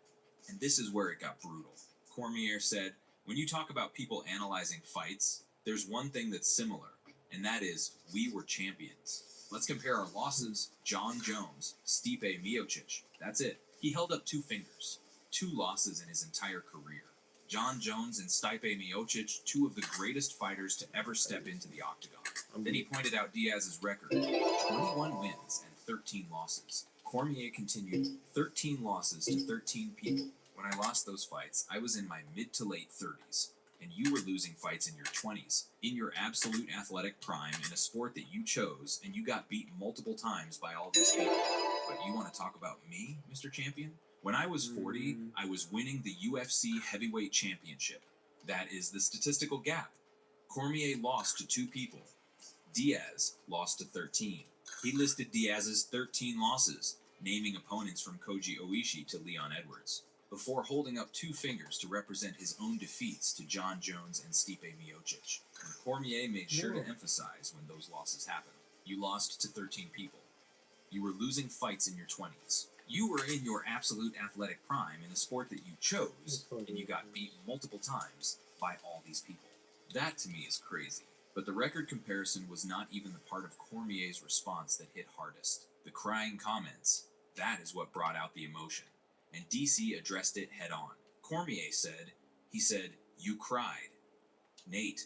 And this is where it got brutal. Cormier said, "When you talk about people analyzing fights, there's one thing that's similar, and that is, we were champions. Let's compare our losses. John Jones, Stipe Miocic. That's it. He held up 2 fingers. 2 losses in his entire career. John Jones and Stipe Miocic, 2 of the greatest fighters to ever step into the octagon." Then he pointed out Diaz's record, 21 wins and 13 losses. Cormier continued, 13 losses to 13 people. When I lost those fights, I was in my mid to late 30s, and you were losing fights in your 20s, in your absolute athletic prime, in a sport that you chose, and you got beat multiple times by all these people. But you want to talk about me, Mr. Champion? When I was 40, I was winning the UFC Heavyweight Championship. That is the statistical gap. Cormier lost to 2 people. Diaz lost to 13. He listed Diaz's 13 losses, naming opponents from Koji Oishi to Leon Edwards, before holding up 2 fingers to represent his own defeats to John Jones and Stipe Miocic. And Cormier made sure to emphasize when those losses happened. You lost to 13 people. You were losing fights in your 20s. You were in your absolute athletic prime in a sport that you chose, and you got beat multiple times by all these people. That, to me, is crazy. But the record comparison was not even the part of Cormier's response that hit hardest. The crying comments. That is what brought out the emotion. And DC addressed it head on. Cormier said, "You cried. Nate,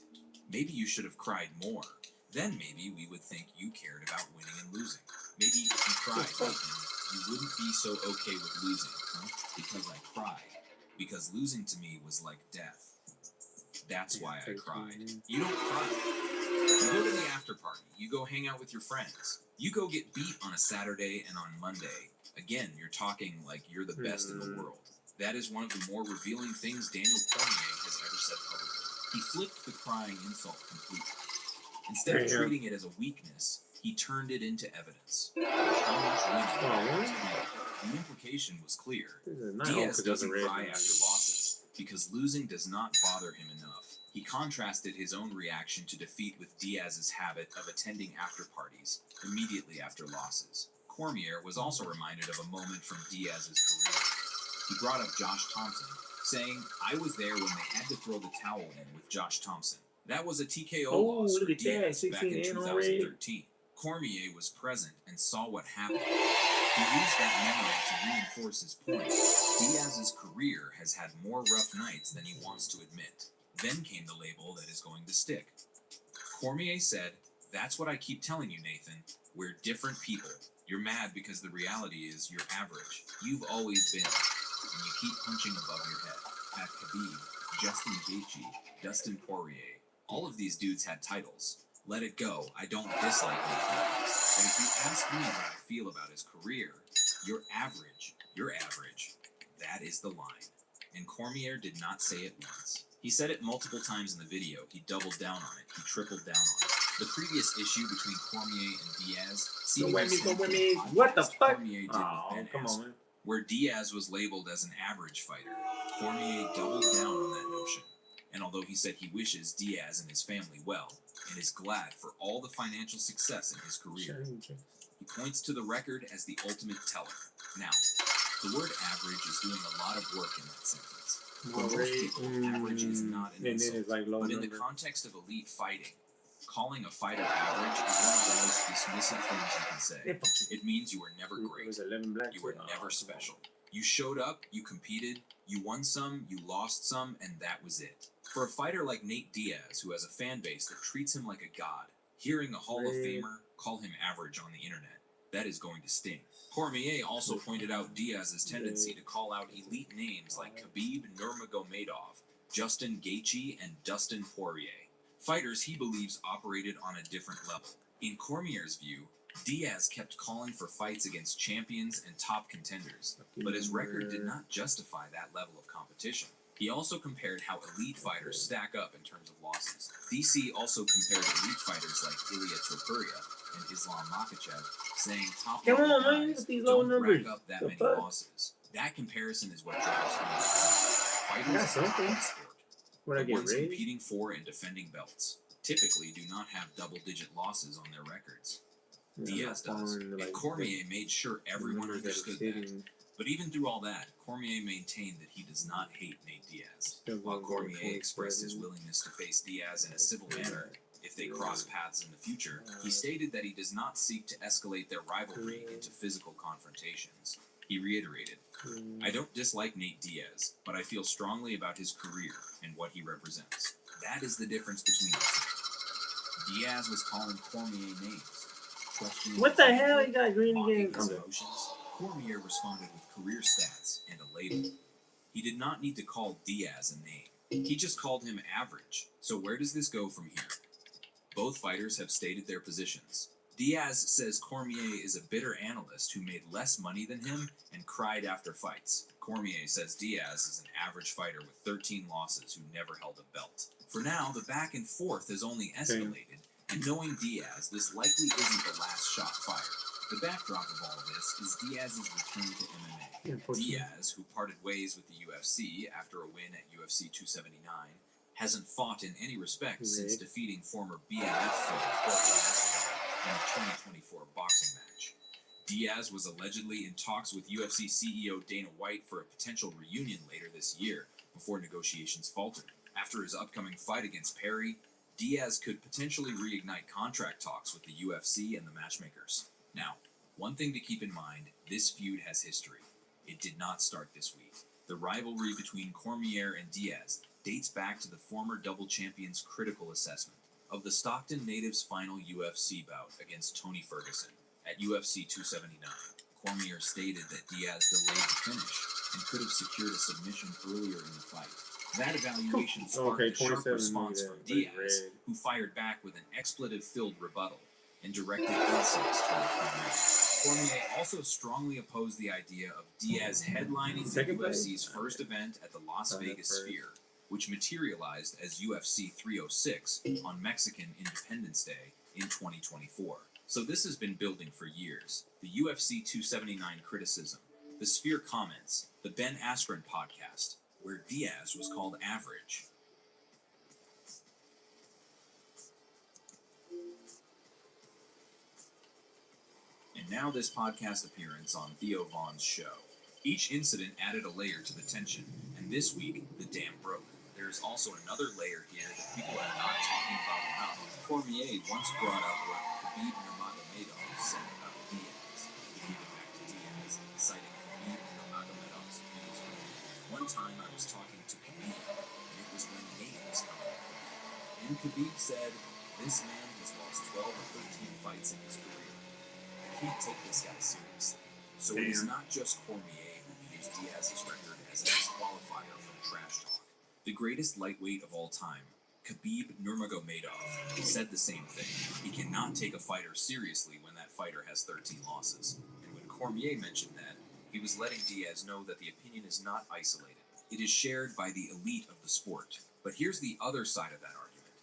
maybe you should have cried more. Then maybe we would think you cared about winning and losing. Maybe if you cried, Nathan, you wouldn't be so okay with losing, huh? Because I cried. Because losing to me was like death. That's why I cried. You don't cry. You go to the after party. You go hang out with your friends. You go get beat on a Saturday and on Monday. Again, you're talking like you're the best in the world. That is one of the more revealing things Daniel Cormier has ever said publicly. He flipped the crying insult completely. Instead of treating it as a weakness, he turned it into evidence. How much winning was real. The implication was clear. Diaz doesn't cry after losses, because losing does not bother him enough. He contrasted his own reaction to defeat with Diaz's habit of attending after parties immediately after losses. Cormier was also reminded of a moment from Diaz's career. He brought up Josh Thompson, saying, "I was there when they had to throw the towel in with Josh Thompson. That was a TKO loss for Diaz back in 2013. Cormier was present and saw what happened. He used that memory to reinforce his point. Diaz's career has had more rough nights than he wants to admit. Then came the label that is going to stick." Cormier said, "That's what I keep telling you, Nathan. We're different people. You're mad because the reality is you're average. You've always been. And you keep punching above your head. At Khabib, Justin Gaethje, Dustin Poirier, all of these dudes had titles. Let it go. I don't dislike Nathan. But if you ask me what I feel about his career, you're average. You're average. That is the line." And Cormier did not say it once. He said it multiple times in the video. He doubled down on it. He tripled down on it. The previous issue between Cormier and Diaz What the fuck? Cormier did with Ben Askren, where Diaz was labeled as an average fighter. Cormier doubled down on that notion. And although he said he wishes Diaz and his family well, and is glad for all the financial success in his career, he points to the record as the ultimate teller. Now, the word average is doing a lot of work in that sentence. For most people, average is not an insult, but in the context of elite fighting, calling a fighter average is one of the most dismissive things you can say. It means you were never great. You were never special. You showed up, you competed, you won some, you lost some, and that was it. For a fighter like Nate Diaz, who has a fan base that treats him like a god, hearing a Hall of Famer call him average on the internet, that is going to sting. Cormier also pointed out Diaz's tendency to call out elite names like Khabib Nurmagomedov, Justin Gaethje, and Dustin Poirier. Fighters he believes operated on a different level. In Cormier's view, Diaz kept calling for fights against champions and top contenders, but his record did not justify that level of competition. He also compared how elite fighters stack up in terms of losses. DC also compared elite fighters like Ilia Topuria, and Islam Makhachev, saying top Come on, level man, guys with these low don't numbers. rack up that The many fuck? losses. That comparison is what drives me. Fighters That's something. in the sport, What I the get ones raised? competing for and defending belts, typically do not have double-digit losses on their records. Diaz does, and Cormier made sure everyone understood that. But even through all that, Cormier maintained that he does not hate Nate Diaz. While Cormier expressed his willingness to face Diaz in a civil manner if they cross paths in the future, he stated that he does not seek to escalate their rivalry into physical confrontations. He reiterated, "I don't dislike Nate Diaz, but I feel strongly about his career and what he represents. That is the difference between us." Diaz was calling Cormier names. What the hell? He got green again. His emotions, Cormier responded with career stats and a label. He did not need to call Diaz a name. He just called him average. So where does this go from here? Both fighters have stated their positions. Diaz says Cormier is a bitter analyst who made less money than him and cried after fights. Cormier says Diaz is an average fighter with 13 losses who never held a belt. For now, the back and forth has only escalated, and knowing Diaz, this likely isn't the last shot fired. The backdrop of all this is Diaz's return to MMA. Diaz, who parted ways with the UFC after a win at UFC 279, hasn't fought in any respect since defeating former BMF fighter in a 2024 boxing match. Diaz was allegedly in talks with UFC CEO Dana White for a potential reunion later this year, before negotiations faltered. After his upcoming fight against Perry, Diaz could potentially reignite contract talks with the UFC and the matchmakers. Now, one thing to keep in mind, this feud has history. It did not start this week. The rivalry between Cormier and Diaz dates back to the former double champion's critical assessment of the Stockton native's final UFC bout against Tony Ferguson at UFC 279. Cormier stated that Diaz delayed the finish and could have secured a submission earlier in the fight. That evaluation sparked a sharp response from Diaz, who fired back with an expletive-filled rebuttal and directed insults toward Cormier. Cormier also strongly opposed the idea of Diaz headlining the UFC's first event at the Las Vegas Sphere, which materialized as UFC 306 on Mexican Independence Day in 2024. So this has been building for years. The UFC 279 criticism, the Sphere comments, the Ben Askren podcast, where Diaz was called average. And now this podcast appearance on Theo Vaughn's show. Each incident added a layer to the tension, and this week, the dam broke. There is also another layer here that people are not talking about enough. Cormier once brought up what Khabib Nurmagomedov said about Diaz. He gave it back to Diaz, citing Khabib Nurmagomedov's views. One time I was talking to Khabib, and it was when Nate was coming at Khabib. And Khabib said, "This man has lost 12 or 13 fights in his career. I can't take this guy seriously." So it is not just Cormier who views Diaz's record as a disqualifier from trash talk. The greatest lightweight of all time, Khabib Nurmagomedov, said the same thing. He cannot take a fighter seriously when that fighter has 13 losses. And when Cormier mentioned that, he was letting Diaz know that the opinion is not isolated. It is shared by the elite of the sport. But here's the other side of that argument.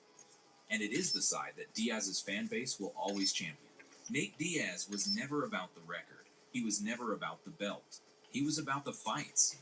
And it is the side that Diaz's fan base will always champion. Nate Diaz was never about the record. He was never about the belt. He was about the fights.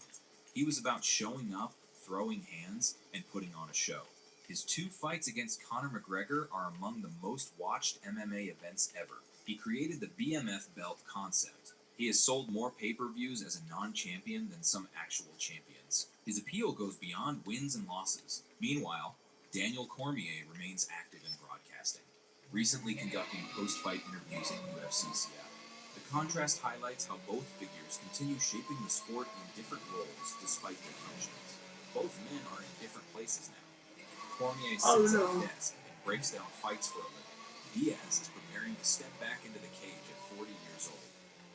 He was about showing up, throwing hands, and putting on a show. His 2 fights against Conor McGregor are among the most watched MMA events ever. He created the BMF belt concept. He has sold more pay-per-views as a non-champion than some actual champions. His appeal goes beyond wins and losses. Meanwhile, Daniel Cormier remains active in broadcasting, recently conducting post-fight interviews in UFC Seattle. The contrast highlights how both figures continue shaping the sport in different roles despite their tensions. Both men are in different places now. Cormier sits at a desk and breaks down fights for a living. Diaz is preparing to step back into the cage at 40 years old.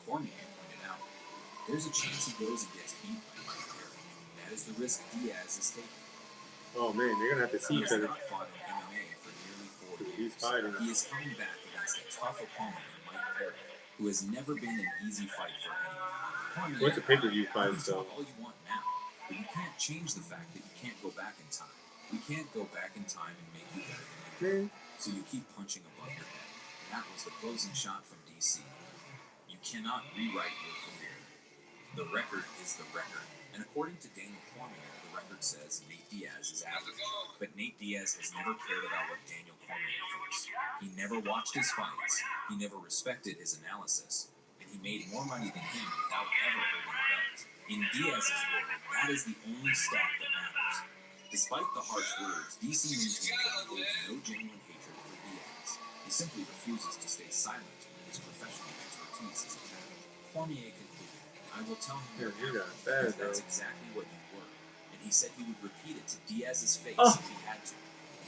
Cormier pointed out, "There's a chance he goes and gets beat by Mike Perry. That is the risk Diaz is taking." Oh man, they're gonna have to see each other. He has not fought in MMA for nearly 4 years. He is coming back against a tough opponent in Mike Perry, who has never been an easy fight for anyone. What's a pay-per-view fight, You can though? talk all you want now, but you can't change the fact that you can't go back in time. We can't go back in time and make you better than you. So you keep punching above your head. That was the closing shot from DC. You cannot rewrite your career. The record is the record. And according to Daniel Cormier, the record says Nate Diaz is average. But Nate Diaz has never cared about what Daniel Cormier thinks. He never watched his fights. He never respected his analysis. And he made more money than him without ever holding a belt. In Diaz's world, that is the only stat that matters. Despite the harsh words, DC maintains that he holds no genuine hatred for Diaz. He simply refuses to stay silent when his professional expertise is attacked. Cormier concluded, I will tell him you're because that's exactly what you were. And he said he would repeat it to Diaz's face if he had to.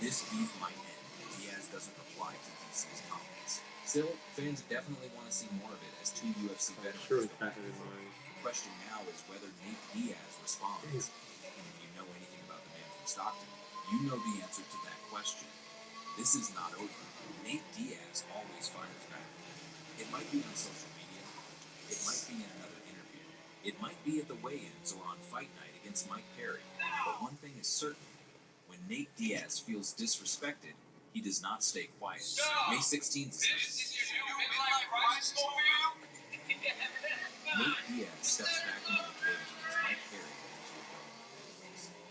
This beef might end if Diaz doesn't reply to DC's comments. Still, fans definitely want to see more of it as two UFC veterans. The question now is whether Nate Diaz responds. And if you know anything about the man from Stockton, you know the answer to that question. This is not over. Nate Diaz always fires back. It might be on social media. It might be in another interview. It might be at the weigh-ins or on fight night against Mike Perry. But one thing is certain. When Nate Diaz feels disrespected, he does not stay quiet. May 16th is Nate Diaz steps back into the cage as Mike Perry enters the dome.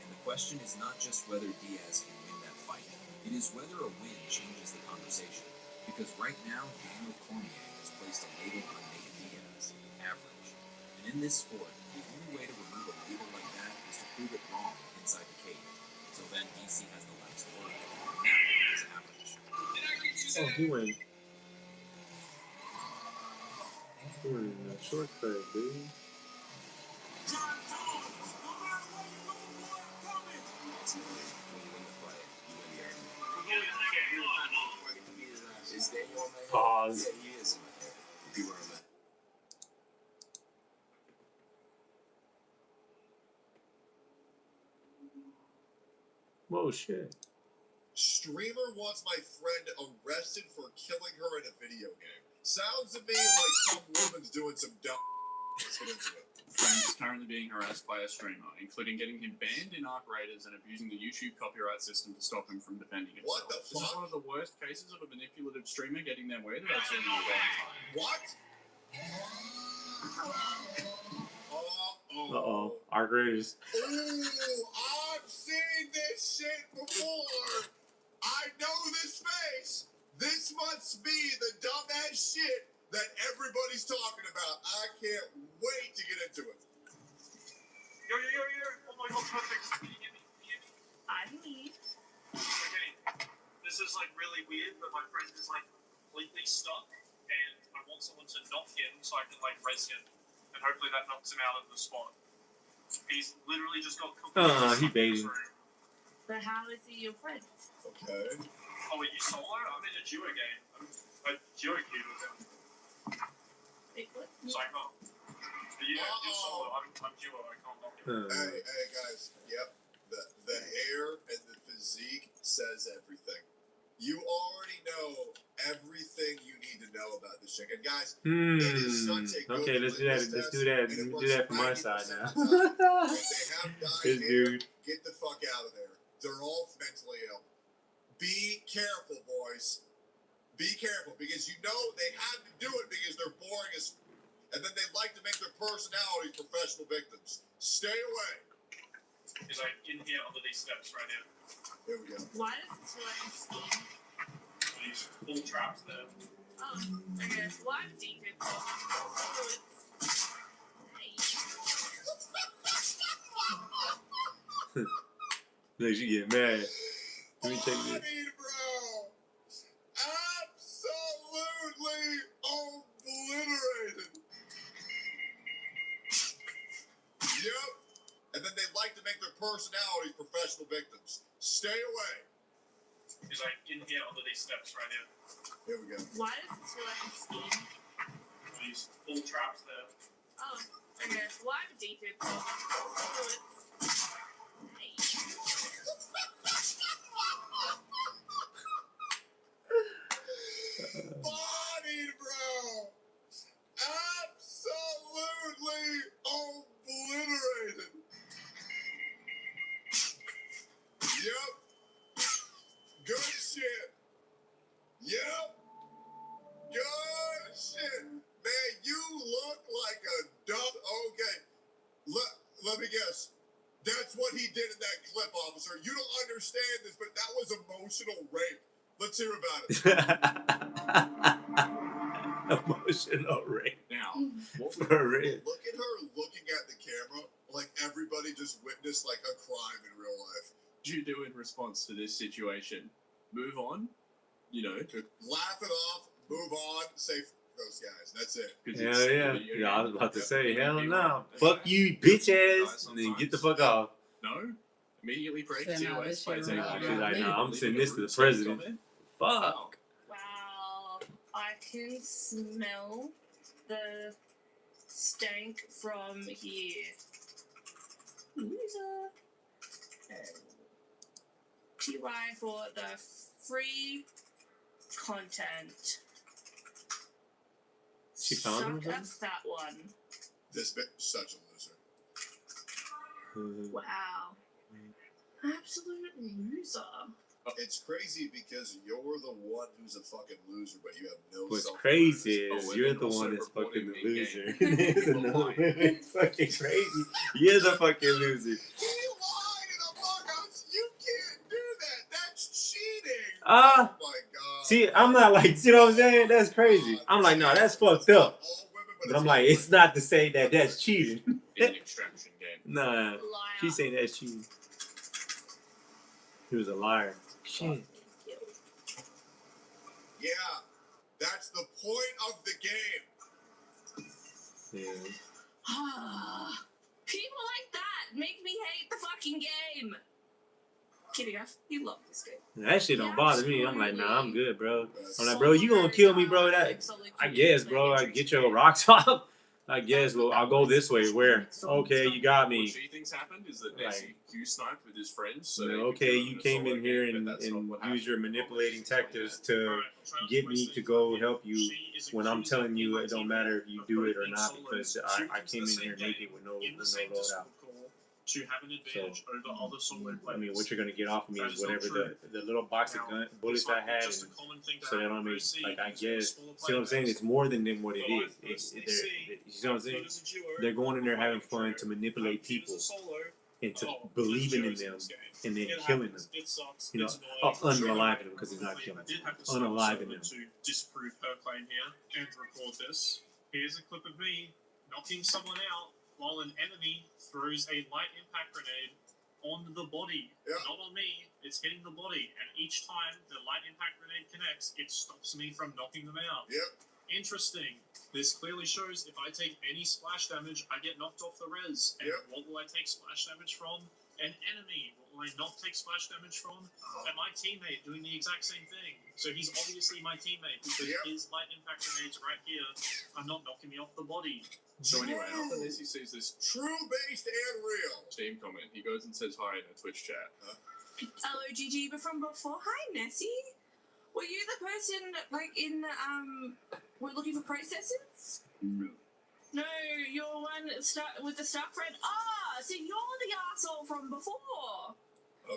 And the question is not just whether Diaz can win that fight. It is whether a win changes the conversation. Because right now, Daniel Cormier has placed a label on Nate Diaz, average. And in this sport, the only way to remove a label like that is to prove it wrong inside the cage. So then DC has the last word, and that word is average. Oh, he went. He went in a shortcut, dude. Pause. Whoa, shit. Streamer wants my friend arrested for killing her in a video game. Sounds to me like some woman's doing some dumb. Let's get into it. Friend is currently being harassed by a streamer, including getting him banned in Arc Raiders and abusing the YouTube copyright system to stop him from defending himself. What the fuck? This is one of the worst cases of a manipulative streamer getting their way that I've seen in a long time. What? Uh-oh. Arc Raiders. Ooh, I've seen this shit before. I know this face. This must be the dumbass shit that everybody's talking about. I can't wait to get into it. Yo. Oh my god, perfect. Can you hear me? I believe. Okay. This is like really weird, but my friend is like completely stuck, and I want someone to knock him so I can like res him, and hopefully that knocks him out of the spot. He's literally just got completely he baiting. But how is he your friend? Okay. Oh, are you solo? I'm in a duo game. I'm a duo queue with him. Wait, what? So I can't. But yeah, you're solo. I'm duo. I can't knock him. Hey, guys. Yep. The hair and the physique says everything. You already know everything you need to know about this chick. And guys, it is such a good okay, let's do that. Let's do that. Let me do that from my side now. If they have dyed This hair, dude. get the fuck out of there. They're all mentally ill. Be careful, boys. Be careful, because you know they had to do it because they're boring as... And then they like to make their personalities professional victims. Stay away. He's like in here under these steps right here. Here we go. Why does this feel like a scheme? These full traps there. Oh, okay. Why deep it? Like she get mad. Let me take this. Bro. Absolutely obliterated. Yep. And then they like to make their personalities professional victims. Stay away. He's like in here under these steps right here. Here we go. Why does this feel like a scheme? These full traps there. Oh, okay. Why deep it? Bodied, bro. Absolutely obliterated. Yep. Good shit. Yep. what he did in that clip, officer. You don't understand this, but that was emotional rape. Let's hear about it. Emotional rape. Now, for real. Look at her looking at the camera like everybody just witnessed like a crime in real life. What do you do in response to this situation? Move on? You know, laugh it off, move on, say those guys. That's it. Hell yeah. Yeah, I was about to say, hell no. Fuck you, bitch ass, and then get the fuck off. No? Immediately break So now TOS this by shit saying, really She's like, nah, I'm sending this to the State president. comment. Fuck. Wow, I can smell the stank from here. Loser. TY for the free content. She found him or Suck something? up that one. This bitch is such a loser. Wow. Absolute loser. It's crazy because you're the one who's a fucking loser, but you have no What's self-awareness. crazy is Oh, and you're then the also one that's fucking the reporting loser. in-game. It's fucking crazy. You're the fucking loser. He lied in Among Us. You can't do that. That's cheating. Oh my god. See, I'm not like, you know what I'm saying? That's crazy. I'm like, no, that's fucked up. But I'm like, it's not to say that that's cheating. In an extraction game. Nah, she's saying that's cheating. He was a liar. Shit. Yeah, that's the point of the game. Yeah. People like that make me hate the fucking game. Kidding, you love this game. That shit don't bother me. I'm like, nah, I'm good, bro. I'm like, bro, you gonna kill me, bro? That I guess, bro. I get your rocks off. I guess. Well, I'll go this way. Where? Okay, you got me. What she thinks happened is that Nessie sniped with his friends. So Okay, you came in here and used your manipulating tactics to get me to go help you when I'm telling you it don't matter if you do it or not because I came in here naked with no loadout. To have an advantage over other solo players. I mean, what you're gonna get off of me is whatever the little box of bullets I had, and so that I mean, like I guess, see what I'm saying? It's more than what it is. You see what I'm saying? They're going in there having fun to manipulate people into believing in them and then killing them. You know, unaliving them because it's not killing them. Unaliving them. To disprove her claim here and record this. Here's a clip of me knocking someone out while an enemy throws a light impact grenade on the body. Yeah. Not on me, it's hitting the body. And each time the light impact grenade connects, it stops me from knocking them out. Yep. Interesting. This clearly shows if I take any splash damage, I get knocked off the res. And what will I take splash damage from? An enemy. What will I not take splash damage from? And my teammate doing the exact same thing. So he's obviously my teammate because his light impact grenades right here are not knocking me off the body. So anyway, after this, he sees this true based and real Steam comment. He goes and says hi in a Twitch chat. Hello, GG, but from before. Hi, Nessie. Were you the person, like, in, we're looking for processors? No, you're one with the stuck friend. Ah, so you're the asshole from before.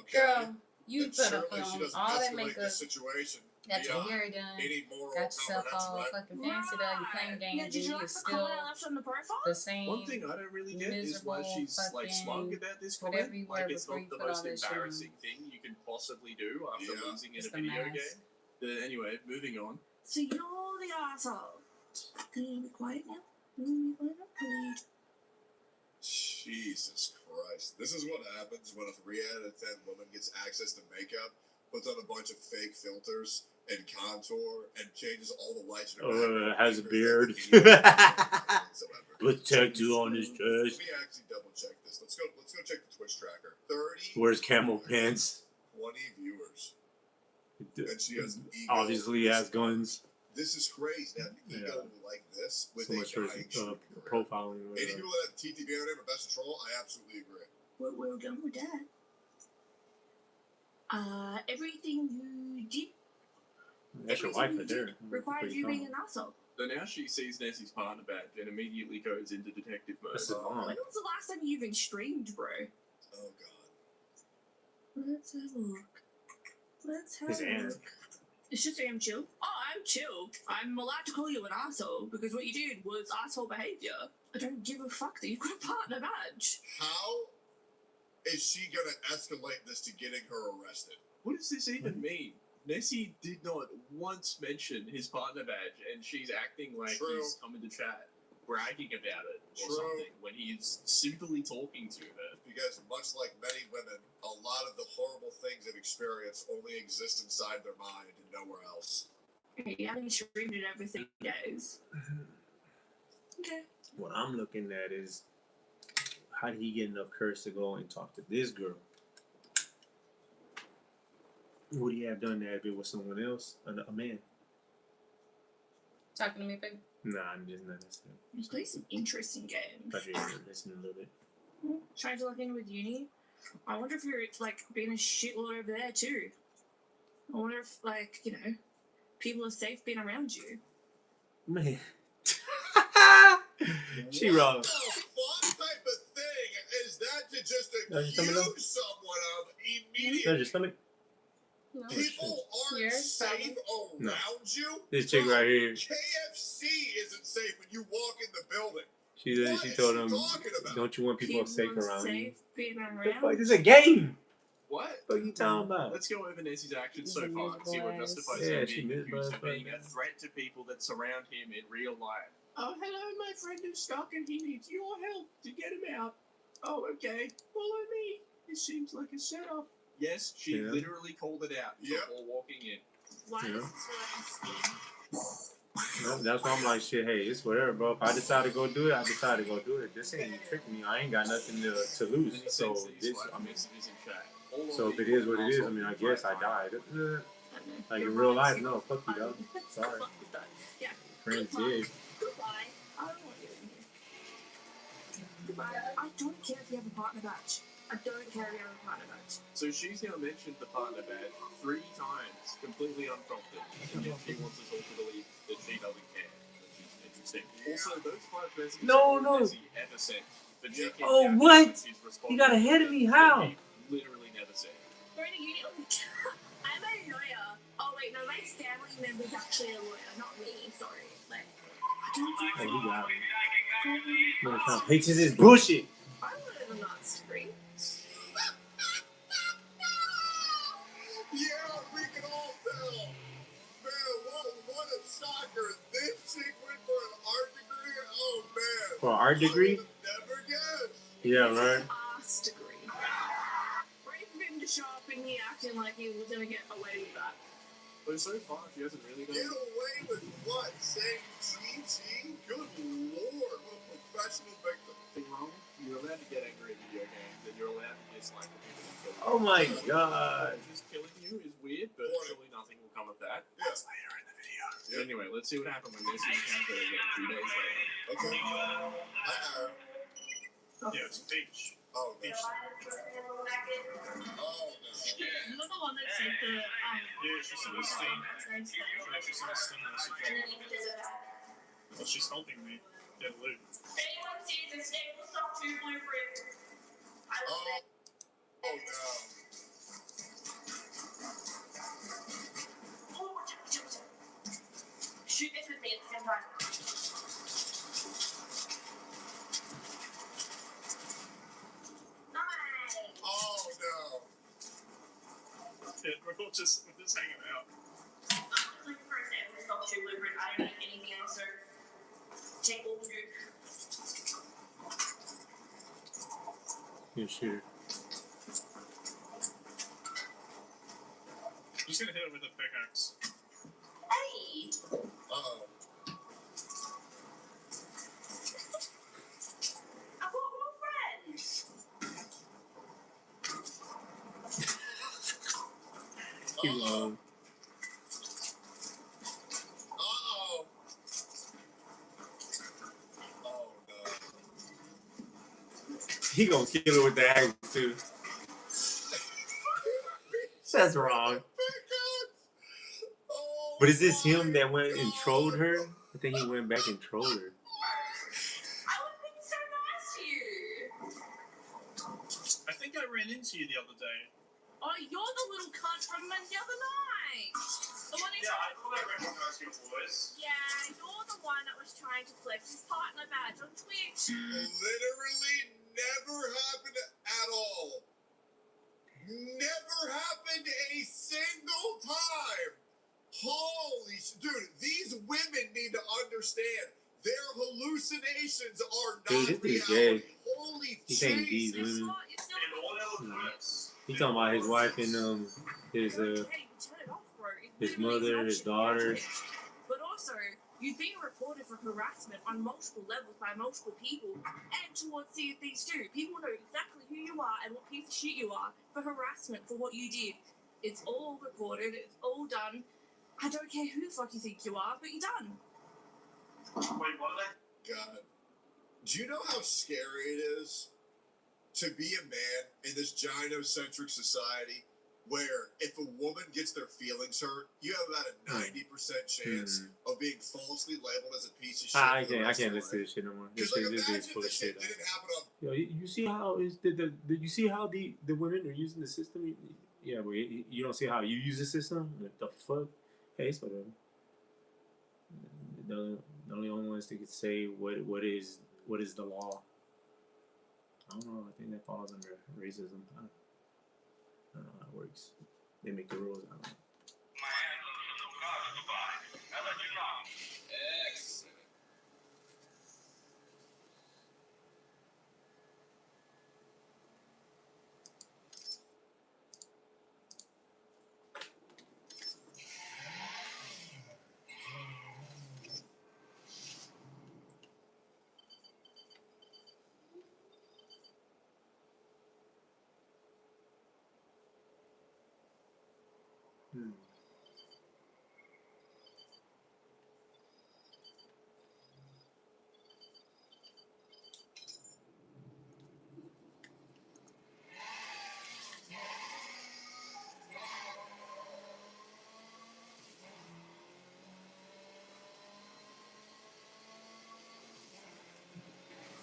Okay. Girl, you And put up surely she on doesn't all that escalate makeup. this situation Got your beyond hair done. any moral Got yourself all comprehension, right? fucking fancied up. You playing games. Now, did you like You're the comment still I left on the profile? the same. One thing I don't really get is why miserable she's like fucking smug about this whatever comment. you were Like it's before not you the put all most that shit on. embarrassing thing you can possibly do after losing in It's a the video mask. game. But anyway, moving on. So you're the asshole. Can you be quiet now? Can you be quiet now, please? Jesus Christ. This is what happens when a 3 out of 10 woman gets access to makeup, puts on a bunch of fake filters and contour, and changes all the lights in her Has a beard. Put tattoo on his chest. Let me actually double check this. Let's go check the Twitch tracker. 30. Wears camel pants. 20 viewers. And she has an ego. Obviously has guns. This is crazy to have an ego like this with So much for dying shooting career. profiling. or Any whatever. people that have TTV on their best troll, I absolutely agree. Where we're going with that. Everything you did That's your wife right there. requires you being an asshole. So now she sees Nessie's partner badge and immediately goes into detective mode. That's the When mom. was the last time you even streamed, bro? Oh god. Let's have a look. Let's have His a aunt. look. It's just I'm chill. Oh, I'm chill. I'm allowed to call you an asshole because what you did was asshole behavior. I don't give a fuck that you've got a partner badge. How is she gonna escalate this to getting her arrested? What does this even mean? Nessie did not once mention his partner badge, and she's acting like he's coming to chat, bragging about it or something, when he's simply talking to her. Because much like many women, a lot of the horrible things they've experienced only exist inside their mind and nowhere else. You haven't streamed it over 3 days. Okay. What I'm looking at is, how did he get enough courage to go and talk to this girl? Would he have done that if it was someone else, a man? Talking to me, babe? Nah, I'm just not listening. You play some interesting games. I just listen a little bit. Trying to lock in with uni. I wonder if you're like being a shitlord over there too. I wonder if, like, you know, people are safe being around you. Man. She wrong. What the fuck type of thing is that to just accuse someone of immediately? No, just stomach. No. People aren't safe around you. This chick right here. KFC isn't safe when you walk in the building. She told him, "Don't you want people safe around you?" Being around. The fuck, this is a game. What? What are you talking about? Let's go over Nessie's actions so far and see what justifies him being accused of being a threat to people that surround him in real life. Oh, hello, my friend is stuck and he needs your help to get him out. Oh, okay. Follow me. It seems like a setup. Yes, she literally called it out before walking in. Why does this feel like a scheme? That's why I'm like, shit, hey, it's whatever, bro. If I decide to go do it, I decide to go do it. This ain't tricking me. I ain't got nothing to lose. So this, I mean, so if it is what it is, I mean, I guess I died. Like in real life, no, fuck you, dog. Sorry. Yeah. Friends did. Goodbye. I don't want you in here. Goodbye. I don't care if you have a partner badge. I don't care if you have a partner badge. So she's now mentioned the partner badge 3 times, completely unprompted, and yet she wants us all to believe that she doesn't care, which is interesting. Also, those 5 messages Nessie ever sent, but she kept Oh, what? You got ahead of me. How? Literally never said. Going to uni. I'm a lawyer. Oh wait, no, my family member's actually a lawyer, not me. Sorry. Like, I don't think Oh, you got me. No, it's not. Pictures is bullshit. I wanted a master's degree. Yeah, we can all tell. Man, what a shocker. This chick went for an art degree? Oh, man. For an art degree? Never guessed. Yeah, right. Arts degree. Ready for him to show up in here acting like he was going to get away with that. But so far, she hasn't really done Get away with what? Saying GG? Good lord, what a professional victim. Nothing wrong. You're allowed to get angry at video games, and you're allowed to dislike the people who kill you. Oh my god. Just killing you is weird, but surely nothing will come of that. Yes. Later in the video. Yep. Anyway, let's see what happened when Nessie encountered her again 2 days later. Okay. Yeah, it's Peach. Oh, no. Peach. Oh, no. You're the one that said the, Yeah, she sent a Steam. She sent a Steam message. Well, she's helping me get loot. anyone sees this name will stop to blueprint. Oh, no. Shoot this with me at the same time. Nice. Oh, no. Yeah, we're just hanging out. Looking for a sample stop to blueprint. I don't need anything else, so take all the juke. You shoot. I'm just gonna hit it with a pickaxe. Hey! Uh-oh. I've got more friends! Too long. Uh-oh. Oh, no. He gonna kill her with the axe too. That's wrong. But is this him that went and trolled her? I think he went back and trolled her. I would have been so nice to you! I think I ran into you the other day. Oh, you're the little cunt from the other night! The one who Yeah, I thought I recognized your voice. Yeah, you're the one that was trying to flex his partner badge on Twitch. Literally never happened at all. whole time. Holy dude, these women need to understand their hallucinations are not Dude, this dude's reality. gay. Holy He saying these Jesus. women. He talking about his wife and his mother, his daughter. But also, you've been reported for harassment on multiple levels by multiple people and towards these two. People know exactly who you are and what piece of shit you are for harassment for what you did. It's all recorded. It's all done. I don't care who the fuck you think you are, but you're done. Wait, what? God. Do you know how scary it is to be a man in this gynocentric society where if a woman gets their feelings hurt, you have about a 90% chance of being falsely labeled as a piece of shit? I can't listen to this shit no more. This dude's full of shit. Yo, you see how you see how the women are using the system? Yeah, but you don't see how you use the system? What the fuck? Hey, it's whatever. The only ones that could say what is the law. I don't know. I think that falls under racism. I don't know how it works. They make the rules. I don't know. Excellent.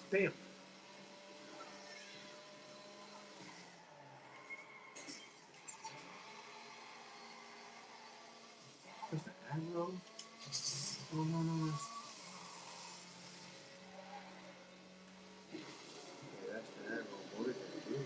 Damn. What's the aggro? Oh, no. Yeah, that's the aggro. What is it doing?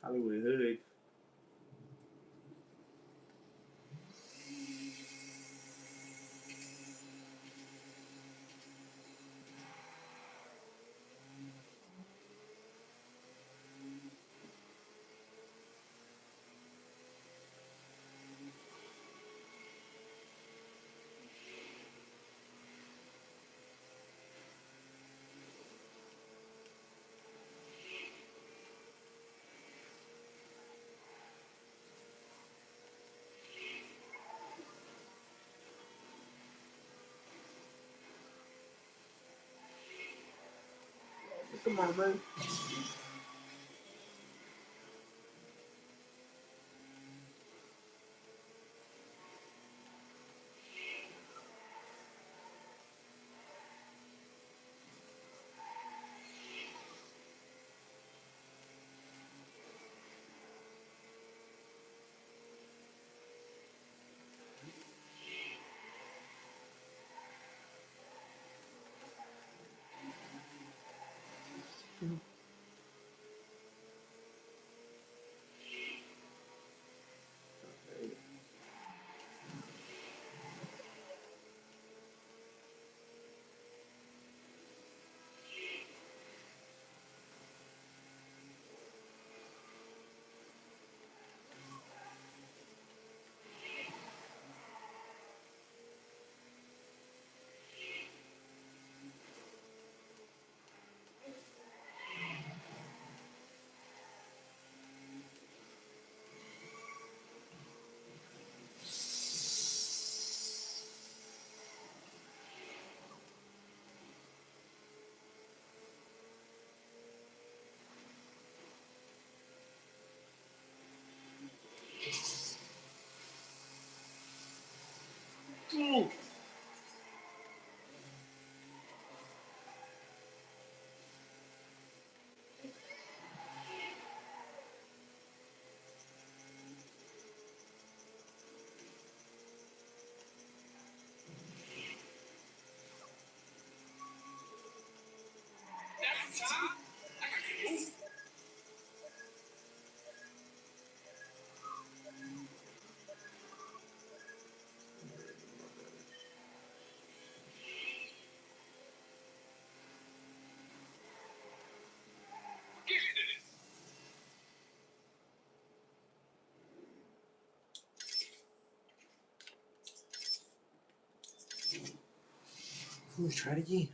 Hollywood Hood. Come on, man. Let's try it again.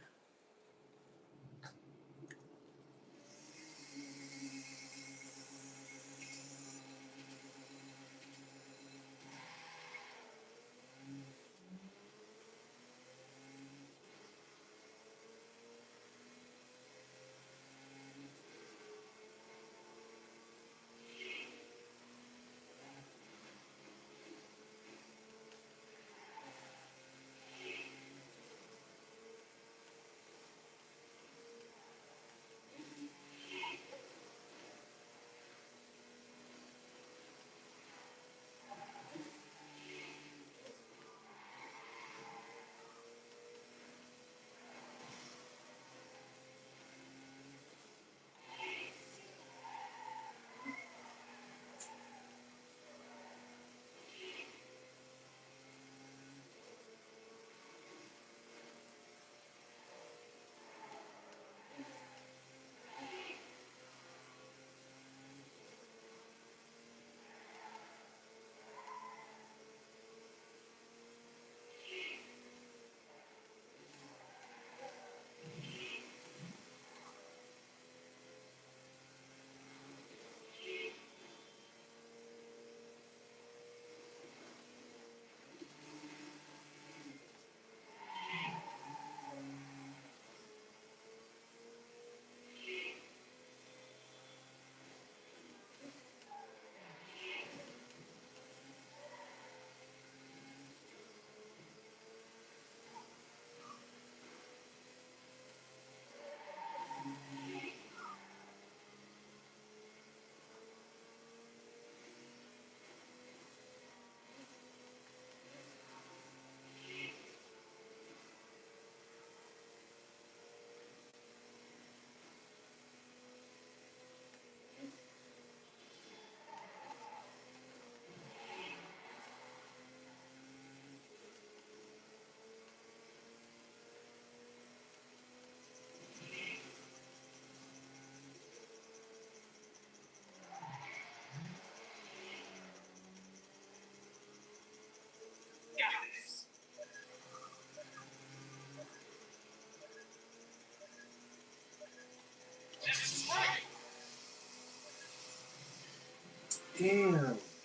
Damn.